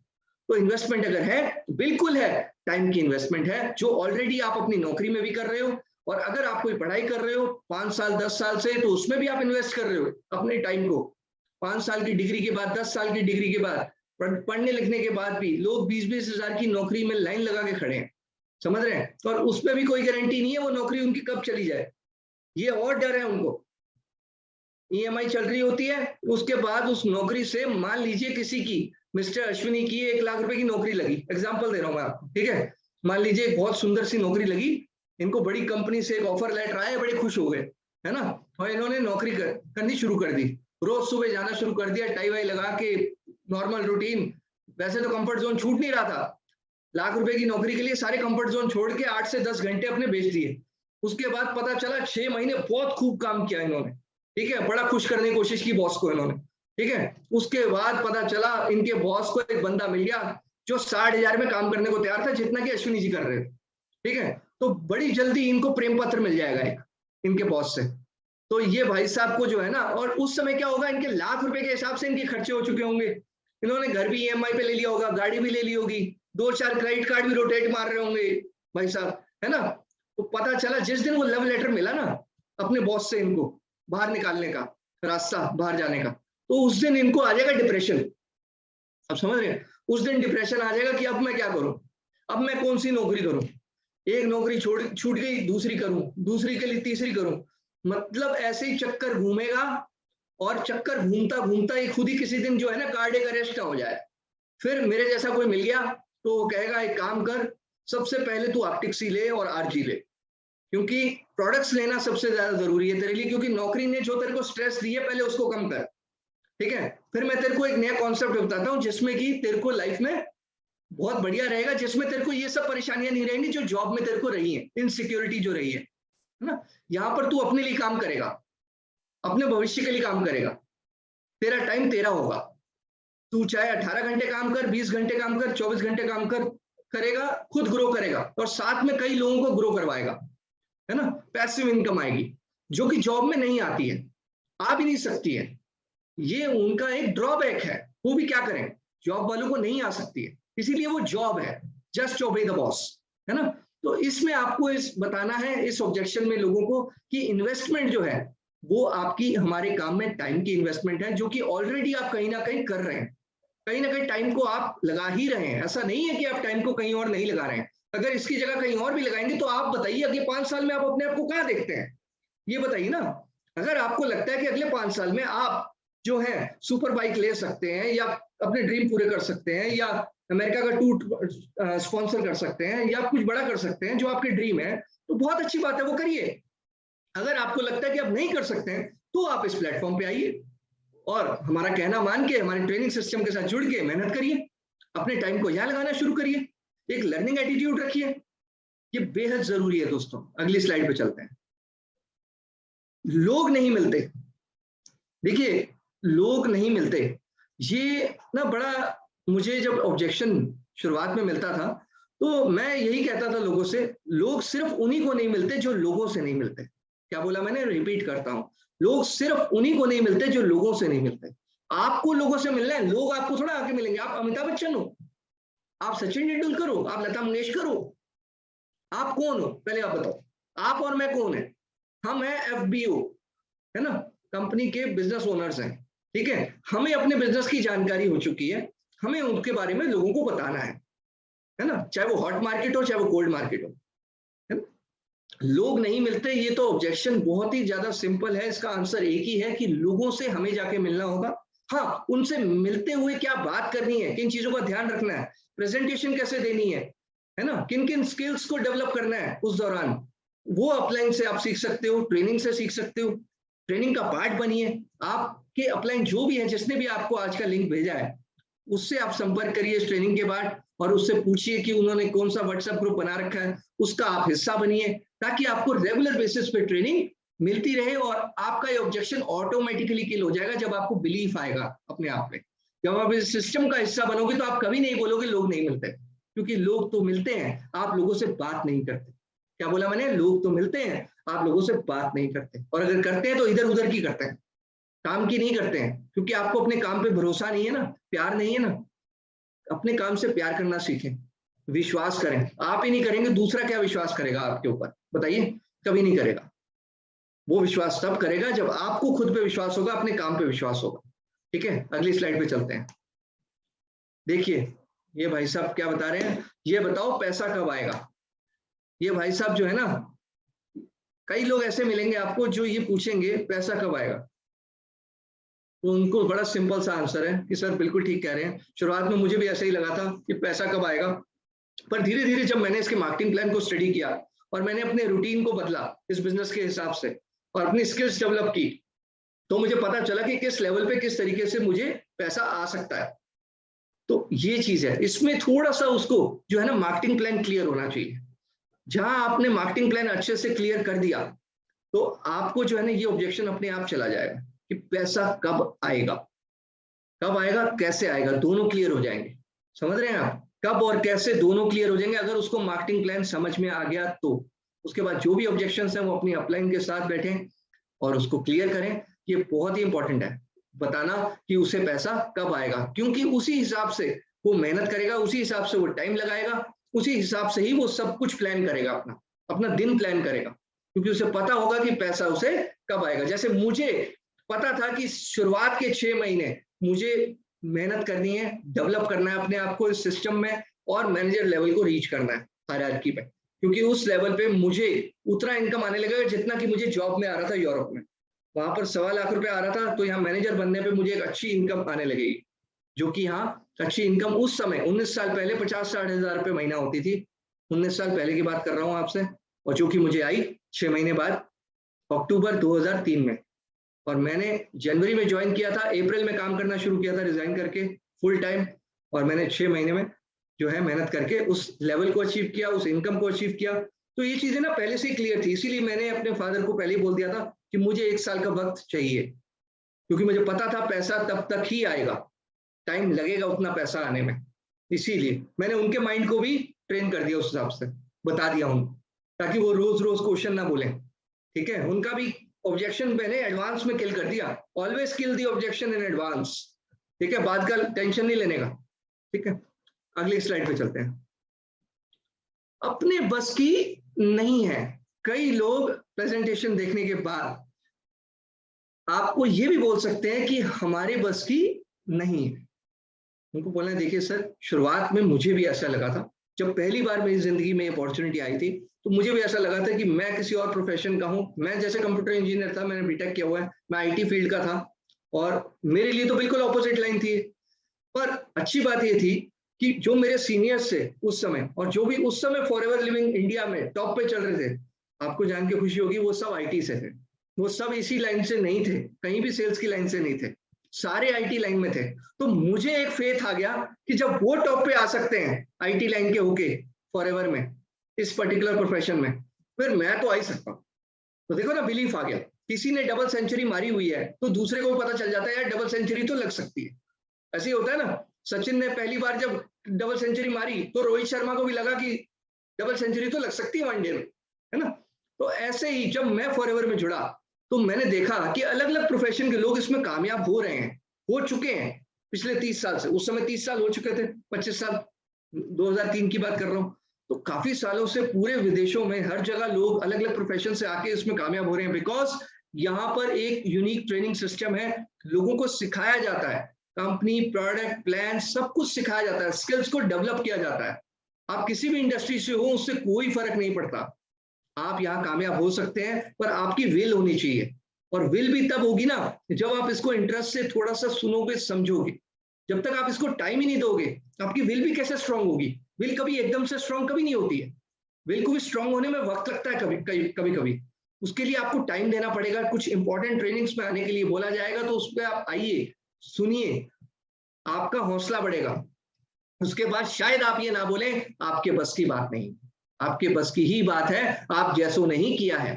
तो इन्वेस्टमेंट अगर है तो बिल्कुल है, टाइम की इन्वेस्टमेंट है जो ऑलरेडी आप अपनी नौकरी में भी कर रहे हो, और अगर आप कोई पढ़ाई कर रहे हो 5 साल 10 साल से, तो उसमें भी आप इन्वेस्ट कर रहे हो अपने टाइम को। 5 साल की डिग्री के बाद, 10 साल की डिग्री के बाद, पढ़ने लिखने के बाद भी लोग 20-20 हजार की नौकरी में लाइन लगा के खड़े हैं, समझ रहे हैं? और उसमें भी कोई गारंटी नहीं है वो नौकरी उनकी कब चली जाए, ये और डर है उनको। ईएमआई चल रही होती है, उसके बाद उस नौकरी से मान लीजिए किसी की, मिस्टर अश्विनी की 1 लाख रुपए की नौकरी लगी, एग्जांपल दे रहा हूं मैं आपको, ठीक है? मान लीजिए एक बहुत सुंदर सी नौकरी लगी, इनको बड़ी कंपनी से एक ऑफर लेटर आया, बड़े खुश हो गए, है ना? और इन्होंने नौकरी करनी शुरू कर दी, रोज सुबह जाना शुरू कर दिया, टाई वाई लगा के, नॉर्मल रूटीन। वैसे तो कंफर्ट जोन छूट नहीं रहा था, लाख रुपए की नौकरी के लिए सारे कंफर्ट जोन छोड़ के 8 से 10 घंटे अपने बेच दिए। उसके बाद पता चला 6 महीने बहुत खूब काम किया इन्होंने, ठीक है, बड़ा खुश करने की कोशिश की बॉस को इन्होंने, ठीक है? उसके बाद पता चला इनके बॉस को एक बंदा मिल गया जो 60,000 में काम करने को तैयार था, जितना कि अश्विनी जी कर रहे थे, ठीक है? तो बड़ी जल्दी इनको प्रेम पत्र मिल जाएगा एक इनके बॉस से। तो ये भाई साहब को जो है ना, और उस समय क्या होगा, इनके लाख रुपए के हिसाब से इनके खर्चे हो चुके होंगे, इन्होंने घर भी ईएमआई पे ले लिया होगा, गाड़ी भी ले ली होगी, 2-4 क्रेडिट कार्ड भी रोटेट मार रहे होंगे भाई साहब, है ना? तो पता चला जिस दिन वो लव लेटर मिला ना अपने बॉस से इनको बाहर निकालने का रास्ता, बाहर जाने का, तो उस दिन इनको आ जाएगा डिप्रेशन। अब समझ रहे हैं? उस दिन डिप्रेशन आ जाएगा कि अब मैं क्या करूं, अब मैं कौन सी नौकरी करूं, एक नौकरी छूट गई, दूसरी करूं, दूसरी के लिए तीसरी करूं, मतलब ऐसे ही चक्कर घूमेगा, और चक्कर घूमता घूमता ही खुद ही किसी दिन जो है ना कार्डियक अरेस्ट हो जाए। फिर मेरे जैसा कोई मिल गया तो वो कहेगा एक काम कर, सबसे पहले तू ऑप्टिक्सी ले और आरजी ले, क्योंकि प्रोडक्ट्स लेना सबसे ज्यादा जरूरी है तेरे लिए, क्योंकि नौकरी ने जो तेरे को स्ट्रेस दी है पहले उसको कम कर, ठीक है? फिर मैं तेरे को एक नया कॉन्सेप्ट बताता हूँ जिसमें कि तेरे को लाइफ में बहुत बढ़िया रहेगा, जिसमें तेरे को ये सब परेशानियां नहीं रहेंगी जो जॉब में तेरे को रही है, इनसिक्योरिटी जो रही है ना। यहाँ पर तू अपने लिए काम करेगा, अपने भविष्य के लिए काम करेगा, तेरा टाइम तेरा होगा। तू चाहे 18 घंटे काम कर, 20 घंटे काम कर, 24 घंटे काम करेगा, खुद ग्रो करेगा और साथ में कई लोगों को ग्रो करवाएगा, है ना। पैसिव इनकम आएगी जो कि जॉब में नहीं आती है, आ भी नहीं सकती है। ये उनका एक ड्रॉबैक है। वो भी क्या करें, जॉब वालों को नहीं आ सकती है, इसीलिए वो जॉब है, जस्ट ओबे द बॉस, है ना। तो इसमें आपको इस बताना है इस ऑब्जेक्शन में लोगों को कि इन्वेस्टमेंट जो है वो आपकी हमारे काम में टाइम की इन्वेस्टमेंट है, जो कि ऑलरेडी आप कहीं ना कहीं कर रहे हैं। कहीं ना कहीं टाइम को आप लगा ही रहे हैं, ऐसा नहीं है कि आप टाइम को कहीं और नहीं लगा रहे हैं। अगर इसकी जगह कहीं और भी लगाएंगे तो आप बताइए अगले 5 साल में आप अपने आप को कहाँ देखते हैं, ये बताइए ना। अगर आपको लगता है कि अगले 5 साल में आप जो है सुपर बाइक ले सकते हैं या अपने ड्रीम पूरे कर सकते हैं या अमेरिका का टूर स्पॉन्सर कर सकते हैं या कुछ बड़ा कर सकते हैं जो आपके ड्रीम है, तो बहुत अच्छी बात है, वो करिए। अगर आपको लगता है कि आप नहीं कर सकते हैं तो आप इस प्लेटफॉर्म पे आइए और हमारा कहना मान के हमारे ट्रेनिंग सिस्टम के साथ जुड़ के मेहनत करिए, अपने टाइम को यहाँ लगाना शुरू करिए, एक लर्निंग एटीट्यूड रखिए। ये बेहद जरूरी है दोस्तों। अगली स्लाइड पे चलते हैं। लोग नहीं मिलते, देखिए लोग नहीं मिलते, ये ना बड़ा, मुझे जब ऑब्जेक्शन शुरुआत में मिलता था तो मैं यही कहता था लोगों से, लोग सिर्फ उन्हीं को नहीं मिलते जो लोगों से नहीं मिलते। क्या बोला मैंने, रिपीट करता हूं, लोग सिर्फ उन्हीं को नहीं मिलते जो लोगों से नहीं मिलते। आपको लोगों से मिलना है, लोग आपको थोड़ा आके मिलेंगे। आप अमिताभ बच्चन हो, आप सचिन तेंदुलकर हो, आप लता मंगेशकर हो, आप कौन हो पहले आप बताओ। आप और मैं कौन है, हम हैं FBO, है ना, कंपनी के बिजनेस ओनर्स हैं, ठीक है। हमें अपने बिजनेस की जानकारी हो चुकी है, हमें उनके बारे में लोगों को बताना है ना, चाहे वो हॉट मार्केट हो चाहे वो कोल्ड मार्केट हो, है ना। लोग नहीं मिलते, ये तो ऑब्जेक्शन बहुत ही ज्यादा सिंपल है। इसका आंसर एक ही है कि लोगों से हमें जाके मिलना होगा। हाँ, उनसे मिलते हुए क्या बात करनी है, किन चीजों का ध्यान रखना है, प्रेजेंटेशन कैसे देनी है ना, किन किन स्किल्स को डेवलप करना है उस दौरान, वो अपलाइन से आप सीख सकते हो, ट्रेनिंग से सीख सकते हो। ट्रेनिंग का पार्ट बनिए। आपके अपलाइन जो भी है, जिसने भी आपको आज का लिंक भेजा है, उससे आप संपर्क करिए इस ट्रेनिंग के बाद और उससे पूछिए कि उन्होंने कौन सा व्हाट्सएप ग्रुप बना रखा है, उसका आप हिस्सा बनिए, ताकि आपको रेगुलर बेसिस पे ट्रेनिंग मिलती रहे और आपका ये ऑब्जेक्शन ऑटोमेटिकली किल हो जाएगा जब आपको बिलीफ आएगा अपने आप पे। जब आप इस सिस्टम का हिस्सा बनोगे तो आप कभी नहीं बोलोगे लोग नहीं मिलते, क्योंकि लोग तो मिलते हैं, आप लोगों से बात नहीं करते। क्या बोला मैंने, लोग तो मिलते हैं, आप लोगों से बात नहीं करते, और अगर करते हैं तो इधर उधर की करते हैं, काम की नहीं करते हैं, क्योंकि आपको अपने काम पे भरोसा नहीं है ना, प्यार नहीं है ना। अपने काम से प्यार करना सीखें, विश्वास करें। आप ही नहीं करेंगे, दूसरा क्या विश्वास करेगा आपके ऊपर, बताइए, कभी नहीं करेगा। वो विश्वास तब करेगा जब आपको खुद पे विश्वास होगा, अपने काम पे विश्वास होगा, ठीक है। अगली स्लाइड पे चलते हैं। देखिए ये भाई साहब क्या बता रहे हैं, ये बताओ पैसा कब आएगा। ये भाई साहब जो है ना, कई लोग ऐसे मिलेंगे आपको जो ये पूछेंगे पैसा कब आएगा, तो उनको बड़ा सिंपल सा आंसर है कि सर बिल्कुल ठीक कह रहे हैं, शुरुआत में मुझे भी ऐसा ही लगा था कि पैसा कब आएगा, पर धीरे धीरे जब मैंने इसके मार्केटिंग प्लान को स्टडी किया और मैंने अपने रूटीन को बदला इस बिजनेस के हिसाब से और अपनी स्किल्स डेवलप की, तो मुझे पता चला कि किस लेवल पे किस तरीके से मुझे पैसा आ सकता है। तो ये चीज है, इसमें थोड़ा सा उसको जो है ना मार्केटिंग प्लान क्लियर होना चाहिए। जहां आपने मार्केटिंग प्लान अच्छे से क्लियर कर दिया तो आपको जो है ना ये ऑब्जेक्शन अपने आप चला जाएगा कि पैसा कब आएगा, कब आएगा कैसे आएगा, दोनों क्लियर हो जाएंगे। समझ रहे हैं आप, कब और कैसे दोनों क्लियर हो जाएंगे अगर उसको मार्केटिंग प्लान समझ में आ गया तो। उसके बाद जो भी ऑब्जेक्शंस हैं वो अपनी अपलाइन के साथ बैठें और उसको क्लियर करें। ये बहुत ही इंपॉर्टेंट है बताना कि उसे पैसा कब आएगा, क्योंकि उसी हिसाब से वो मेहनत करेगा, उसी हिसाब से वो टाइम लगाएगा, उसी हिसाब से ही वो सब कुछ प्लान करेगा, अपना अपना दिन प्लान करेगा, क्योंकि उसे पता होगा कि पैसा उसे कब आएगा। जैसे मुझे पता था कि शुरुआत के 6 महीने मुझे मेहनत करनी है, डेवलप करना है अपने आप को इस सिस्टम में और मैनेजर लेवल को रीच करना है हायरार्की पे, क्योंकि उस लेवल पे मुझे उतना इनकम आने लगेगा जितना कि मुझे जॉब में आ रहा था यूरोप में। वहां पर 1.25 लाख रुपए आ रहा था, तो यहाँ मैनेजर बनने पे मुझे एक अच्छी इनकम आने लगेगी, जो कि यहाँ अच्छी इनकम उस समय 19 साल पहले 50-60 हजार रुपये महीना होती थी। 19 साल पहले की बात कर रहा हूँ आपसे, और जो कि मुझे आई 6 महीने बाद अक्टूबर 2003 में, और मैंने जनवरी में ज्वाइन किया था, अप्रैल में काम करना शुरू किया था रिजाइन करके फुल टाइम, और मैंने 6 महीने में जो है मेहनत करके उस लेवल को अचीव किया, उस इनकम को अचीव किया। तो ये चीजें ना पहले से ही क्लियर थी, इसीलिए मैंने अपने फादर को पहले ही बोल दिया था कि मुझे 1 साल का वक्त चाहिए, क्योंकि मुझे पता था पैसा तब तक ही आएगा, टाइम लगेगा उतना पैसा आने में। इसीलिए मैंने उनके माइंड को भी ट्रेन कर दिया, उस हिसाब से बता दिया उनको, ताकि वो रोज रोज क्वेश्चन ना बोले। ठीक है, उनका भी ऑब्जेक्शन मैंने एडवांस में किल कर दिया। Always kill the objection in advance. ठीक है, बाद का टेंशन नहीं लेने का। ठीक है, अगली स्लाइड पे चलते हैं। अपने बस की नहीं है। कई लोग प्रेजेंटेशन देखने के बाद आपको ये भी बोल सकते हैं कि हमारे बस की नहीं है। उनको बोलना, देखिए सर, शुरुआत में मुझे भी ऐसा लगा था, जब पहली बार मेरी जिंदगी में अपॉर्चुनिटी आई थी तो मुझे भी ऐसा लगा था कि मैं किसी और प्रोफेशन का हूं। मैं जैसे कंप्यूटर इंजीनियर था, मैंने बीटेक किया हुआ है, मैं आईटी फील्ड का था, और मेरे लिए तो बिल्कुल ऑपोजिट लाइन थी। पर अच्छी बात ये थी कि जो मेरे सीनियर्स थे उस समय, और जो भी उस समय फॉरएवर लिविंग इंडिया में टॉप पे चल रहे थे, आपको जान के खुशी होगी, वो सब आईटी से थे। वो सब इसी लाइन से नहीं थे, कहीं भी सेल्स की लाइन से नहीं थे, सारे आईटी लाइन में थे। तो मुझे एक फेथ आ गया कि जब वो टॉप पे आ सकते हैं आईटी लाइन के होके फॉरएवर में, इस पर्टिकुलर प्रोफेशन में, फिर मैं तो आ ही सकता हूँ। तो देखो ना, बिलीफ आ गया। किसी ने डबल सेंचुरी मारी हुई है तो दूसरे को पता चल जाता है यार डबल सेंचुरी तो लग सकती है। ऐसे ही होता है ना, सचिन ने पहली बार जब डबल सेंचुरी मारी तो रोहित शर्मा को भी लगा कि डबल सेंचुरी तो लग सकती है वनडे में, है ना। तो ऐसे ही जब मैं फॉरएवर में जुड़ा तो मैंने देखा कि अलग अलग प्रोफेशन के लोग इसमें कामयाब हो रहे हैं, हो चुके हैं पिछले 30 साल से। उस समय 30 साल हो चुके थे, 25 साल, 2003 की बात कर रहा हूँ। तो काफी सालों से पूरे विदेशों में हर जगह लोग अलग अलग प्रोफेशन से आके इसमें कामयाब हो रहे हैं, बिकॉज यहाँ पर एक यूनिक ट्रेनिंग सिस्टम है। लोगों को सिखाया जाता है, कंपनी, प्रोडक्ट, प्लान, सब कुछ सिखाया जाता है, स्किल्स को डेवलप किया जाता है। आप किसी भी इंडस्ट्री से हो, उससे कोई फर्क नहीं पड़ता। आप यहाँ कामयाब हो सकते हैं, पर आपकी विल होनी चाहिए। और विल भी तब होगी ना जब आप इसको इंटरेस्ट से थोड़ा सा सुनोगे, समझोगे। जब तक आप इसको टाइम ही नहीं दोगे, आपकी विल भी कैसे स्ट्रांग होगी? विल कभी एकदम से स्ट्रांग कभी नहीं होती है। विल को भी स्ट्रांग होने में वक्त लगता है, कभी कभी। उसके लिए आपको टाइम देना पड़ेगा। कुछ इंपॉर्टेंट ट्रेनिंग्स में आने के लिए बोला जाएगा, तो उस पर आप आइए, सुनिए, आपका हौसला बढ़ेगा। उसके बाद शायद आप ये ना बोले आपके बस की बात नहीं। आपके बस की ही बात है, आप जैसों नहीं किया है।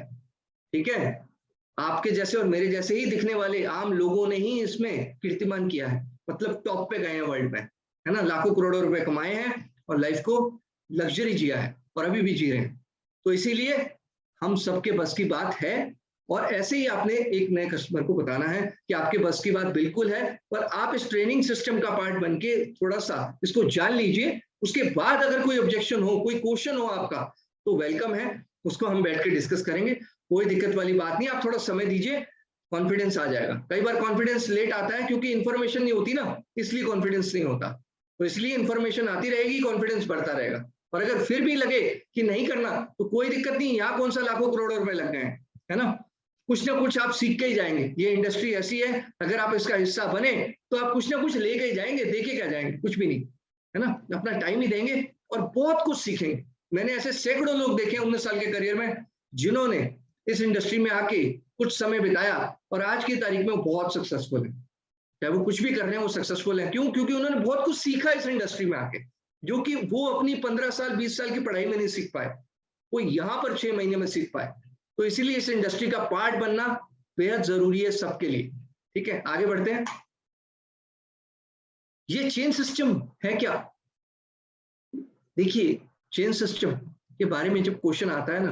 ठीक है, आपके जैसे और मेरे जैसे ही दिखने वाले आम लोगों ने ही इसमें कीर्तिमान किया है, मतलब टॉप पे गए हैं वर्ल्ड में, है ना। लाखों करोड़ों रुपए कमाए हैं और लाइफ को लग्जरी जिया है, और अभी भी जी रहे हैं। तो इसीलिए हम सबके बस की बात है। और ऐसे ही आपने एक नए कस्टमर को बताना है कि आपके बस की बात बिल्कुल है, पर आप इस ट्रेनिंग सिस्टम का पार्ट बन के थोड़ा सा इसको जान लीजिए। उसके बाद अगर कोई ऑब्जेक्शन हो, कोई क्वेश्चन हो आपका, तो वेलकम है, उसको हम बैठ के डिस्कस करेंगे। कोई दिक्कत वाली बात नहीं, आप थोड़ा समय दीजिए, कॉन्फिडेंस आ जाएगा। कई बार कॉन्फिडेंस लेट आता है क्योंकि इंफॉर्मेशन नहीं होती ना, इसलिए कॉन्फिडेंस नहीं होता। तो इसलिए इंफॉर्मेशन आती रहेगी, कॉन्फिडेंस बढ़ता रहेगा। और अगर फिर भी लगे कि नहीं करना, तो कोई दिक्कत नहीं, यहाँ कौन सा लाखों करोड़ों रुपए लग गए हैं, है ना। कुछ ना कुछ आप सीख के ही जाएंगे। ये इंडस्ट्री ऐसी है, अगर आप इसका हिस्सा बने तो आप कुछ ना कुछ लेके ही जाएंगे, देके क्या जाएंगे, कुछ भी नहीं, है ना। अपना टाइम ही देंगे और बहुत कुछ सीखेंगे। मैंने ऐसे सैकड़ों लोग देखे 19 साल के करियर में, जिन्होंने इस इंडस्ट्री में आके कुछ समय बिताया और आज की तारीख में वो बहुत सक्सेसफुल है। चाहे वो कुछ भी कर रहे हैं, वो सक्सेसफुल है। क्यों? क्योंकि उन्होंने बहुत कुछ सीखा इस इंडस्ट्री में आके, जो कि वो अपनी 15 साल 20 साल की पढ़ाई में नहीं सीख पाए, वो यहाँ पर 6 महीने में सीख पाए। तो इसीलिए इस इंडस्ट्री का पार्ट बनना बेहद जरूरी है सबके लिए। ठीक है, आगे बढ़ते हैं। ये चेन सिस्टम है क्या? देखिए, चेन सिस्टम के बारे में जब क्वेश्चन आता है ना,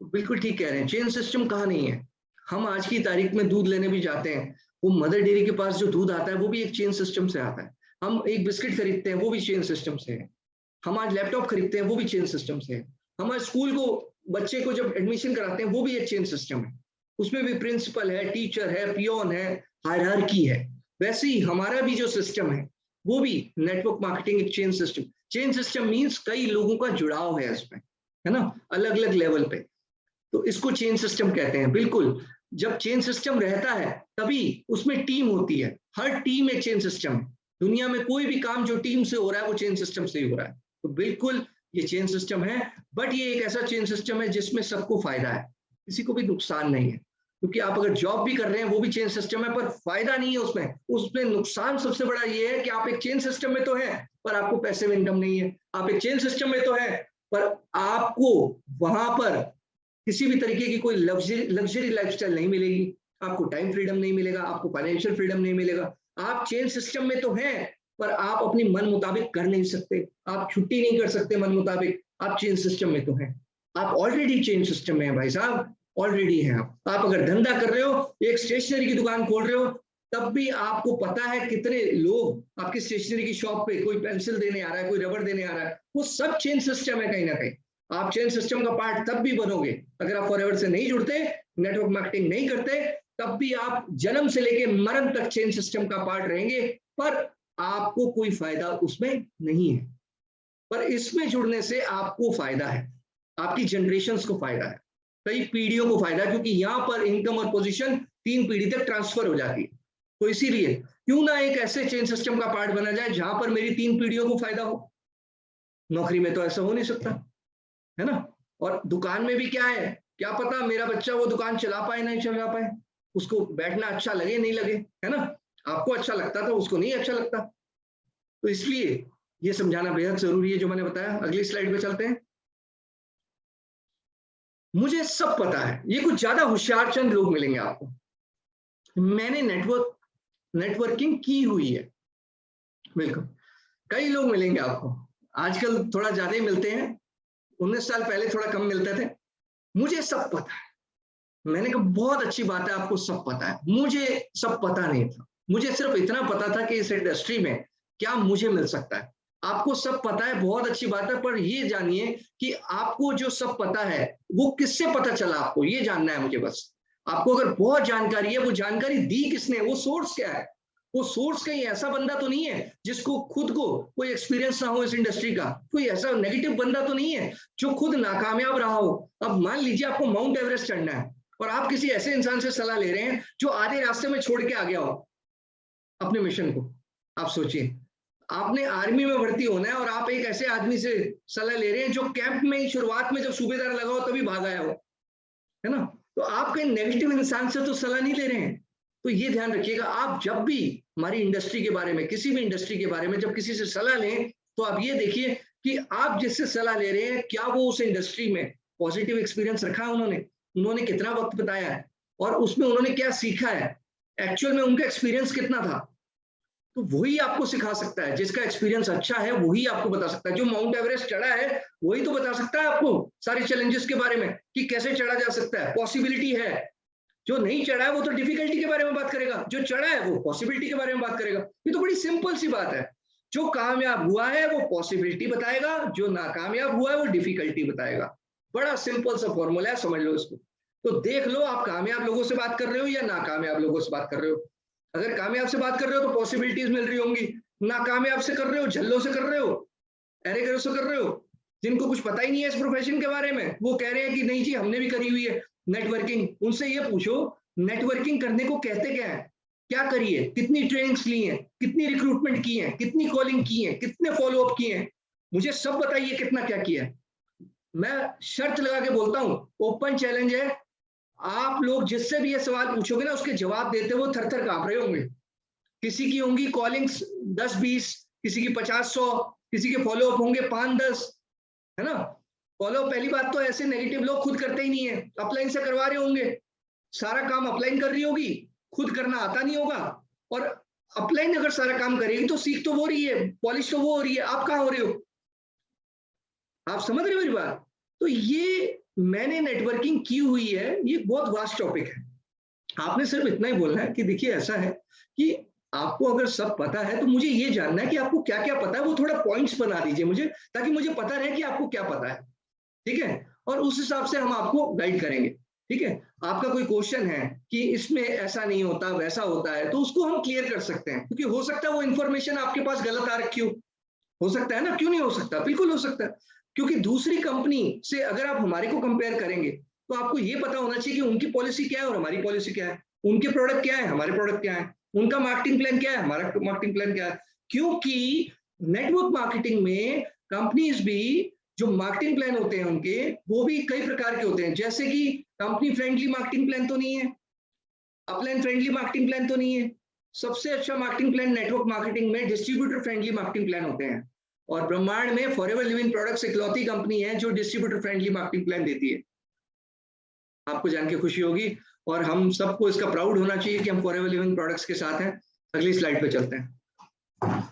तो बिल्कुल ठीक कह रहे हैं, चेन सिस्टम कहाँ नहीं है। हम आज की तारीख में दूध लेने भी जाते हैं, वो मदर डेयरी के पास जो दूध आता है वो भी एक चेन सिस्टम से आता है। हम एक बिस्किट खरीदते हैं, वो भी चेन सिस्टम से है। हम आज लैपटॉप खरीदते हैं, वो भी चेन सिस्टम से है। हम आज स्कूल को, बच्चे को जब एडमिशन कराते हैं, वो भी एक चेन सिस्टम है। उसमें भी प्रिंसिपल है, टीचर है, पियोन है, हायरार्की है। वैसे ही हमारा भी जो सिस्टम है वो भी नेटवर्क मार्केटिंग एक chain system. Chain system means कई लोगों का जुड़ाव है इसमें, है ना, अलग अलग लेवल पे। तो इसको चेन सिस्टम कहते हैं। बिल्कुल, जब चेन सिस्टम रहता है तभी उसमें टीम होती है। हर टीम एक चेन सिस्टम है। दुनिया में कोई भी काम जो टीम से हो रहा है वो चेन सिस्टम से ही हो रहा है। तो बिल्कुल ये चेन सिस्टम है, बट ये एक ऐसा चेन सिस्टम है जिसमें सबको फायदा है, किसी को भी नुकसान नहीं है। क्योंकि आप अगर जॉब भी कर रहे हैं वो भी चेन सिस्टम है, पर फायदा नहीं है उसमें। उसमें नुकसान सबसे बड़ा ये है कि आप एक चेन सिस्टम में तो है पर आपको पैसिव इनकम नहीं है। आप एक चेन सिस्टम में तो है पर आपको वहां पर किसी भी तरीके की कोई लग्जरी लाइफस्टाइल नहीं मिलेगी। आपको टाइम फ्रीडम नहीं मिलेगा, आपको फाइनेंशियल फ्रीडम नहीं मिलेगा। आप चेंज सिस्टम में तो हैं, पर आप अपनी मन मुताबिक कर नहीं सकते, आप छुट्टी नहीं कर सकते मन मुताबिक, आप चेंज सिस्टम में तो हैं। आप ऑलरेडी चेंज सिस्टम में हैं भाई साहब, ऑलरेडी हैं आप अगर धंधा कर रहे हो, एक स्टेशनरी की दुकान खोल रहे हो, तब भी आपको पता है कितने लोग आपकी स्टेशनरी की शॉप पे, कोई पेंसिल देने आ रहा है, कोई रबड़ देने आ रहा है, वो सब चेंज सिस्टम है कहीं ना कहीं। आप चेंज सिस्टम का पार्ट तब भी बनोगे अगर आप फॉरएवर से नहीं जुड़ते, नेटवर्क मार्केटिंग नहीं करते, तब भी आप जन्म से लेके मरण तक चेंज सिस्टम का पार्ट रहेंगे, पर आपको कोई फायदा उसमें नहीं है। पर इसमें जुड़ने से आपको फायदा है, आपकी जनरेशंस को फायदा है, कई पीढ़ियों को फायदा है, क्योंकि यहाँ पर इनकम और पोजीशन 3 पीढ़ी तक ट्रांसफर हो जाती है। तो इसीलिए क्यों ना एक ऐसे चेंज सिस्टम का पार्ट बना जाए जहां पर मेरी 3 पीढ़ियों को फायदा हो। नौकरी में तो ऐसा हो नहीं सकता, है ना। और दुकान में भी क्या है, क्या पता मेरा बच्चा वो दुकान चला पाए नहीं चला पाए, उसको बैठना अच्छा लगे नहीं लगे, है ना। आपको अच्छा लगता था, उसको नहीं अच्छा लगता। तो इसलिए ये समझाना बेहद जरूरी है जो मैंने बताया। अगली स्लाइड पे चलते हैं। मुझे सब पता है, ये कुछ ज्यादा होशियार चंद लोग मिलेंगे आपको। मैंने नेटवर्किंग की हुई है, बिल्कुल। कई लोग मिलेंगे आपको, आजकल थोड़ा ज्यादा ही मिलते हैं, 19 साल पहले थोड़ा कम मिलते थे। मुझे सब पता है। मैंने कहा बहुत अच्छी बात है, आपको सब पता है। मुझे सब पता नहीं था, मुझे सिर्फ इतना पता था कि इस इंडस्ट्री में क्या मुझे मिल सकता है। आपको सब पता है, बहुत अच्छी बात है, पर ये जानिए कि आपको जो सब पता है वो किससे पता चला, आपको ये जानना है मुझे बस। आपको अगर बहुत जानकारी है, वो जानकारी दी किसने, वो सोर्स क्या है। वो सोर्स कहीं ऐसा बंदा तो नहीं है जिसको खुद को कोई एक्सपीरियंस ना हो इस इंडस्ट्री का, कोई ऐसा नेगेटिव बंदा तो नहीं है जो खुद नाकामयाब रहा हो। अब मान लीजिए आपको माउंट एवरेस्ट चढ़ना है और आप किसी ऐसे इंसान से सलाह ले रहे हैं जो आधे रास्ते में छोड़ के आ गया हो अपने मिशन को। आप सोचिए, आपने आर्मी में भर्ती होना है और आप एक ऐसे आदमी से सलाह ले रहे हैं जो कैंप में ही शुरुआत में जब सूबेदार लगा हो तभी भाग आया हो, है ना। तो आप कहीं नेगेटिव इंसान से तो सलाह नहीं ले रहे हैं। तो ये ध्यान रखिएगा, आप जब भी हमारी इंडस्ट्री के बारे में, किसी भी इंडस्ट्री के बारे में जब किसी से सलाह लें, तो आप ये देखिए कि आप जिससे सलाह ले रहे हैं क्या वो उस इंडस्ट्री में पॉजिटिव एक्सपीरियंस रखा है, उन्होंने कितना वक्त बताया है और उसमें उन्होंने क्या सीखा है, एक्चुअल में उनका एक्सपीरियंस कितना था। तो वही आपको सिखा सकता है, जिसका एक्सपीरियंस अच्छा है वही आपको बता सकता है। जो माउंट एवरेस्ट चढ़ा है वही तो बता सकता है आपको सारे चैलेंजेस के बारे में कि कैसे चढ़ा जा सकता है, पॉसिबिलिटी है। जो नहीं चढ़ा है वो तो डिफिकल्टी के बारे में बात करेगा, जो चढ़ा है वो पॉसिबिलिटी के बारे में बात करेगा। ये तो बड़ी सिंपल सी बात है। जो कामयाब हुआ है वो पॉसिबिलिटी बताएगा, जो नाकामयाब हुआ है वो डिफिकल्टी बताएगा। बड़ा सिंपल सा फॉर्मूला है, समझ लो इसको। तो देख लो आप कामयाब लोगों से बात कर रहे हो या नाकामयाब लोगों से बात कर रहे हो। अगर कामयाब से बात कर रहे हो तो पॉसिबिलिटीज मिल रही होंगी, नाकामयाब से कर रहे हो, झल्लों से कर रहे हो, एरेगरों से कर रहे हो, जिनको कुछ पता ही नहीं है इस प्रोफेशन के बारे में, वो कह रहे हैं कि नहीं जी हमने भी करी हुई है नेटवर्किंग। उनसे ये पूछो नेटवर्किंग करने को कहते क्या है, क्या करिए, कितनी ट्रेनिंग्स ली हैं, कितनी रिक्रूटमेंट की है, कितनी कॉलिंग की है, कितने फॉलोअप किए हैं, मुझे सब बताइए कितना क्या किया है। मैं शर्त लगा के बोलता हूँ, ओपन चैलेंज है, आप लोग जिससे भी ये सवाल पूछोगे ना उसके जवाब देते वो थर थर कांप रहे होंगे। किसी की होंगी कॉलिंग्स 10-20, किसी की 50-100, किसी के फॉलोअप होंगे 5-10, है ना। फॉलोअप पहली बात तो ऐसे नेगेटिव लोग खुद करते ही नहीं है, अपलाइन से करवा रहे होंगे, सारा काम अपलाइन कर रही होगी, खुद करना आता नहीं होगा। और अपलाइन अगर सारा काम करेगी तो सीख तो वो रही है, पॉलिश तो वो हो रही है, आप कहाँ हो रहे हो। आप समझ रहे हो मेरी बात। तो ये मैंने नेटवर्किंग की हुई है, ये बहुत वास्ट टॉपिक है। आपने सिर्फ इतना ही बोलना है कि देखिए ऐसा है कि आपको अगर सब पता है तो मुझे ये जानना है कि आपको क्या क्या पता है, वो थोड़ा पॉइंट्स बना दीजिए मुझे, ताकि मुझे पता रहे कि आपको क्या पता है, ठीक है। और उस हिसाब से हम आपको गाइड करेंगे, ठीक है। आपका कोई क्वेश्चन है कि इसमें ऐसा नहीं होता वैसा होता है, तो उसको हम क्लियर कर सकते हैं, क्योंकि हो सकता है वो इन्फॉर्मेशन आपके पास गलत आ रखी हो सकता है ना, क्यों नहीं हो सकता, बिल्कुल हो सकता है। क्योंकि दूसरी कंपनी से अगर आप हमारे को कंपेयर करेंगे तो आपको ये पता होना चाहिए कि उनकी पॉलिसी क्या है और हमारी पॉलिसी क्या है, उनके प्रोडक्ट क्या है, हमारे प्रोडक्ट क्या है, उनका मार्केटिंग प्लान क्या है, हमारा मार्केटिंग प्लान क्या है। क्योंकि नेटवर्क मार्केटिंग में कंपनीज भी जो मार्केटिंग प्लान होते हैं उनके, वो भी कई प्रकार के होते हैं। जैसे कि कंपनी फ्रेंडली मार्केटिंग प्लान तो नहीं है, अपलाइन फ्रेंडली मार्केटिंग प्लान तो नहीं है। सबसे अच्छा मार्केटिंग प्लान नेटवर्क मार्केटिंग में डिस्ट्रीब्यूटर फ्रेंडली मार्केटिंग प्लान होते हैं। और ब्रह्मांड में फॉरएवर लिविंग प्रोडक्ट्स इकलौती कंपनी है जो डिस्ट्रीब्यूटर फ्रेंडली मार्केटिंग प्लान देती है। आपको जान के खुशी होगी, और हम सबको इसका प्राउड होना चाहिए कि हम फॉरएवर लिविंग प्रोडक्ट्स के साथ हैं। अगली स्लाइड पे चलते हैं।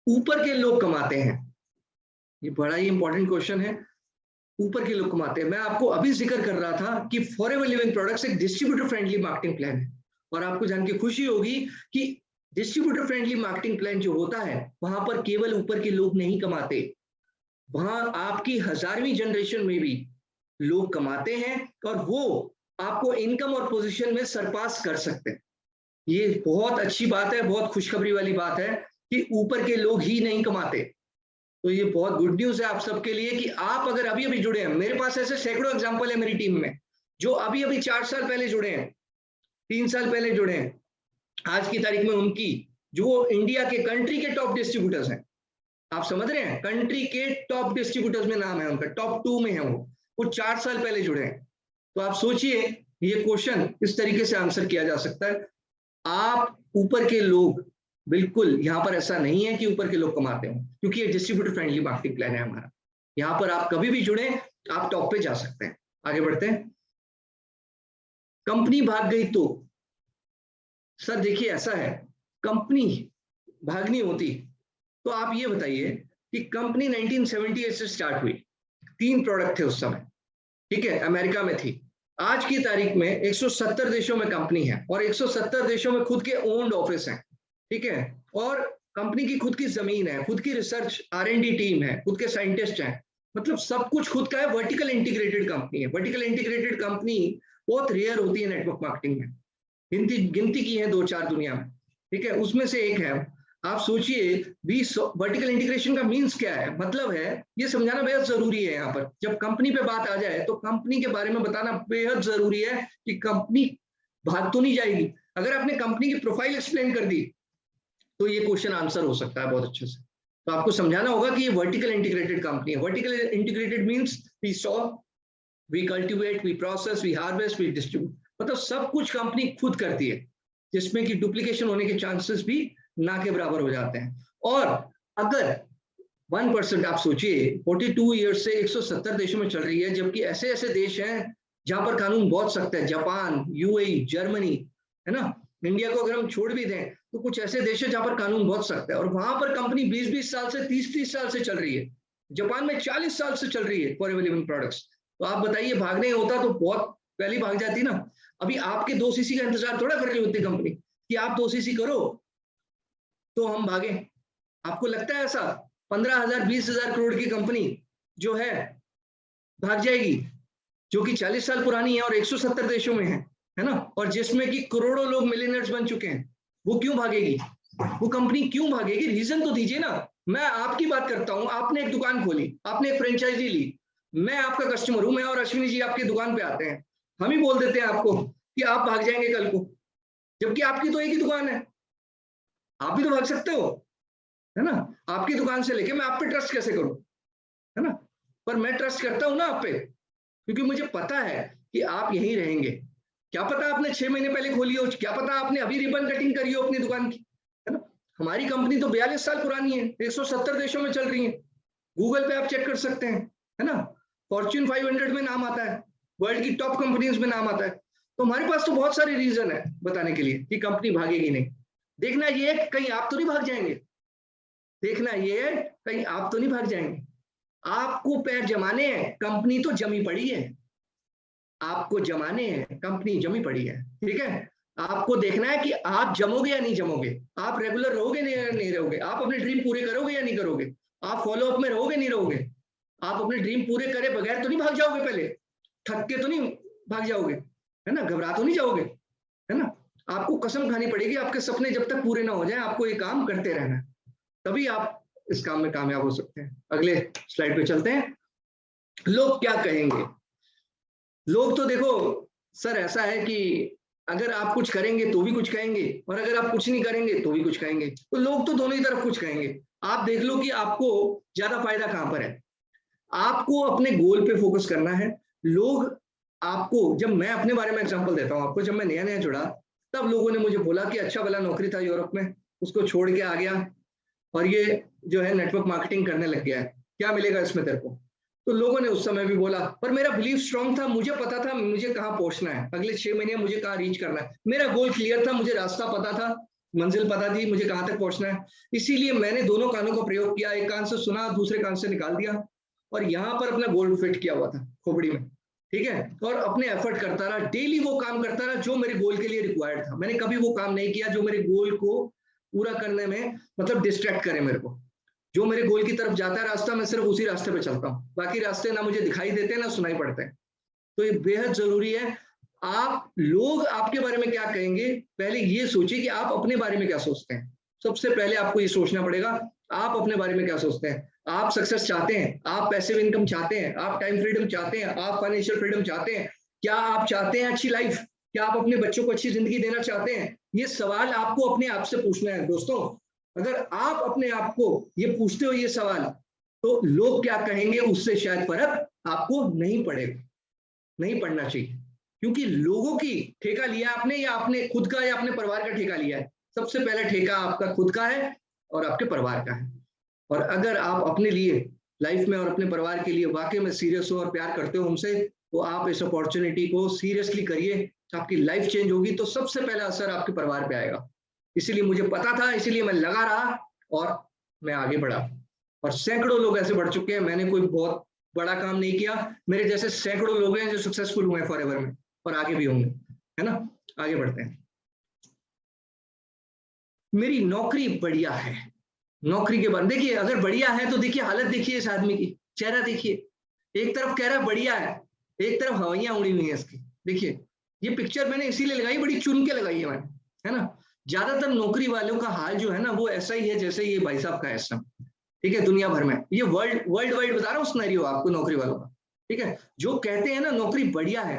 ऊपर के लोग कमाते हैं, ये बड़ा ही इंपॉर्टेंट क्वेश्चन है। ऊपर के लोग कमाते हैं, मैं आपको अभी जिक्र कर रहा था कि फॉरएवर लिविंग प्रोडक्ट्स एक डिस्ट्रीब्यूटर फ्रेंडली मार्केटिंग प्लान है, और आपको जान के खुशी होगी कि डिस्ट्रीब्यूटर फ्रेंडली मार्केटिंग प्लान जो होता है वहां पर केवल ऊपर के लोग नहीं कमाते, वहां आपकी 1000वीं जनरेशन में भी लोग कमाते हैं और वो आपको इनकम और पोजीशन में सरपास कर सकते हैं। ये बहुत अच्छी बात है, बहुत खुशखबरी वाली बात है कि ऊपर के लोग ही नहीं कमाते। तो ये बहुत गुड न्यूज है आप सबके लिए कि आप अगर अभी अभी जुड़े हैं, मेरे पास ऐसे सैकड़ों एग्जांपल है मेरी टीम में जो अभी अभी 4 साल पहले जुड़े हैं, 3 साल पहले जुड़े हैं, आज की तारीख में उनकी जो इंडिया के कंट्री के टॉप डिस्ट्रीब्यूटर्स हैं, आप समझ रहे हैं, कंट्री के टॉप डिस्ट्रीब्यूटर्स में नाम है उनका, टॉप 2 में है वो 4 साल पहले जुड़े हैं। तो आप सोचिए ये क्वेश्चन इस तरीके से आंसर किया जा सकता है। आप ऊपर के लोग, बिल्कुल यहाँ पर ऐसा नहीं है कि ऊपर के लोग कमाते हो, क्योंकि ये डिस्ट्रीब्यूटर फ्रेंडली मार्केटिंग प्लान है हमारा। यहाँ पर आप कभी भी जुड़े आप टॉप पे जा सकते हैं। आगे बढ़ते हैं। कंपनी भाग गई तो सर देखिए ऐसा है, कंपनी भागनी होती तो आप ये बताइए कि कंपनी 1978 से स्टार्ट हुई, 3 प्रोडक्ट थे उस समय, ठीक है, अमेरिका में थी। आज की तारीख में 170 देशों में कंपनी है और 170 देशों में खुद के ओन्ड ऑफिस हैं, ठीक है, और कंपनी की खुद की जमीन है, खुद की रिसर्च R&D टीम है, खुद के साइंटिस्ट हैं, मतलब सब कुछ खुद का है। वर्टिकल इंटीग्रेटेड कंपनी है। वर्टिकल इंटीग्रेटेड कंपनी बहुत रेयर होती है नेटवर्क मार्केटिंग में, गिनती की है 2-4 दुनिया में, ठीक है, उसमें से एक है। आप सोचिए वर्टिकल इंटीग्रेशन का मीन्स क्या है, मतलब है, ये समझाना बेहद जरूरी है। यहाँ पर जब कंपनी पे बात आ जाए तो कंपनी के बारे में बताना बेहद जरूरी है कि कंपनी भाग तो नहीं जाएगी। अगर आपने कंपनी की प्रोफाइल एक्सप्लेन कर दी तो ये क्वेश्चन आंसर हो सकता है बहुत अच्छे से। तो आपको समझाना होगा कि ये वर्टिकल इंटीग्रेटेड कंपनी है। Vertical integrated means we sow, we cultivate, we process, we harvest, we distribute, मतलब सब कुछ कंपनी खुद करती है, जिसमें कि डुप्लीकेशन होने के चांसेस भी ना के बराबर हो जाते हैं। और अगर 1%, आप सोचिए 42 ईयर्स से 170 देशों में चल रही है, जबकि ऐसे ऐसे देश हैं जहां पर कानून बहुत सख्त है, जापान, UAE, जर्मनी, है ना, इंडिया को अगर हम छोड़ भी दें तो कुछ ऐसे देश है जहां पर कानून बहुत सख्त है और वहां पर कंपनी 20-20 साल से 30-30 साल से चल रही है। जापान में 40 साल से चल रही है फॉरएवर लिविंग प्रोडक्ट्स। तो आप बताइए भागने होता तो बहुत पहले भाग जाती ना। अभी आपके 2 CC का इंतजार थोड़ा कर रही होती कंपनी कि आप 2 CC करो तो हम भागे। आपको लगता है ऐसा 15,000-20,000 करोड़ की कंपनी जो है भाग जाएगी, जो कि 40 साल पुरानी है और 170 देशों में है ना, और जिसमें कि करोड़ों लोग मिलियनर्स बन चुके हैं, वो क्यों भागेगी? वो कंपनी क्यों भागेगी? रीजन तो दीजिए ना। मैं आपकी बात करता हूं, आपने एक दुकान खोली, आपने एक फ्रेंचाइजी ली, मैं आपका कस्टमर हूं, मैं और अश्विनी जी आपकी दुकान पे आते हैं, हम ही बोल देते हैं आपको कि आप भाग जाएंगे कल को, जबकि आपकी तो एक ही दुकान है, आप भी तो भाग सकते हो, है ना। आपकी दुकान से लेके मैं आप पे ट्रस्ट कैसे करूं, है ना, पर मैं ट्रस्ट करता हूं ना आप पे, क्योंकि मुझे पता है कि आप यहीं रहेंगे। क्या पता आपने 6 महीने पहले खोली हो, क्या पता आपने अभी रिबन कटिंग करी हो अपनी दुकान की, है ना। हमारी कंपनी तो 42 साल पुरानी है, 170 देशों में चल रही है, गूगल पे आप चेक कर सकते हैं, है ना, फॉर्च्यून 500 में नाम आता है, वर्ल्ड की टॉप कंपनीज में नाम आता है। तो हमारे पास तो बहुत सारे रीजन है बताने के लिए कि कंपनी भागेगी नहीं। देखना ये कहीं आप तो नहीं भाग जाएंगे, देखना ये कहीं आप तो नहीं भाग जाएंगे। आपको पैर जमाने हैं, कंपनी तो जमी पड़ी है, आपको जमाने हैं, कंपनी जमी पड़ी है, ठीक है। आपको देखना है कि आप जमोगे या नहीं जमोगे, आप रेगुलर रहोगे नहीं रहोगे, आप अपने ड्रीम पूरे करोगे या नहीं करोगे, आप फॉलो अप में रहोगे नहीं रहोगे, आप अपने ड्रीम पूरे करे बगैर तो नहीं भाग जाओगे, पहले थक के तो नहीं भाग जाओगे, है ना, घबरा तो नहीं जाओगे, है ना। आपको कसम खानी पड़ेगी, आपके सपने जब तक पूरे ना हो जाए आपको ये काम करते रहना, तभी आप इस काम में कामयाब हो सकते हैं। अगले स्लाइड पे चलते हैं। लोग क्या कहेंगे? लोग तो देखो सर ऐसा है कि अगर आप कुछ करेंगे तो भी कुछ कहेंगे और अगर आप कुछ नहीं करेंगे तो भी कुछ कहेंगे, तो लोग तो दोनों ही तरफ कुछ कहेंगे। आप देख लो कि आपको ज्यादा फायदा कहां पर है। आपको अपने गोल पे फोकस करना है। लोग आपको, जब मैं अपने बारे में एग्जांपल देता हूं आपको, जब मैं नया नया जुड़ा तब लोगों ने मुझे बोला कि अच्छा भला नौकरी था यूरोप में, उसको छोड़ के आ गया और ये जो है नेटवर्क मार्केटिंग करने लग गया है, क्या मिलेगा इसमें तेरे को? तो लोगों ने उस समय भी बोला, पर मेरा बिलीफ स्ट्रांग था, मुझे पता था मुझे कहाँ पहुंचना है, अगले 6 महीने मुझे कहाँ रीच करना है, मेरा गोल क्लियर था, मुझे रास्ता पता था, मंजिल पता थी, मुझे कहाँ तक पहुंचना है। इसीलिए मैंने दोनों कानों का प्रयोग किया, एक कान से सुना, दूसरे कान से निकाल दिया, और यहाँ पर अपना गोल फिट किया हुआ था खोपड़ी में, ठीक है, और अपने एफर्ट करता रहा, डेली वो काम करता रहा जो मेरे गोल के लिए रिक्वायर्ड था। मैंने कभी वो काम नहीं किया जो मेरे गोल को पूरा करने में मतलब डिस्ट्रैक्ट करे मेरे को। जो मेरे गोल की तरफ जाता है रास्ता, मैं सिर्फ उसी रास्ते पे चलता हूँ, बाकी रास्ते ना मुझे दिखाई देते ना सुनाई पड़ते हैं। तो ये बेहद जरूरी है। आप लोग आपके बारे में क्या कहेंगे, पहले ये सोचिए कि आप अपने बारे में क्या सोचते हैं। सबसे पहले आपको ये सोचना पड़ेगा आप अपने बारे में क्या सोचते हैं। आप सक्सेस चाहते हैं, आप पैसिव इनकम चाहते हैं, आप टाइम फ्रीडम चाहते हैं, आप फाइनेंशियल फ्रीडम चाहते हैं, क्या आप चाहते हैं अच्छी लाइफ, क्या आप अपने बच्चों को अच्छी जिंदगी देना चाहते हैं। ये सवाल आपको अपने आप से पूछना है दोस्तों। अगर आप अपने आप को ये पूछते हो ये सवाल, तो लोग क्या कहेंगे उससे शायद फर्क आपको नहीं पड़ेगा, नहीं पड़ना चाहिए, क्योंकि लोगों की ठेका लिया आपने, या आपने खुद का या अपने परिवार का ठेका लिया है। सबसे पहला ठेका आपका खुद का है और आपके परिवार का है। और अगर आप अपने लिए लाइफ में और अपने परिवार के लिए वाकई में सीरियस हो और प्यार करते हो हमसे, तो आप इस अपॉर्चुनिटी को सीरियसली करिए, आपकी लाइफ चेंज होगी। तो सबसे पहला असर आपके परिवार पे आएगा। इसीलिए मुझे पता था, इसीलिए मैं लगा रहा और मैं आगे बढ़ा, और सैकड़ों लोग ऐसे बढ़ चुके हैं। मैंने कोई बहुत बड़ा काम नहीं किया, मेरे जैसे सैकड़ों लोग हैं जो सक्सेसफुल हुए हैं फॉरएवर में, और आगे भी होंगे, है ना। आगे बढ़ते हैं। मेरी नौकरी बढ़िया है। नौकरी के बाद देखिए, अगर बढ़िया है तो देखिए हालत देखिए इस आदमी की, चेहरा देखिए, एक तरफ कह रहा है बढ़िया है, एक तरफ हवाइयां उड़ी हुई है इसकी। देखिए ये पिक्चर मैंने इसीलिए लगाई, बड़ी चुन के लगाई है मैंने, है ना। ज्यादातर नौकरी वालों का हाल जो है ना वो ऐसा ही है जैसे ये भाई साहब का है इस समय, ठीक है, दुनिया भर में। ये वर्ल्ड वाइड बता रहा हूँ सिनेरियो आपको नौकरी वालों का, ठीक है। जो कहते हैं ना नौकरी बढ़िया है,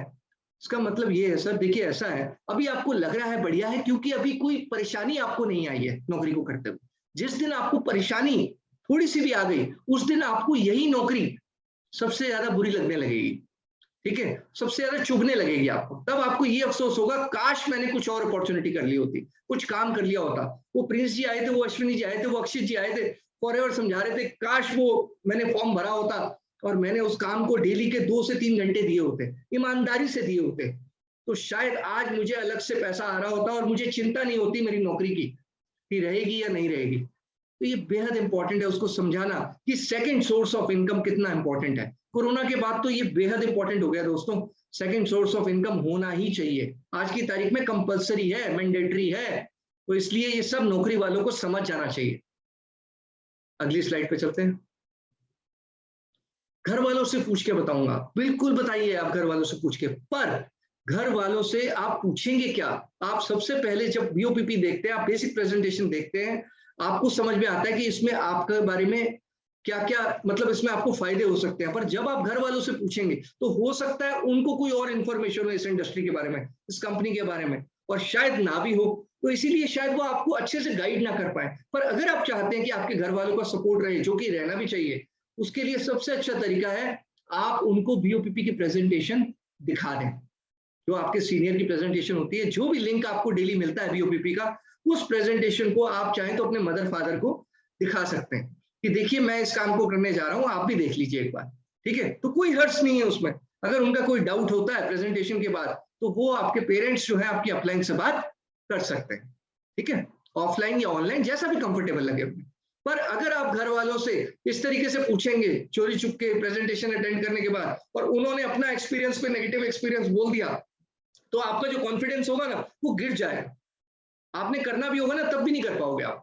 इसका मतलब ये है सर, देखिए ऐसा है, अभी आपको लग रहा है बढ़िया है क्योंकि अभी कोई परेशानी आपको नहीं आई है नौकरी को करते हुए। जिस दिन आपको परेशानी थोड़ी सी भी आ गई, उस दिन आपको यही नौकरी सबसे ज्यादा बुरी लगने लगेगी, ठीक है, सबसे ज्यादा चुभने लगेगी आपको। तब आपको ये अफसोस होगा, काश मैंने कुछ और अपॉर्चुनिटी कर ली होती, कुछ काम कर लिया होता। वो प्रिंस जी आए थे, वो अश्विनी जी आए थे, वो अक्षित जी आए थे, फॉरएवर समझा रहे थे, काश वो मैंने फॉर्म भरा होता और मैंने उस काम को डेली के 2 से 3 घंटे दिए होते, ईमानदारी से दिए होते, तो शायद आज मुझे अलग से पैसा आ रहा होता और मुझे चिंता नहीं होती मेरी नौकरी की कि रहेगी या नहीं रहेगी। तो ये बेहद इंपॉर्टेंट है उसको समझाना कि सेकंड सोर्स ऑफ इनकम कितना इंपॉर्टेंट है। कोरोना के बाद तो ये बेहद इंपॉर्टेंट हो गया दोस्तों, सेकंड सोर्स ऑफ इनकम होना ही चाहिए, आज की तारीख में कंपलसरी है, मैंडेटरी है। तो इसलिए ये सब नौकरी वालों को समझ जाना चाहिए। अगली स्लाइड पे चलते हैं। घर वालों से पूछ के बताऊंगा, बिल्कुल बताइए आप घर वालों से पूछ के, पर घर वालों से आप पूछेंगे क्या। आप सबसे पहले जब बीओपीपी देखते हैं, आप बेसिक प्रेजेंटेशन देखते हैं, आपको समझ में आता है कि इसमें आपके बारे में क्या क्या मतलब इसमें आपको फायदे हो सकते हैं। पर जब आप घर वालों से पूछेंगे तो हो सकता है उनको कोई और इन्फॉर्मेशन हो इस इंडस्ट्री के बारे में, इस कंपनी के बारे में, और शायद ना भी हो, तो इसीलिए शायद वो आपको अच्छे से गाइड ना कर पाए। पर अगर आप चाहते हैं कि आपके घर वालों का सपोर्ट रहे, जो कि रहना भी चाहिए, उसके लिए सबसे अच्छा तरीका है आप उनको बीओपीपी की प्रेजेंटेशन दिखा दें, जो आपके सीनियर की प्रेजेंटेशन होती है, जो भी लिंक आपको डेली मिलता है बीओपीपी का, उस प्रेजेंटेशन को आप चाहें तो अपने मदर फादर को दिखा सकते हैं कि देखिए मैं इस काम को करने जा रहा हूं, आप भी देख लीजिए एक बार, ठीक है। तो कोई हर्ट्स नहीं है उसमें। अगर उनका कोई डाउट होता है प्रेजेंटेशन के बाद, तो वो आपके पेरेंट्स जो है आपकी अपलाइन से बात कर सकते हैं, ठीक है, ऑफलाइन या ऑनलाइन जैसा भी कंफर्टेबल लगे उन्हें। पर अगर आप घर वालों से इस तरीके से पूछेंगे चोरी चुप के प्रेजेंटेशन अटेंड करने के बाद, और उन्होंने अपना एक्सपीरियंस पे नेगेटिव एक्सपीरियंस बोल दिया, तो आपका जो कॉन्फिडेंस होगा ना वो गिर जाएगा। आपने करना भी होगा ना तब भी नहीं कर पाओगे आप।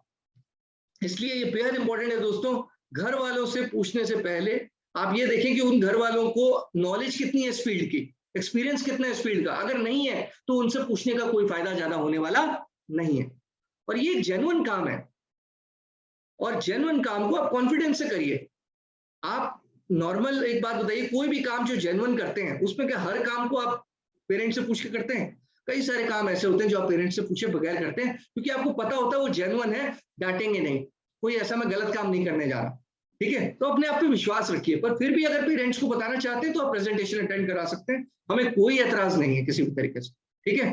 इसलिए ये बेहद इंपॉर्टेंट है दोस्तों, घर वालों से पूछने से पहले आप ये देखें कि उन घर वालों को नॉलेज कितनी है इस फील्ड की, एक्सपीरियंस कितना है इस फील्ड का। अगर नहीं है तो उनसे पूछने का कोई फायदा ज्यादा होने वाला नहीं है। और ये जेन्युइन काम है, और जेन्युइन काम को आप कॉन्फिडेंस से करिए। आप नॉर्मल एक बात बताइए, कोई भी काम जो जेन्युइन करते हैं उसमें क्या हर काम को आप पेरेंट्स से पूछ के करते हैं? कई सारे काम ऐसे होते हैं जो आप पेरेंट्स से पूछे बगैर करते हैं, क्योंकि आपको पता होता है वो जेन्युइन है, डांटेंगे नहीं, कोई ऐसा मैं गलत काम नहीं करने जा रहा, ठीक है। तो अपने आप पे विश्वास रखिए। पर फिर भी अगर पेरेंट्स को बताना चाहते हैं तो आप प्रेजेंटेशन अटेंड करा सकते हैं, हमें कोई एतराज नहीं है किसी भी तरीके से, ठीक है।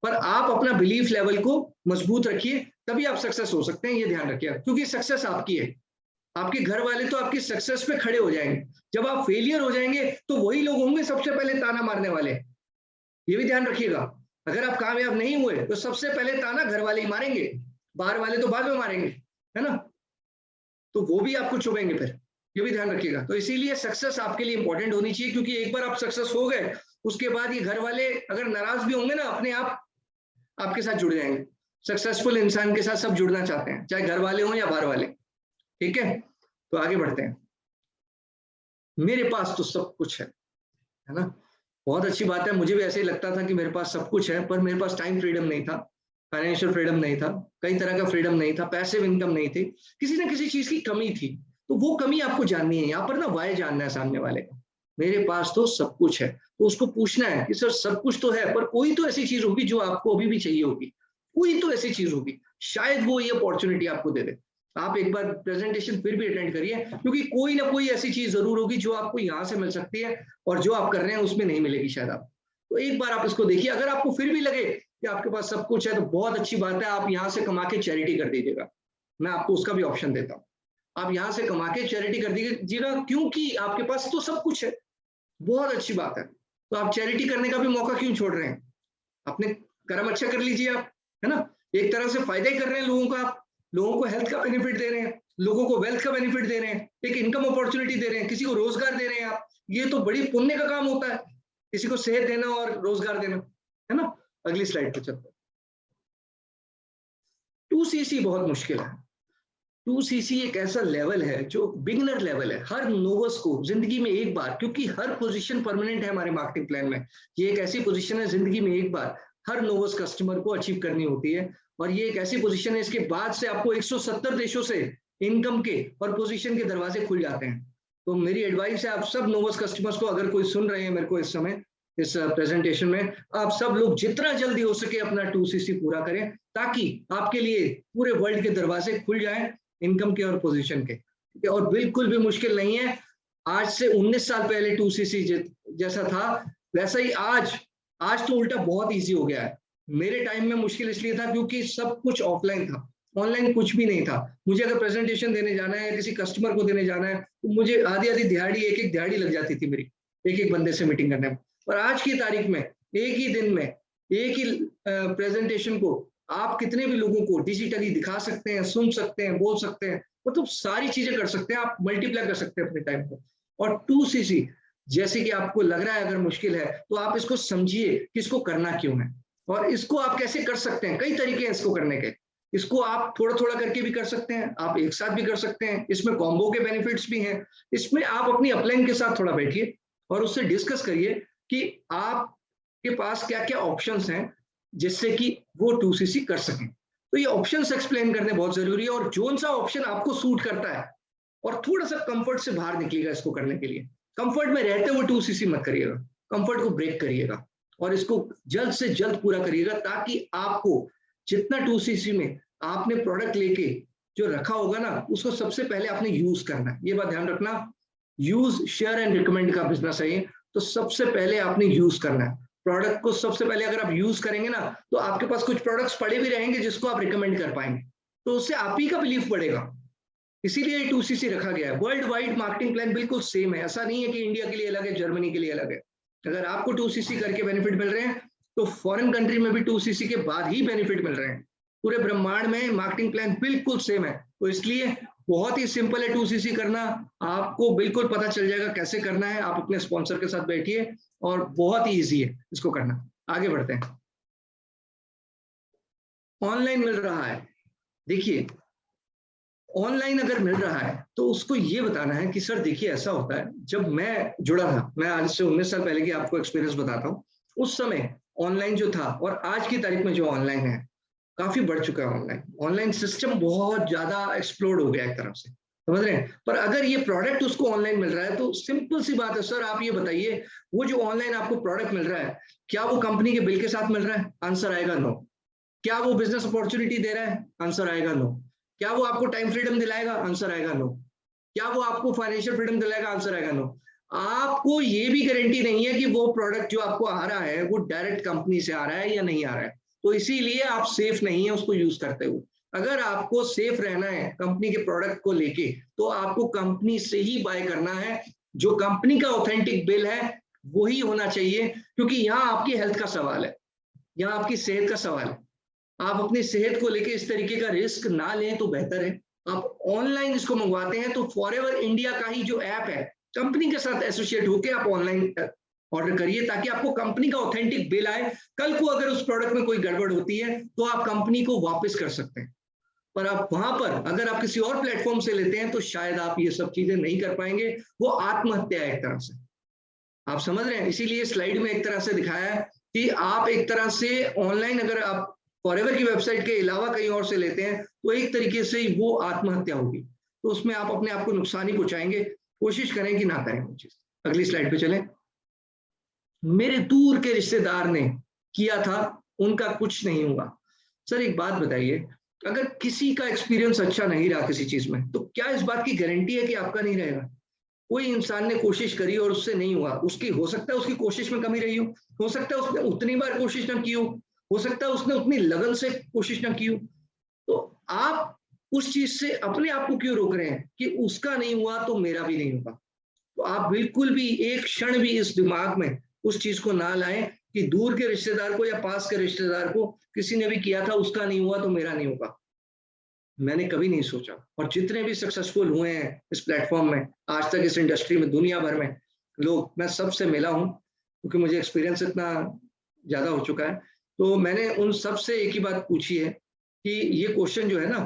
पर आप अपना बिलीफ लेवल को मजबूत रखिए, तभी आप सक्सेस हो सकते हैं, ये ध्यान रखिए, क्योंकि सक्सेस आपकी है, आपके घर वाले तो आपकी सक्सेस पे खड़े हो जाएंगे। जब आप फेलियर हो जाएंगे तो वही लोग होंगे सबसे पहले ताना मारने वाले। ये भी ध्यान रखिएगा, अगर आप कामयाब नहीं हुए तो सबसे पहले ताना घर वाले ही मारेंगे, बाहर वाले तो बाद में मारेंगे, है ना। तो वो भी आपको चुभेंगे फिर, ये भी ध्यान रखिएगा। तो इसीलिए सक्सेस आपके लिए इंपॉर्टेंट होनी चाहिए, क्योंकि एक बार आप सक्सेस हो गए उसके बाद ये घर वाले अगर नाराज भी होंगे ना, अपने आप आपके साथ जुड़ जाएंगे। सक्सेसफुल इंसान के साथ सब जुड़ना चाहते हैं, चाहे घर वाले हों या बाहर वाले। ठीक है, तो आगे बढ़ते हैं। मेरे पास तो सब कुछ है ना। बहुत अच्छी बात है, मुझे भी ऐसे ही लगता था कि मेरे पास सब कुछ है, पर मेरे पास टाइम फ्रीडम नहीं था, फाइनेंशियल फ्रीडम नहीं था, कई तरह का फ्रीडम नहीं था, पैसिव इनकम नहीं थी, किसी ना किसी चीज की कमी थी। तो वो कमी आपको जाननी है, यहाँ पर ना वाय जानना है सामने वाले का। मेरे पास तो सब कुछ है, तो उसको पूछना है कि सर सब कुछ तो है, पर कोई तो ऐसी चीज होगी जो आपको अभी भी चाहिए होगी, कोई तो ऐसी चीज होगी, शायद वो ये अपॉर्चुनिटी आपको दे दे। आप एक बार प्रेजेंटेशन फिर भी अटेंड करिए, क्योंकि कोई ना कोई ऐसी चीज जरूर होगी जो आपको यहाँ से मिल सकती है और जो आप कर रहे हैं उसमें नहीं मिलेगी शायद आप। तो एक बार आप इसको देखिए, अगर आपको फिर भी लगे कि आपके पास सब कुछ है तो बहुत अच्छी बात है, आप यहाँ से कमा के चैरिटी कर दीजिएगा। मैं आपको उसका भी ऑप्शन देता हूँ, आप यहाँ से कमा के चैरिटी कर दीजिएगा, क्योंकि आपके पास तो सब कुछ है, बहुत अच्छी बात है। तो आप चैरिटी करने का भी मौका क्यों छोड़ रहे हैं? अपने कर्म अच्छा कर लीजिए आप, है ना। एक तरह से फायदा ही कर रहे हैं लोगों का, आप लोगों को हेल्थ का बेनिफिट दे रहे हैं, लोगों को वेल्थ का बेनिफिट दे रहे हैं, एक इनकम अपॉर्चुनिटी दे रहे हैं, किसी को रोजगार दे रहे हैं आप। ये तो बड़ी पुण्य का काम होता है, किसी को सेहत देना और रोजगार देना, है ना। अगली स्लाइड पे चलते हैं। 2cc बहुत मुश्किल है। 2cc एक ऐसा लेवल है जो बिगिनर लेवल है, हर नोवस को जिंदगी में एक बार, क्योंकि हर पोजीशन परमानेंट है हमारे मार्केटिंग प्लान में, ये एक ऐसी पोजीशन है जिंदगी में एक बार हर नोवस कस्टमर को अचीव करनी होती है। और ये एक ऐसी पोजीशन है, इसके बाद से आपको 170 देशों से इनकम के और पोजीशन के दरवाजे खुल जाते हैं। तो मेरी एडवाइस है आप सब नोवस कस्टमर्स को, अगर कोई सुन रहे हैं मेरे को इस समय इस प्रेजेंटेशन में, आप सब लोग जितना जल्दी हो सके अपना 2cc पूरा करें, ताकि आपके लिए पूरे वर्ल्ड के दरवाजे खुल जाएं इनकम के और पोजीशन के। ठीक है, और बिल्कुल भी मुश्किल नहीं है। आज से 19 साल पहले 2cc जैसा था वैसा ही आज तो उल्टा बहुत इजी हो गया है। मेरे टाइम में मुश्किल इसलिए था क्योंकि सब कुछ ऑफलाइन था, ऑनलाइन कुछ भी नहीं था। मुझे अगर प्रेजेंटेशन देने जाना है, किसी कस्टमर को देने जाना है, तो मुझे आधी दिहाड़ी एक दिहाड़ी लग जाती थी मेरी एक बंदे से मीटिंग करने में। और आज की तारीख में एक ही दिन में एक ही प्रेजेंटेशन को आप कितने भी लोगों को डिजिटली दिखा सकते हैं, सुन सकते हैं, बोल सकते हैं, मतलब सारी चीजें कर सकते हैं, आप मल्टीप्लाई कर सकते हैं अपने टाइम को। और 2cc जैसे कि आपको लग रहा है अगर मुश्किल है, तो आप इसको समझिए कि इसको करना क्यों है और इसको आप कैसे कर सकते हैं। कई तरीके हैं इसको करने के, इसको आप थोड़ा थोड़ा करके भी कर सकते हैं, आप एक साथ भी कर सकते हैं, इसमें कॉम्बो के बेनिफिट्स भी हैं। इसमें आप अपनी अपलाइन के साथ थोड़ा बैठिए और उससे डिस्कस करिए कि आपके पास क्या क्या ऑप्शंस हैं जिससे कि वो 2cc कर सकें। तो ये ऑप्शंस एक्सप्लेन करने बहुत जरूरी है, और जोन सा ऑप्शन आपको सूट करता है और थोड़ा सा कंफर्ट से बाहर निकलिएगा इसको करने के लिए। कंफर्ट में रहते हुए 2cc मत करिएगा, कंफर्ट को ब्रेक करिएगा और इसको जल्द से जल्द पूरा करिएगा, ताकि आपको जितना 2cc में आपने प्रोडक्ट लेके जो रखा होगा ना, उसको सबसे पहले आपने यूज करना है। ये बात ध्यान रखना, यूज शेयर एंड रिकमेंड का बिजनेस है ये, तो सबसे पहले आपने यूज करना है प्रोडक्ट को। सबसे पहले अगर आप यूज करेंगे ना, तो आपके पास कुछ प्रोडक्ट्स पड़े भी रहेंगे जिसको आप रिकमेंड कर पाएंगे, तो उससे आप ही का बिलीफ बढ़ेगा। इसीलिए 2cc रखा गया है। वर्ल्ड वाइड मार्केटिंग प्लान बिल्कुल सेम है, ऐसा नहीं है कि इंडिया के लिए अलग है, जर्मनी के लिए अलग है। अगर आपको 2cc करके बेनिफिट मिल रहे हैं, तो फॉरेन कंट्री में भी 2cc के बाद ही बेनिफिट मिल रहे हैं। पूरे ब्रह्मांड में मार्केटिंग प्लान बिल्कुल सेम है, तो इसलिए बहुत ही सिंपल है 2cc करना। आपको बिल्कुल पता चल जाएगा कैसे करना है, आप अपने स्पॉन्सर के साथ बैठिए और बहुत ही ईजी है इसको करना। आगे बढ़ते हैं। ऑनलाइन मिल रहा है, देखिए ऑनलाइन अगर मिल रहा है तो उसको ये बताना है कि सर देखिए ऐसा होता है, जब मैं जुड़ा था, मैं आज से 19 साल पहले की आपको एक्सपीरियंस बताता हूँ, उस समय ऑनलाइन जो था और आज की तारीख में जो ऑनलाइन है काफी बढ़ चुका है। ऑनलाइन सिस्टम बहुत ज्यादा एक्सप्लोड हो गया एक तरफ से, समझ रहे हैं। पर अगर ये प्रोडक्ट उसको ऑनलाइन मिल रहा है तो सिंपल सी बात है, सर आप ये बताइए वो जो ऑनलाइन आपको प्रोडक्ट मिल रहा है, क्या वो कंपनी के बिल के साथ मिल रहा है? आंसर आएगा नो। क्या वो बिजनेस अपॉर्चुनिटी दे रहा है? आंसर आएगा नो। क्या वो आपको टाइम फ्रीडम दिलाएगा? आंसर आएगा नो। क्या वो आपको फाइनेंशियल फ्रीडम दिलाएगा? आंसर आएगा नो। आपको ये भी गारंटी नहीं है कि वो प्रोडक्ट जो आपको आ रहा है वो डायरेक्ट कंपनी से आ रहा है या नहीं आ रहा है, तो इसीलिए आप सेफ नहीं है उसको यूज करते हुए। अगर आपको सेफ रहना है कंपनी के प्रोडक्ट को लेके, तो आपको कंपनी से ही बाय करना है। जो कंपनी का ऑथेंटिक बिल है वही होना चाहिए, क्योंकि यहाँ आपकी हेल्थ का सवाल है, यहाँ आपकी सेहत का सवाल है। आप अपनी सेहत को लेके इस तरीके का रिस्क ना लें तो बेहतर है। आप ऑनलाइन इसको मंगवाते हैं तो फॉरएवर इंडिया का ही जो ऐप है, कंपनी के साथ एसोसिएट होकर आप ऑनलाइन ऑर्डर करिए, ताकि आपको कंपनी का ऑथेंटिक बिल आए। कल को अगर उस प्रोडक्ट में कोई गड़बड़ होती है तो आप कंपनी को वापस कर सकते हैं। पर आप वहां पर अगर आप किसी और प्लेटफॉर्म से लेते हैं तो शायद आप ये सब चीजें नहीं कर पाएंगे। वो आत्महत्या है एक तरह से, आप समझ रहे हैं। इसीलिए स्लाइड में एक तरह से दिखाया है कि आप एक तरह से ऑनलाइन अगर आप फॉरएवर की वेबसाइट के अलावा कहीं और से लेते हैं तो एक तरीके से वो आत्महत्या होगी, तो उसमें आप अपने आप को नुकसान ही पहुंचाएंगे। कोशिश करें कि ना करें वो चीज। अगली स्लाइड पे चलें। मेरे दूर के रिश्तेदार ने किया था, उनका कुछ नहीं हुआ। सर एक बात बताइए, अगर किसी का एक्सपीरियंस अच्छा नहीं रहा किसी चीज में, तो क्या इस बात की गारंटी है कि आपका नहीं रहेगा? कोई इंसान ने कोशिश करी और उससे नहीं हुआ, उसकी हो सकता है उसकी कोशिश में कमी रही हो सकता है उसने उतनी बार कोशिश ना की हो सकता है उसने उतनी लगन से कोशिश ना की हो। तो आप उस चीज से अपने आप को क्यों रोक रहे हैं कि उसका नहीं हुआ तो मेरा भी नहीं होगा? तो आप बिल्कुल भी एक क्षण भी इस दिमाग में उस चीज को ना लाएं कि दूर के रिश्तेदार को या पास के रिश्तेदार को किसी ने भी किया था, उसका नहीं हुआ तो मेरा नहीं होगा। मैंने कभी नहीं सोचा। और जितने भी सक्सेसफुल हुए हैं इस प्लेटफॉर्म में आज तक, इस इंडस्ट्री में, दुनिया भर में लोग, मैं सबसे मिला हूं क्योंकि मुझे एक्सपीरियंस इतना ज्यादा हो चुका है। तो मैंने उन सब से एक ही बात पूछी है कि ये क्वेश्चन जो है ना,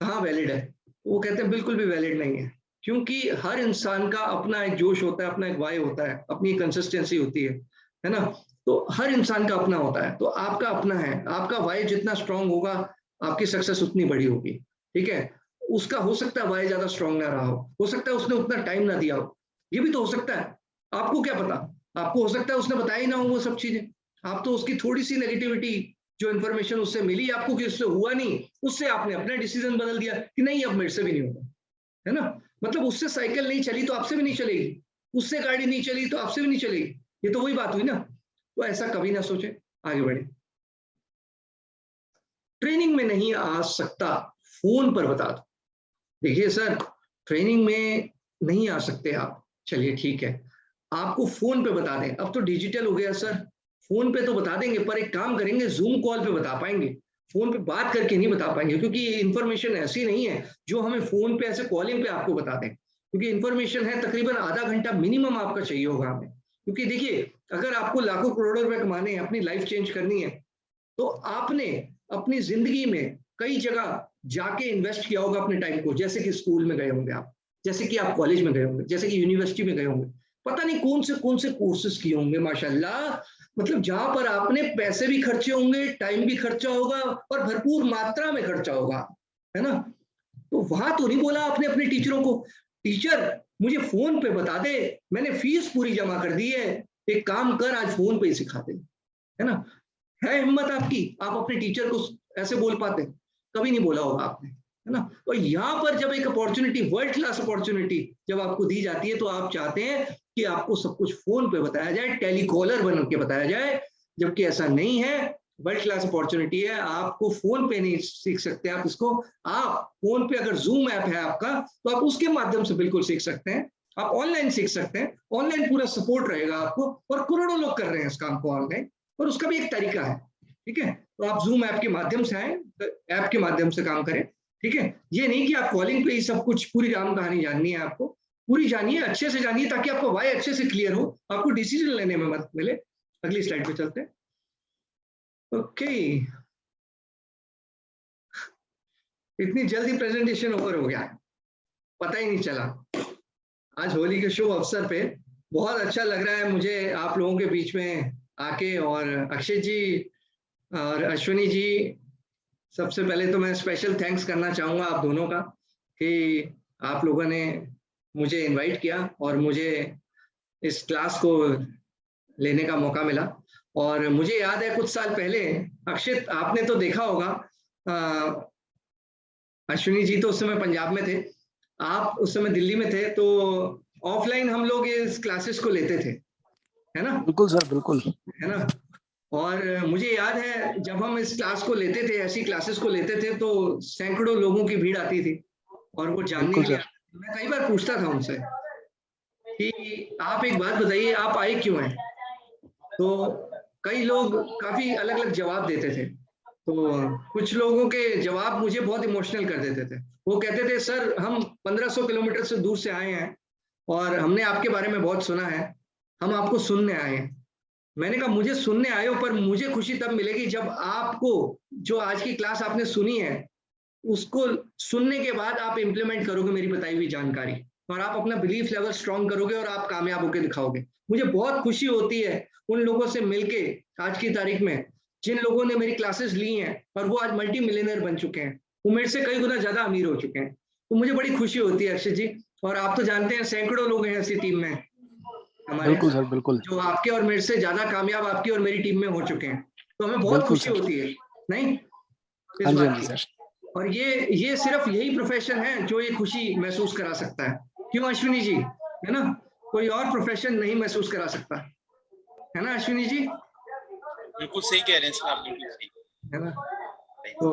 कहाँ वैलिड है? वो कहते हैं बिल्कुल भी वैलिड नहीं है, क्योंकि हर इंसान का अपना एक जोश होता है, अपना एक वाई होता है, अपनी कंसिस्टेंसी होती है ना। तो हर इंसान का अपना होता है, तो आपका अपना है। आपका वाई जितना स्ट्रांग होगा आपकी सक्सेस उतनी बड़ी होगी, ठीक है। उसका हो सकता है वाई ज्यादा स्ट्रांग ना रहा हो सकता है उसने उतना टाइम ना दिया हो, ये भी तो हो सकता है। आपको क्या पता? आपको हो सकता है उसने बताया ही ना हो वो सब चीजें। आप तो उसकी थोड़ी सी नेगेटिविटी जो इन्फॉर्मेशन उससे मिली आपको कि उससे हुआ नहीं, उससे आपने अपना डिसीजन बदल दिया कि नहीं अब मेरे से भी नहीं होगा, है ना। मतलब उससे साइकिल नहीं चली तो आपसे भी नहीं चलेगी, उससे गाड़ी नहीं चली तो आपसे भी नहीं चलेगी। ये तो वही बात हुई ना। तो ऐसा कभी ना सोचे, आगे बढ़े। ट्रेनिंग में नहीं आ सकता, फोन पर बता दो। देखिए सर, ट्रेनिंग में नहीं आ सकते आप, चलिए ठीक है, आपको फोन पे बता दें। अब तो डिजिटल हो गया सर, फोन पे तो बता देंगे, पर एक काम करेंगे, जूम कॉल पे बता पाएंगे, फोन पे बात करके नहीं बता पाएंगे, क्योंकि ये इन्फॉर्मेशन ऐसी नहीं है जो हमें फोन पे ऐसे कॉलिंग पे आपको बता दें। क्योंकि इन्फॉर्मेशन है तकरीबन आधा घंटा मिनिमम आपका चाहिए होगा हमें। क्योंकि देखिए, अगर आपको लाखों करोड़ों रुपए कमाने हैं, अपनी लाइफ चेंज करनी है, तो आपने अपनी जिंदगी में कई जगह जाके इन्वेस्ट किया होगा अपने टाइम को। जैसे कि स्कूल में गए होंगे आप, जैसे कि आप कॉलेज में गए होंगे, जैसे कि यूनिवर्सिटी में गए होंगे, पता नहीं कौन से कोर्सेज किए होंगे माशाल्लाह। मतलब जहां पर आपने पैसे भी खर्चे होंगे, टाइम भी खर्चा होगा और भरपूर मात्रा में खर्चा होगा, है ना। तो वहां तो नहीं बोला आपने अपने टीचरों को, टीचर मुझे फोन पे बता दे, मैंने फीस पूरी जमा कर दी है, एक काम कर आज फोन पे ही सिखा दे, है ना। है हिम्मत आपकी, आप अपने टीचर को ऐसे बोल पाते? कभी नहीं बोला होगा आपने, है ना। और यहाँ पर जब एक अपॉर्चुनिटी, वर्ल्ड क्लास अपॉर्चुनिटी जब आपको दी जाती है, तो आप चाहते हैं कि आपको सब कुछ फोन पे बताया जाए, टेलीकॉलर बन के बताया जाए, जबकि ऐसा नहीं है। वर्ल्ड क्लास अपॉर्चुनिटी है, आपको फोन पे नहीं सीख सकते आप इसको। आप फोन पे अगर जूम ऐप है आपका, तो आप उसके माध्यम से बिल्कुल सीख सकते हैं। आप ऑनलाइन सीख सकते हैं, ऑनलाइन पूरा सपोर्ट रहेगा आपको, और करोड़ों लोग कर रहे हैं इस काम को ऑनलाइन, और उसका भी एक तरीका है, ठीक है। तो आप जूम ऐप के माध्यम से आए, ऐप के माध्यम से काम करें, ठीक है। ये नहीं कि आप कॉलिंग पे ही सब कुछ पूरी राम कहानी जाननी है, आपको पूरी जानिए, अच्छे से जानिए, ताकि आपका वाई अच्छे से क्लियर हो, आपको डिसीजन लेने में मदद मिले। अगली स्लाइड पे चलते हैं। ओके, इतनी जल्दी प्रेजेंटेशन ओवर हो गया, पता ही नहीं चला। आज होली के शुभ अवसर पे बहुत अच्छा लग रहा है मुझे आप लोगों के बीच में आके। और अक्षय जी और अश्विनी जी, सबसे पहले तो मैं स्पेशल थैंक्स करना चाहूँगा आप दोनों का कि आप लोगों ने मुझे इनवाइट किया और मुझे इस क्लास को लेने का मौका मिला। और मुझे याद है कुछ साल पहले, अक्षित आपने तो देखा होगा, अश्विनी जी तो उस समय पंजाब में थे, आप उस समय दिल्ली में थे, तो ऑफलाइन हम लोग इस क्लासेस को लेते थे, है ना। बिल्कुल सर, बिल्कुल, है ना। और मुझे याद है जब हम इस क्लास को लेते थे, ऐसी क्लासेस को लेते थे, तो सैकड़ों लोगों की भीड़ आती थी और वो जानने बिल्कुल के लिए सर। आते थे। मैं कई बार पूछता था उनसे कि आप एक बात बताइए, आप आए क्यों हैं? तो कई लोग काफी अलग-अलग जवाब देते थे। तो कुछ लोगों के जवाब मुझे बहुत इमोशनल कर देते थे। वो कहते थे, सर हम 1500 किलोमीटर से दूर से आए हैं और हमने आपके बारे में बहुत सुना है, हम आपको सुनने आए हैं। मैंने कहा मुझे सुनने आए हो, पर मुझे खुशी तब मिलेगी जब आपको जो आज की क्लास आपने सुनी है, उसको सुनने के बाद आप इम्प्लीमेंट करोगे मेरी बताई हुई जानकारी, और आप अपना बिलीफ लेवल स्ट्रांग करोगे और आप कामयाब होकर दिखाओगे। मुझे बहुत खुशी होती है उन लोगों से मिलके आज की तारीख में, जिन लोगों ने मेरी क्लासेस ली हैं और वो आज मल्टी मिलियनर बन चुके हैं, वो मेरे से कई गुना ज्यादा अमीर हो चुके हैं। तो मुझे बड़ी खुशी होती है अक्षय जी। और आप तो जानते हैं सैकड़ों लोग हैं ऐसी टीम में हमारे, बिल्कुल सर, बिल्कुल। जो आपके और मेरे से ज्यादा कामयाब आपकी और मेरी टीम में हो चुके हैं। तो हमें बहुत बिल्कुल खुशी सर। होती है, नहीं, इस हाँ जी, हाँ बात जी की। सर। और ये सिर्फ यही प्रोफेशन है जो ये खुशी महसूस करा सकता है। क्यों अश्विनी जी, है ना? कोई और प्रोफेशन नहीं महसूस करा सकता, है ना अश्विनी जी? बिल्कुल सही कह रहे हैं सर आप, बिल्कुल सही। है ना? तो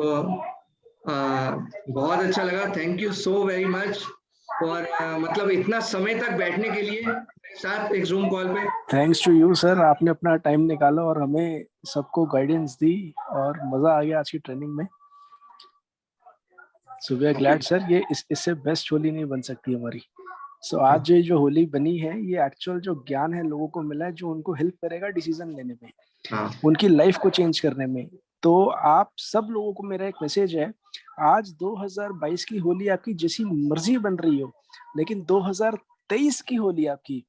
बहुत अच्छा लगा, thank you so very much. और मतलब इतना समय तक बैठने के लिए मेरे साथ एक जूम कॉल पे। थैंक्स टू यू सर, आपने अपना टाइम निकाला और हमें सबको गाइडेंस दी और मजा आ गया आज की ट्रेनिंग में। So we are glad sir, ये इससे बेस्ट होली नहीं बन सकती हमारी। सो आज जो होली बनी है, ये एक्चुअल जो ज्ञान है लोगों को मिला है, जो उनको हेल्प करेगा डिसीजन लेने में, हाँ, उनकी लाइफ को चेंज करने में। तो आप सब लोगों को मेरा एक मैसेज है, आज 2022 की होली आपकी जैसी मर्जी बन रही हो, लेकिन 2023 की होली आपकी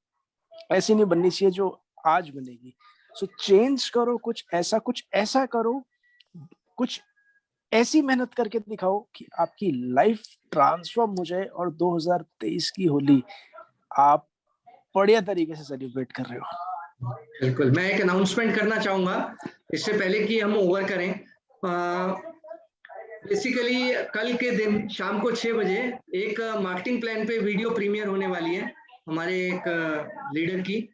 ऐसी नहीं बननी चाहिए जो आज बनेगी। सो चेंज करो, कुछ ऐसा करो, कुछ ऐसी मेहनत करके दिखाओ कि आपकी लाइफ ट्रांसफॉर्म हो जाए और 2023 की होली आप बढ़िया तरीके से सेलिब्रेट कर रहे हो। बिल्कुल। मैं एक अनाउंसमेंट करना चाहूंगा इससे पहले कि हम ओवर करें। बेसिकली कल के दिन शाम को 6 बजे एक मार्केटिंग प्लान पे वीडियो प्रीमियर होने वाली है हमारे एक लीडर की,